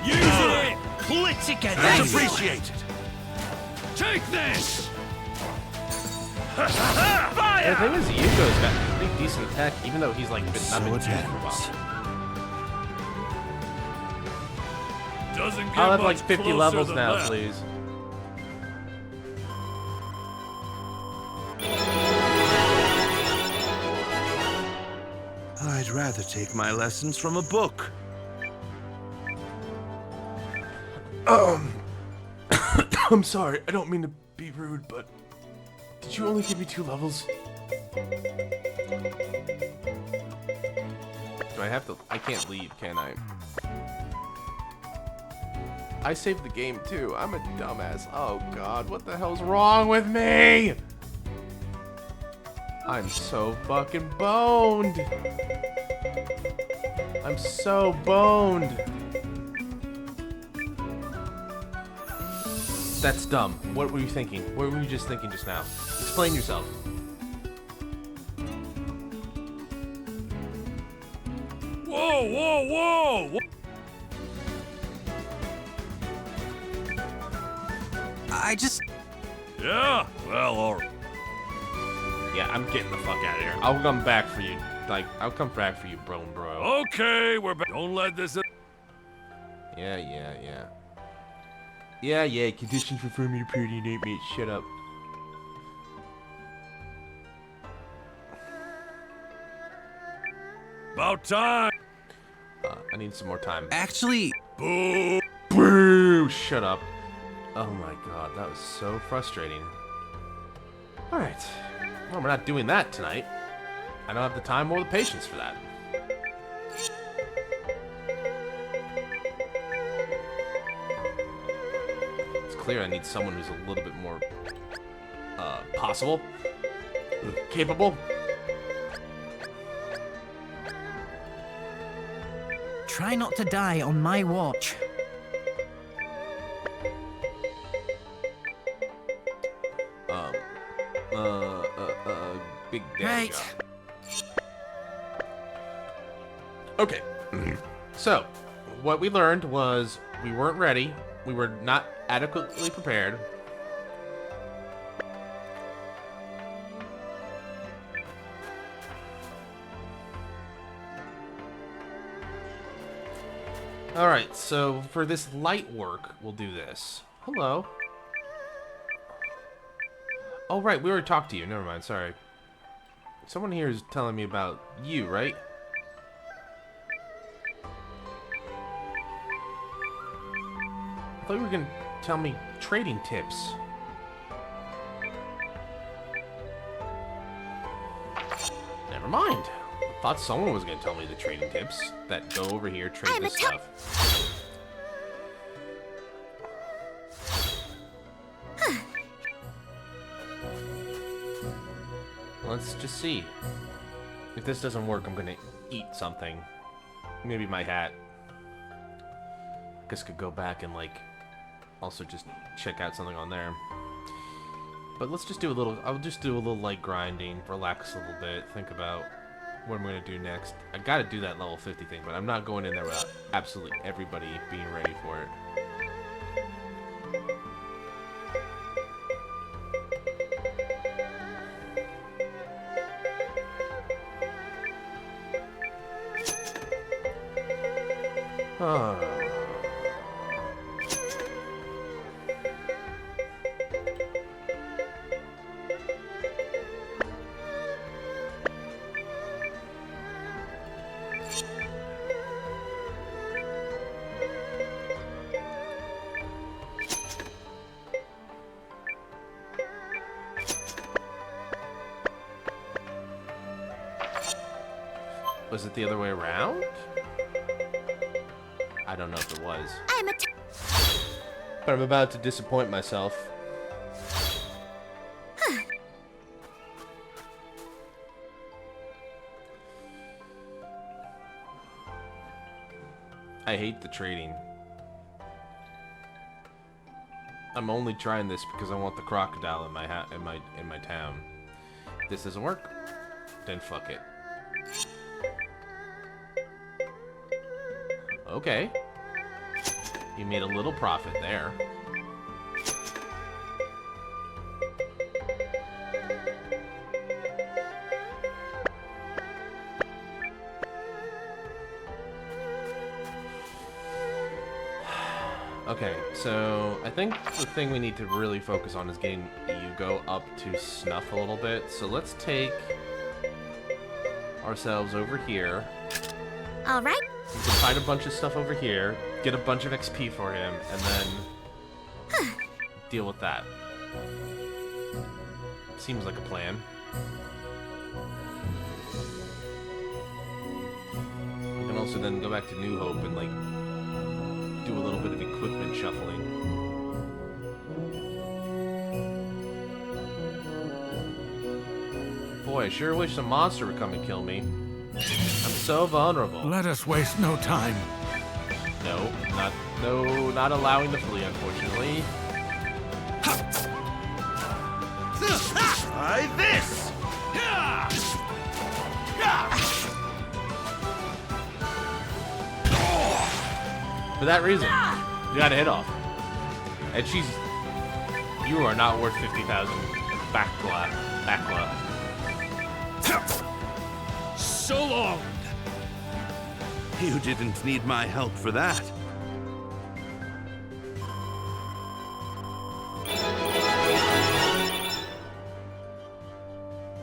Use it! Pull it together. That's appreciated. Take this. The thing is, Yuko's got pretty decent attack, even though he's like not been used for a while. Doesn't get I'll have much like 50 closer levels than now, that. please. I'd rather take my lessons from a book. I'm sorry, I don't mean to be rude, but did you only give me 2 levels? Do I have to? I can't leave, can I? I saved the game too. I'm a dumbass. Oh God, what the hell's wrong with me? I'm so fucking boned. I'm so boned. That's dumb. What were you thinking? What were you just thinking just now? Explain yourself. Whoa, whoa, whoa! I just... Yeah, well, alright. Yeah, I'm getting the fuck out of here. I'll come back for you. Like, I'll come back for you, bro. Okay, we're back. Don't let this. Yeah. Yeah. Conditions for me to pretty Nate, mate. Shut up. About time. I need some more time. Actually, Boo. Boo! Shut up. Oh my god, that was so frustrating. Alright. Well, we're not doing that tonight. I don't have the time or the patience for that. It's clear I need someone who's a little bit more, possible. Capable. Try not to die on my watch. Big damn Right. job. Okay. So, what we learned was we weren't ready. We were not adequately prepared. Alright, so for this light work, we'll do this. Hello. Oh, right, we already talked to you. Never mind, sorry. Someone here is telling me about you, right? I thought you were going to tell me trading tips. Never mind. I thought someone was going to tell me the trading tips that go over here, trade this stuff. Let's just see. If this doesn't work, I'm gonna eat something. Maybe my hat. Guess could go back and like also just check out something on there. But let's just do a little, I'll just do a little light grinding, relax a little bit, think about what I'm gonna do next. I gotta do that level 50 thing, but I'm not going in there without absolutely everybody being ready for it. Was it the other way around? I don't know if it was. But I'm about to disappoint myself. I hate the trading. I'm only trying this because I want the crocodile in my town. If this doesn't work, then fuck it. Okay. You made a little profit there. Okay, so I think the thing we need to really focus on is getting Yugo up to snuff a little bit. So let's take ourselves over here. All right. We can find a bunch of stuff over here, get a bunch of XP for him, and then deal with that. Seems like a plan. We can also then go back to New Hope and like do a little bit of equipment shuffling. Boy, I sure wish some monster would come and kill me. I'm so vulnerable. Let us waste no time. No, not allowing the flee, unfortunately. Try this! For that reason, you got a hit off. And you are not worth 50,000 backla. You didn't need my help for that.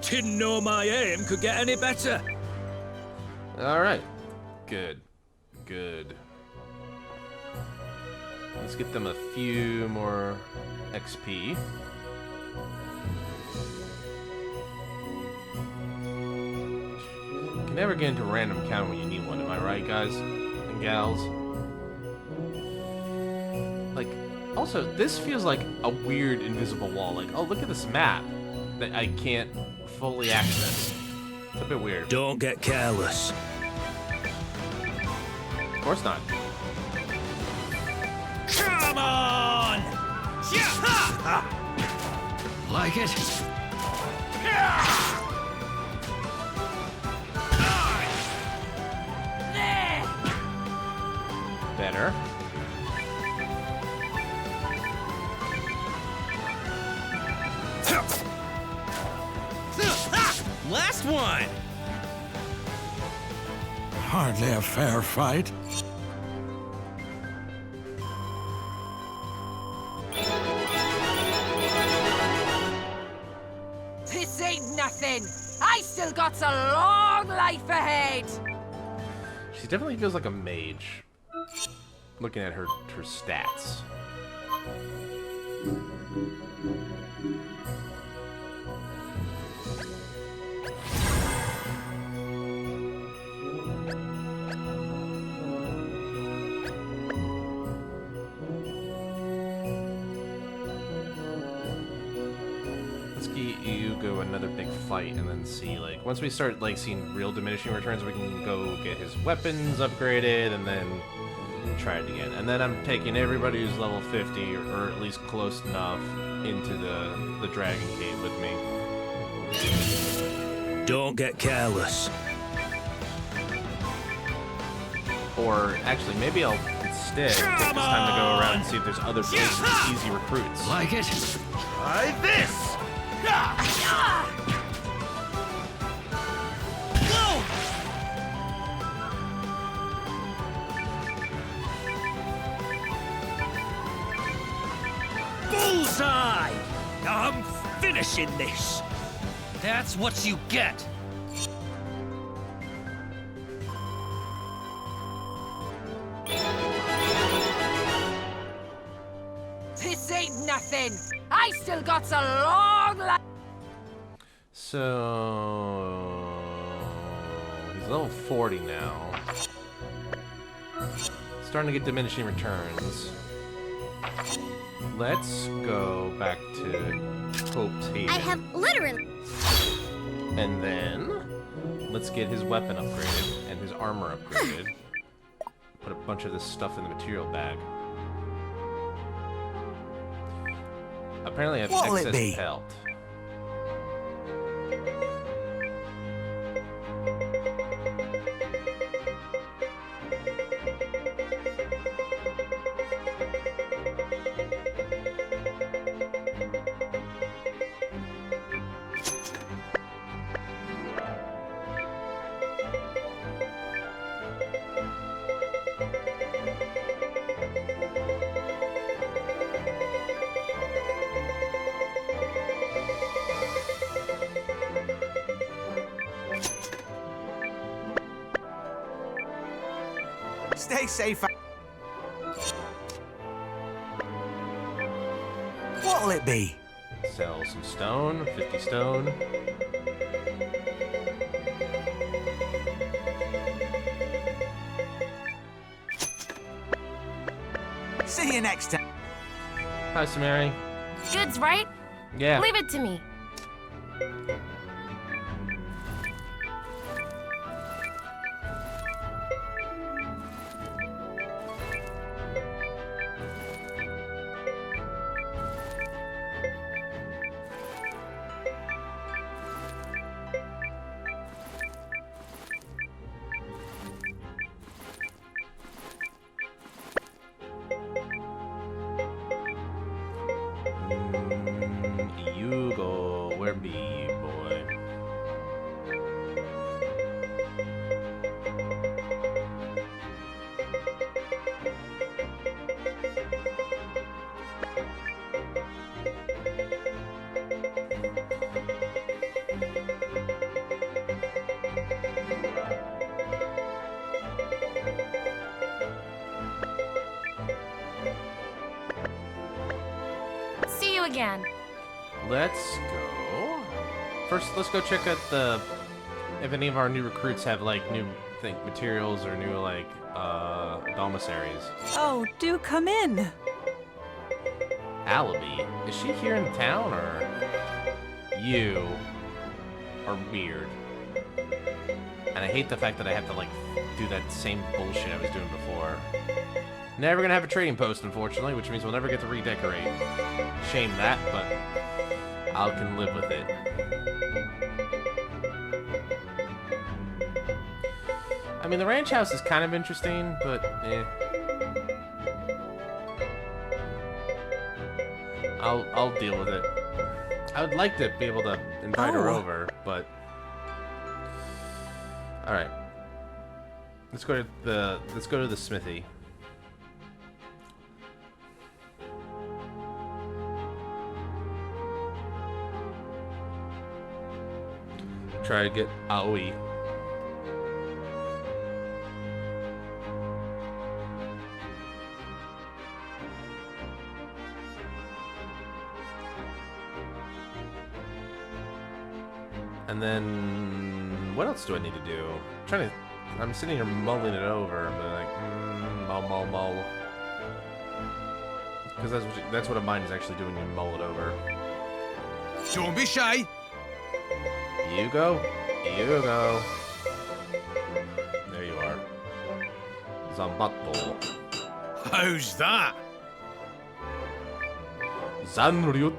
Didn't know my aim could get any better. Alright. Good. Good. Let's get them a few more XP. You can never get into random count when you need one, am I right, guys and gals? Like, also, this feels like a weird invisible wall. Like, oh, look at this map that I can't fully access. It's a bit weird. Don't get careless. Of course not. Come on! Like it? Better. Last one! Hardly a fair fight. This ain't nothing. I still got a long life ahead. She definitely feels like a mage. Looking at her stats. Let's get you go another big fight and then see, like, once we start like seeing real diminishing returns, we can go get his weapons upgraded and then try it again. And then I'm taking everybody who's level 50 or at least close enough into the Dragon Cave with me. Don't get careless. Or actually, maybe I'll instead take this time to go around and see if there's other places with easy recruits. Like it? Try this! Bullseye! I'm finishing this. That's what you get. This ain't nothing. I still got a long life. So he's level 40 now. Starting to get diminishing returns. Let's go back to Hope's Haven. I have literally. And then let's get his weapon upgraded and his armor upgraded. Put a bunch of this stuff in the material bag. Apparently I have What'll it excess be? pelt. Stay safe. What'll it be? Sell some stone, 50 stone. See you next time. Hi, Samari. Goods, right? Yeah. Leave it to me. You go where be, boy? again. Let's go. First, let's go check out if any of our new recruits have like new materials or new like domiciliaries. Oh, do come in. Alibi, is she here in town or you are weird? And I hate the fact that I have to like do that same bullshit I was doing before. Never gonna have a trading post, unfortunately, which means we'll never get to redecorate. Shame that, but I can live with it. I mean, the ranch house is kind of interesting, but eh. I'll deal with it. I would like to be able to invite her over, but all right. Let's go to the smithy. Try to get Aoi. And then what else do I need to do? I'm sitting here mulling it over. I'm like, mull. Because that's what a mind is actually doing. You mull it over. Don't be shy. You go. There you are. Zambato. How's that? Zanryuto.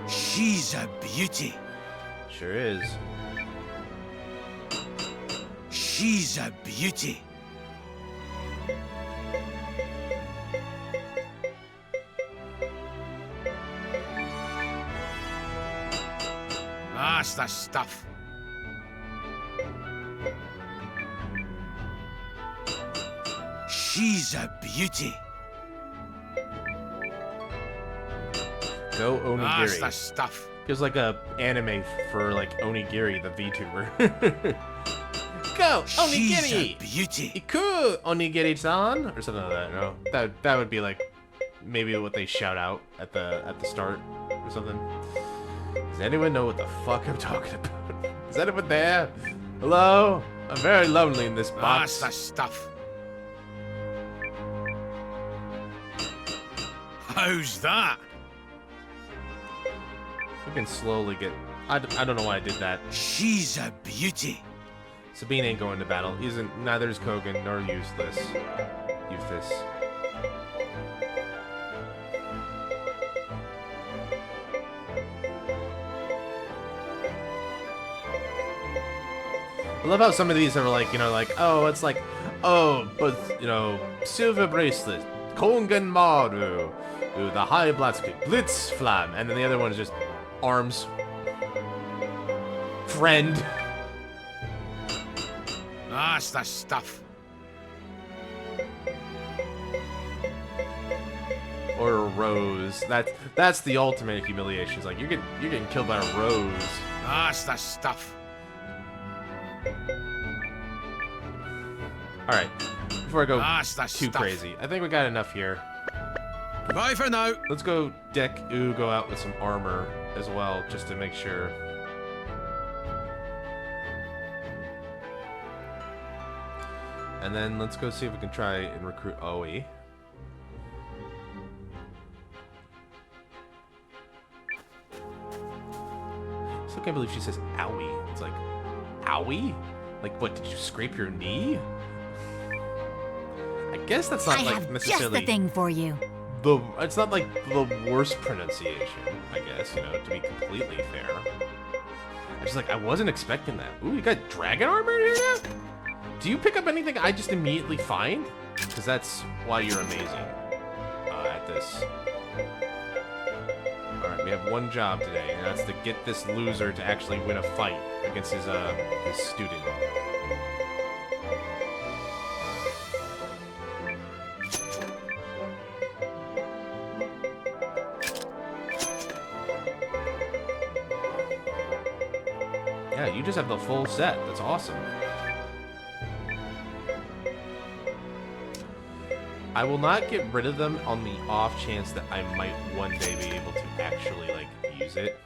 She's a beauty. Sure is. She's a beauty. That's the stuff. She's a beauty. Go Onigiri. That's the stuff. Feels like a anime for like Onigiri, the VTuber. Go Onigiri. She's a beauty. Iku Onigiri-san or something like that. No, that would be like maybe what they shout out at the start or something. Does anyone know what the fuck I'm talking about? Is anyone there? Hello? I'm very lonely in this box. That's the stuff. How's that? We can slowly get... I don't know why I did that. She's a beauty. Sabine ain't going to battle. Neither is Kogan, nor Useless. I love how some of these are like, like, oh, it's like, oh, but, silver bracelet, Kongen Maru, the high blitz flam, and then the other one is just arms. Friend. That's the stuff. Or a rose. That's the ultimate humiliation. It's like you're getting killed by a rose. That's the stuff. All right. Before I go too crazy, I think we got enough here. Bye for now. Let's go go out with some armor as well, just to make sure. And then let's go see if we can try and recruit Aoi. Still can't believe she says owie. It's like, owie? Like, what, did you scrape your knee? I guess that's not like necessarily just the thing for you. It's not like the worst pronunciation, I guess, to be completely fair. I just like, I wasn't expecting that. Ooh, you got dragon armor here now? Do you pick up anything I just immediately find? Because that's why you're amazing at this. Alright, we have one job today, and that's to get this loser to actually win a fight against his student. Yeah, you just have the full set. That's awesome. I will not get rid of them on the off chance that I might one day be able to actually, like, use it.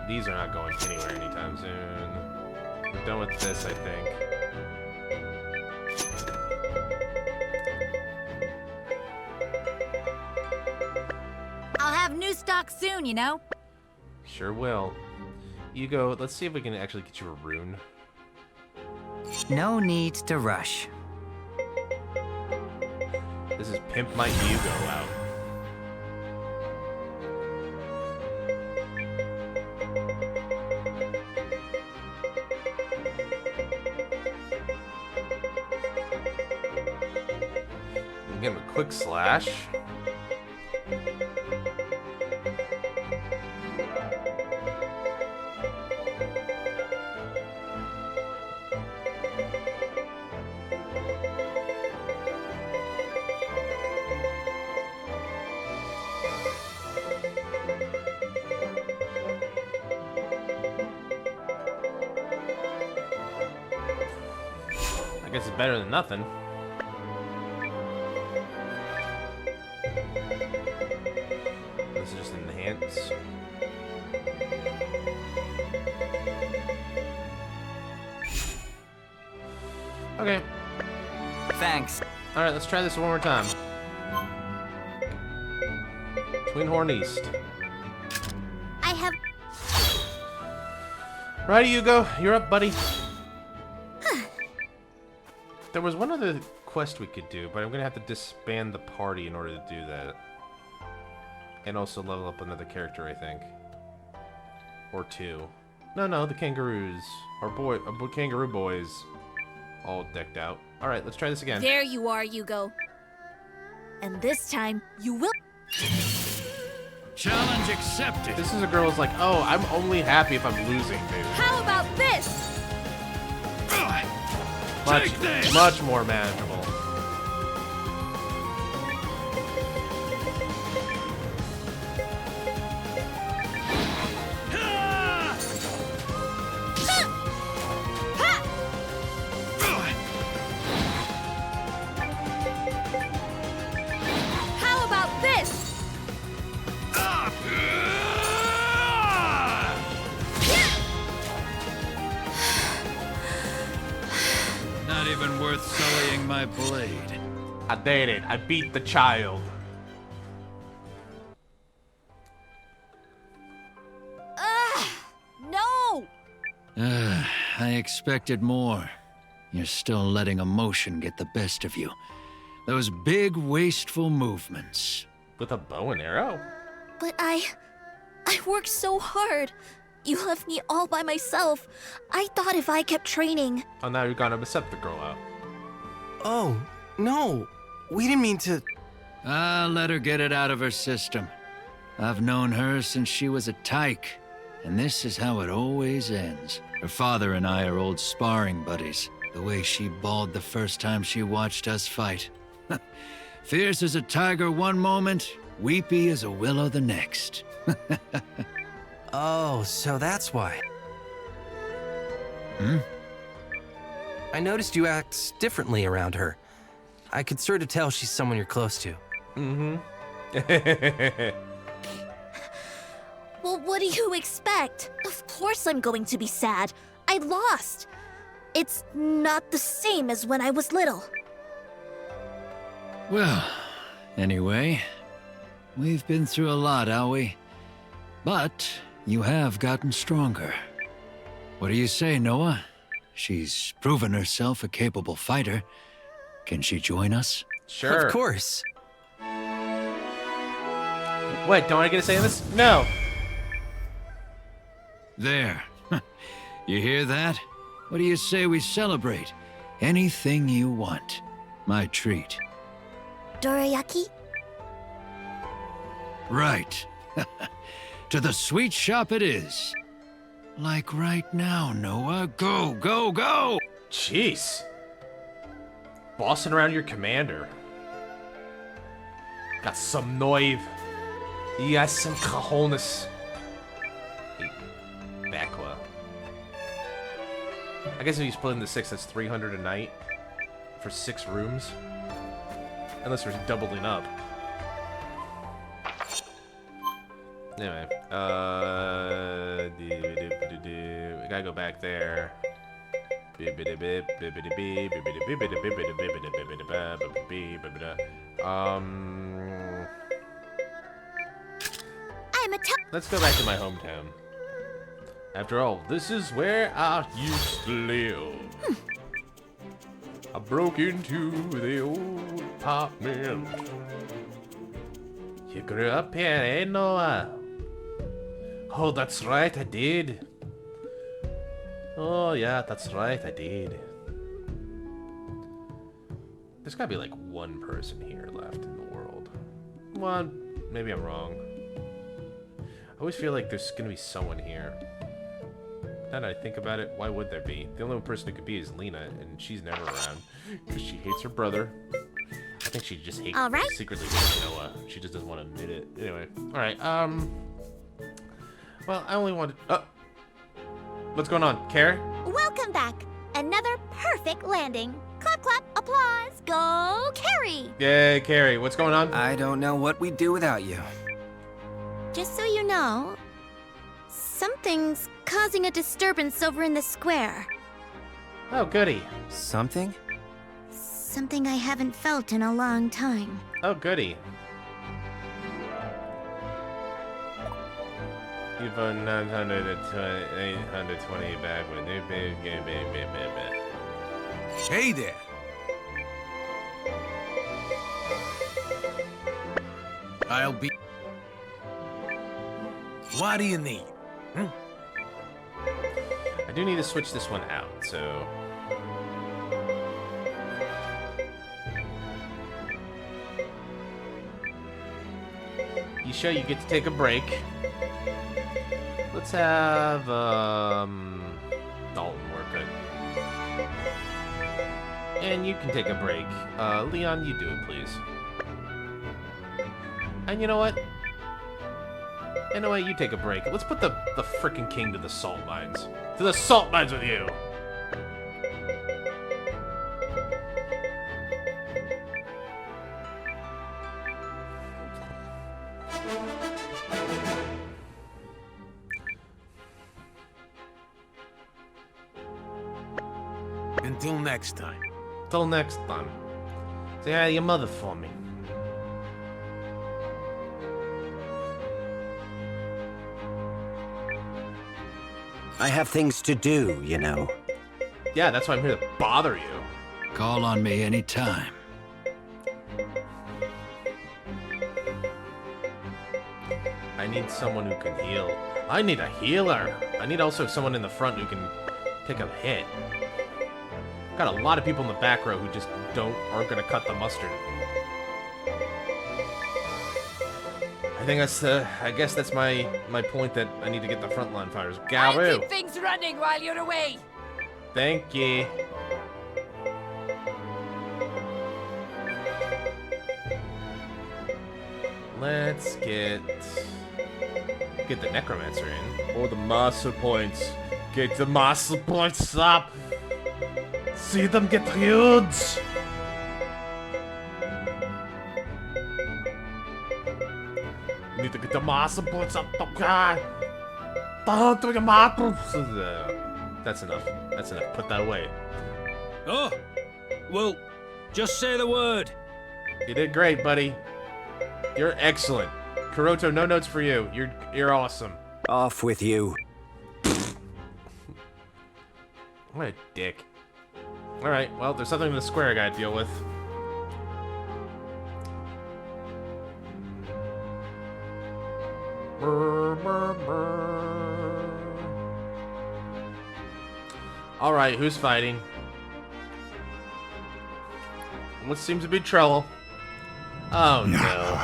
These are not going anywhere anytime soon. We're done with this, I think. I'll have new stock soon, you know? Sure will. You go, let's see if we can actually get you a rune. No need to rush. This is Pimp My Hugo out. Give him a quick slash. I guess it's better than nothing. This is just enhance. Okay. Thanks. Alright, let's try this one more time. Twin Horn East. I have... Right, Hugo, you're up, buddy. There was one other quest we could do, but I'm gonna have to disband the party in order to do that. And also level up another character, I think. Or two. No, the kangaroos. Our kangaroo boys. All decked out. Alright, let's try this again. There you are, Hugo. And this time, you will... Challenge accepted. This is a girl who's like, oh, I'm only happy if I'm losing, baby. How about this? Much more manageable. How about this? Not even worth sullying my blade. I did it. I beat the child. No! I expected more. You're still letting emotion get the best of you. Those big, wasteful movements. With a bow and arrow? But I worked so hard. You left me all by myself. I thought if I kept training... Oh, now you're gonna accept the girl out. Oh, no. We didn't mean to... Let her get it out of her system. I've known her since she was a tyke, and this is how it always ends. Her father and I are old sparring buddies. The way she bawled the first time she watched us fight. Fierce as a tiger one moment, weepy as a willow the next. Oh, so that's why. Hmm? I noticed you act differently around her. I could sort of tell she's someone you're close to. Mm-hmm. Well, what do you expect? Of course I'm going to be sad. I lost. It's not the same as when I was little. Well, anyway, we've been through a lot, we? But you have gotten stronger. What do you say, Noah? She's proven herself a capable fighter. Can she join us? Sure. Of course. Wait, don't I get to say this? No. There. You hear that? What do you say we celebrate? Anything you want. My treat. Dorayaki? Right. To the sweet shop it is. Like right now, Noah. Go, go, go! Jeez. Bossing around your commander. Got some noive. Yes, some cajones. Bacqua. I guess if you split into 6, that's 300 a night for 6 rooms. Unless we're doubling up. Anyway, we gotta go back there. Let's go back to my hometown. After all, this is where I used to live. I broke into the old apartment. You grew up here, eh, Noah? Oh, that's right, I did. Oh, yeah, that's right, I did. There's gotta be like one person here left in the world. One, maybe I'm wrong. I always feel like there's gonna be someone here. Now that I think about it, why would there be? The only person it could be is Lena, and she's never around because she hates her brother. I think she just hates secretly hates Noah. She just doesn't want to admit it. Anyway, all right. Well, I only wanted. What's going on, Carrie? Welcome back. Another perfect landing. Clap, clap, applause. Go, Carrie. Yay, Carrie. What's going on? I don't know what we'd do without you. Just so you know, something's causing a disturbance over in the square. Oh, goody. Something? Something I haven't felt in a long time. Oh, goody. You've won 820 back with new baby. Hey there. I'll be... What do you need? Hmm? I do need to switch this one out, so... You sure you get to take a break? Let's have, Dalton work it. And you can take a break. Leon, you do it, please. And you know what? You know what? You take a break. Let's put the frickin' king to the salt mines. To the salt mines with you! Until next time. Till next time. Say hi to your mother for me. I have things to do, you know. Yeah, that's why I'm here to bother you. Call on me anytime. I need someone who can heal. I need a healer. I need also someone in the front who can take a hit. Got a lot of people in the back row who just aren't gonna cut the mustard. I think that's I guess that's my point, that I need to get the frontline fighters. I'll Garoo. keep things running while you're away. Thank you. Let's get the necromancer in. Or the master points. Get the master points up. See them get huge. Need to get the master points up. Don't do your master. That's enough. That's enough. Put that away. Oh, well, just say the word. You did great, buddy. You're excellent. Kuroto, no notes for you. You're awesome. Off with you. What a dick. Alright, well, there's something in the square I gotta deal with. Alright, who's fighting? What seems to be trouble? Oh no.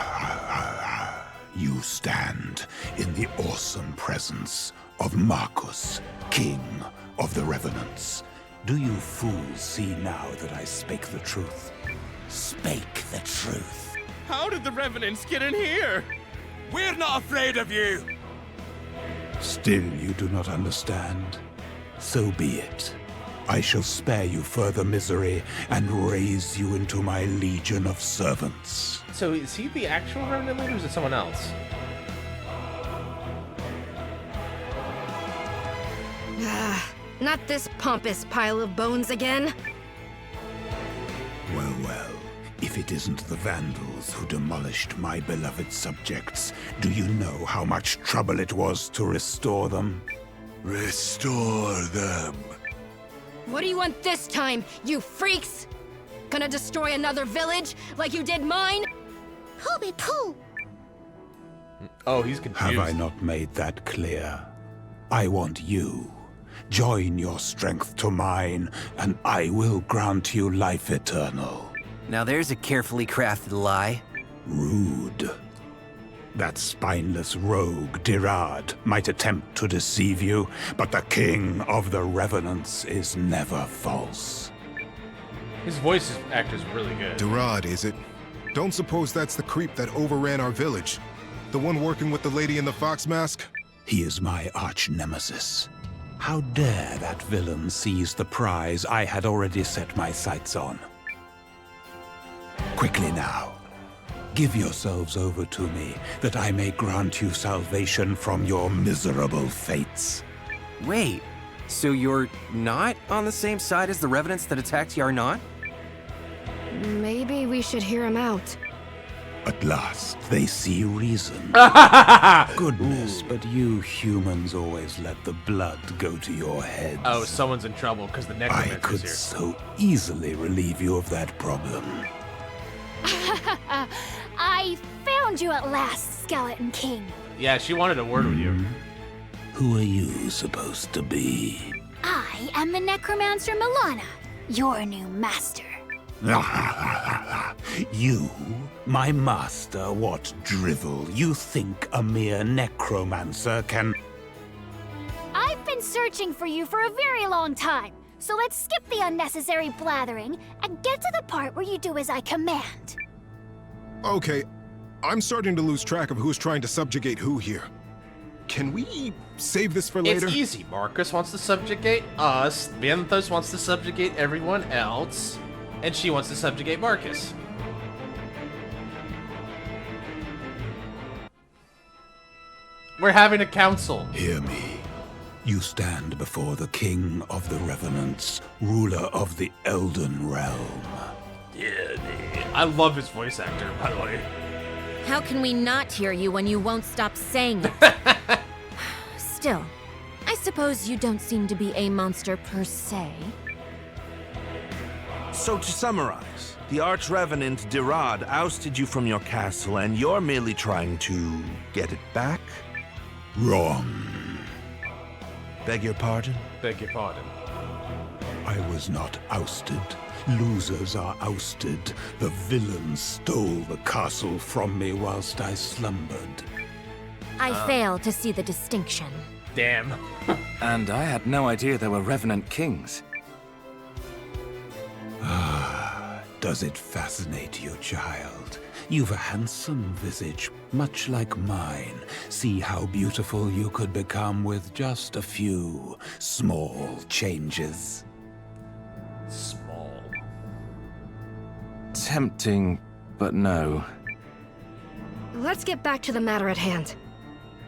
You stand in the awesome presence of Marcus, King of the Revenants. Do you fools see now that I spake the truth? Spake the truth. How did the Revenants get in here? We're not afraid of you! Still you do not understand. So be it. I shall spare you further misery and raise you into my legion of servants. So is he the actual Revenant leader or is it someone else? Not this pompous pile of bones again. Well, well. If it isn't the Vandals who demolished my beloved subjects, do you know how much trouble it was to restore them? Restore them. What do you want this time, you freaks? Gonna destroy another village like you did mine? Hobby poo. Oh, he's confused. Have I not made that clear? I want you. Join your strength to mine, and I will grant you life eternal. Now there's a carefully crafted lie. Rude. That spineless rogue, Dirad, might attempt to deceive you, but the king of the Revenants is never false. His voice actor's really good. Dirad, is it? Don't suppose that's the creep that overran our village? The one working with the lady in the fox mask? He is my arch-nemesis. How dare that villain seize the prize I had already set my sights on? Quickly now. Give yourselves over to me, that I may grant you salvation from your miserable fates. Wait, so you're not on the same side as the Revenants that attacked Yarnot? Maybe we should hear him out. At last, they see reason. Goodness, but you humans always let the blood go to your heads. Oh, someone's in trouble because the I necromancer's could here. so easily relieve you of that problem. I found you at last, Skeleton King. Yeah, she wanted a word with you. Who are you supposed to be? I am the Necromancer Milana, your new master. You, my master, what drivel? You think a mere necromancer can... I've been searching for you for a very long time, so let's skip the unnecessary blathering and get to the part where you do as I command. Okay, I'm starting to lose track of who's trying to subjugate who here. Can we save this for later? It's easy. Marcus wants to subjugate us, Vienthos wants to subjugate everyone else, and she wants to subjugate Marcus. We're having a council. Hear me. You stand before the king of the Revenants, ruler of the Elden Realm. I love his voice actor, by the way. How can we not hear you when you won't stop saying it? Still, I suppose you don't seem to be a monster per se. So to summarize, the Arch-Revenant Dirad ousted you from your castle, and you're merely trying to get it back? Wrong. Beg your pardon? Beg your pardon. I was not ousted. Losers are ousted. The villain stole the castle from me whilst I slumbered. I fail to see the distinction. Damn. And I had no idea there were Revenant kings. Does it fascinate you, child? You've a handsome visage, much like mine. See how beautiful you could become with just a few small changes. Small. Tempting, but no. Let's get back to the matter at hand.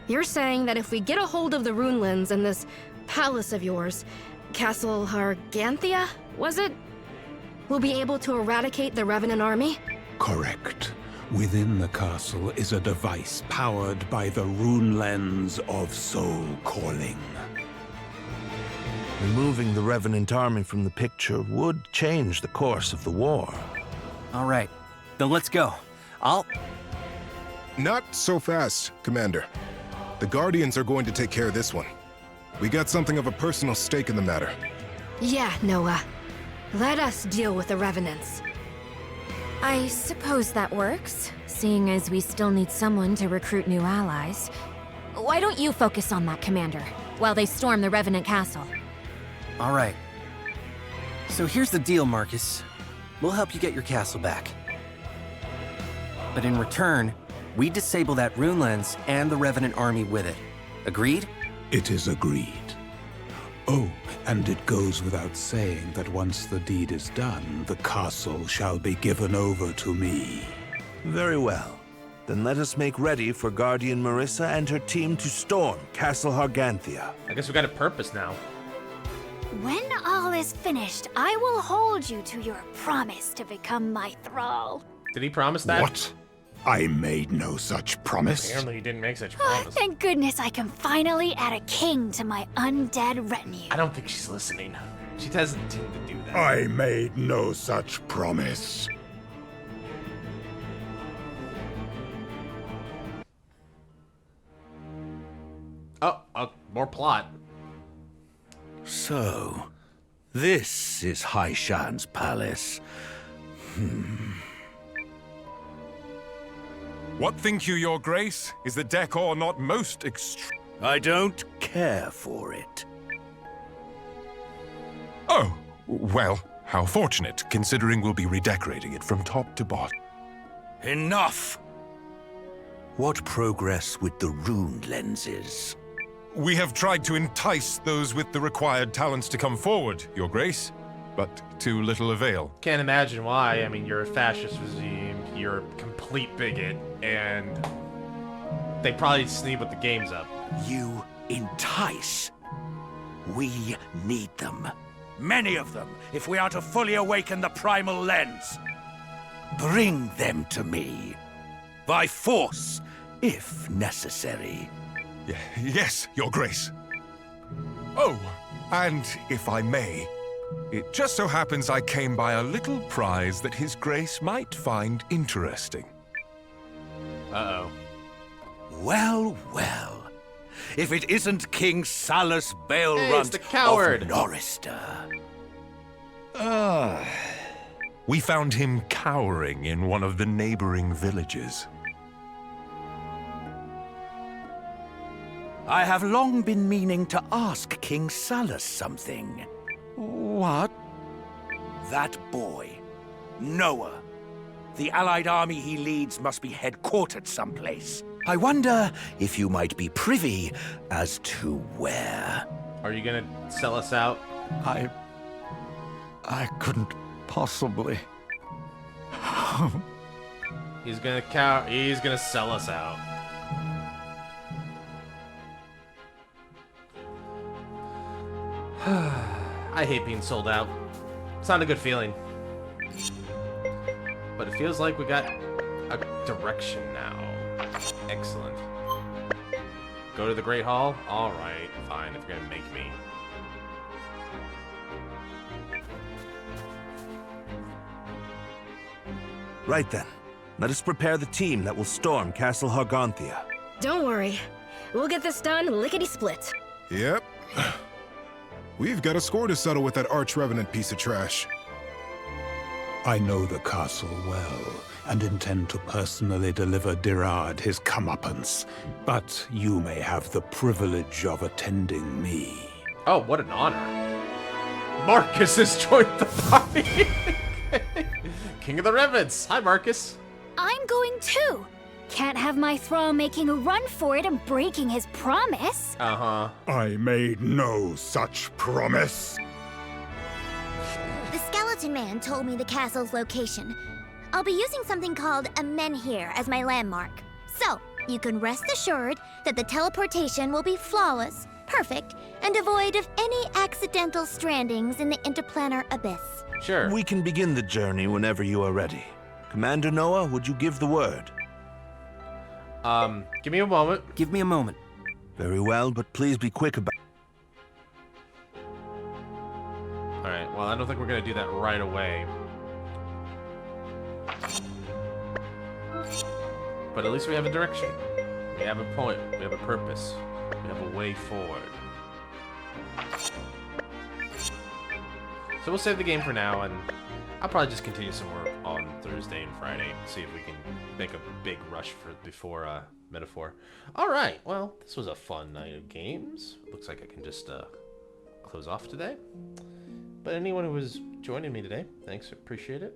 You're saying that if we get a hold of the Runelands and this palace of yours, Castle Harganthia, was it? We'll be able to eradicate the Revenant army? Correct. Within the castle is a device powered by the rune lens of soul calling. Removing the Revenant army from the picture would change the course of the war. All right, then let's go. Not so fast, Commander. The Guardians are going to take care of this one. We got something of a personal stake in the matter. Yeah, Noah. Let us deal with the Revenants. I suppose that works, seeing as we still need someone to recruit new allies. Why don't you focus on that, Commander, while they storm the Revenant Castle? All right. So here's the deal, Marcus. We'll help you get your castle back. But in return, We disable that rune lens and the Revenant army with it. Agreed? It is agreed. Oh, and it goes without saying that once the deed is done, the castle shall be given over to me. Very well. Then let us make ready for Guardian Marissa and her team to storm Castle Harganthia. I guess we got a purpose now. When all is finished, I will hold you to your promise to become my thrall. Did he promise that? What? I made no such promise. Apparently he didn't make such a Oh, promise. thank goodness I can finally add a king to my undead retinue. I don't think she's listening. She doesn't tend to do that. I made no such promise. Oh, more plot. So, this is Haishan's palace. What think you, Your Grace? Is the decor not most I don't care for it. Oh, well, how fortunate, considering we'll be redecorating it from top to bottom. Enough! What progress with the rune lenses? We have tried to entice those with the required talents to come forward, Your Grace, but to little avail. Can't imagine why. I mean, you're a fascist regime, you're a complete bigot, and they probably just need what the game's up. You entice. We need them. Many of them, if we are to fully awaken the primal lens. Bring them to me. By force, if necessary. Yes, Your Grace. Oh, and if I may, it just so happens I came by a little prize that His Grace might find interesting. Uh-oh. Well, well. If it isn't King Salus Balerunt it's the coward. of Norrister. We found him cowering in one of the neighboring villages. I have long been meaning to ask King Salus something. What? That boy, Noah. The allied army he leads must be headquartered someplace. I wonder if you might be privy as to where. Are you gonna sell us out? I couldn't possibly. He's gonna sell us out. I hate being sold out. It's not a good feeling. But it feels like we got a direction now. Excellent. Go to the Great Hall? Alright, fine, if you're gonna make me. Right then. Let us prepare the team that will storm Castle Harganthia. Don't worry. We'll get this done lickety-split. Yep. We've got a score to settle with that arch-revenant piece of trash. I know the castle well, and intend to personally deliver Dirad his comeuppance. But you may have the privilege of attending me. Oh, what an honor. Marcus has joined the party. King of the Revenants. Hi, Marcus. I'm going too. Can't have my thrall making a run for it and breaking his promise. Uh-huh. I made no such promise. The skeleton man told me the castle's location. I'll be using something called a menhir as my landmark. So, you can rest assured that the teleportation will be flawless, perfect, and devoid of any accidental strandings in the interplanar abyss. Sure. We can begin the journey whenever you are ready. Commander Noah, would you give the word? Give me a moment. Give me a moment. Very well, but please be quick about it. Alright, well, I don't think we're gonna do that right away. But at least we have a direction. We have a point. We have a purpose. We have a way forward. So we'll save the game for now, and I'll probably just continue some work on Thursday and Friday. See if we can make a big rush before Metaphor. Alright, well, this was a fun night of games. Looks like I can just close off today. But anyone who was joining me today, thanks, appreciate it.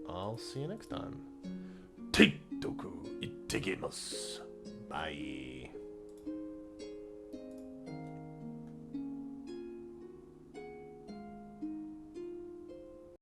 I'll see you next time. Teitoku ite. Seguimos. Bye.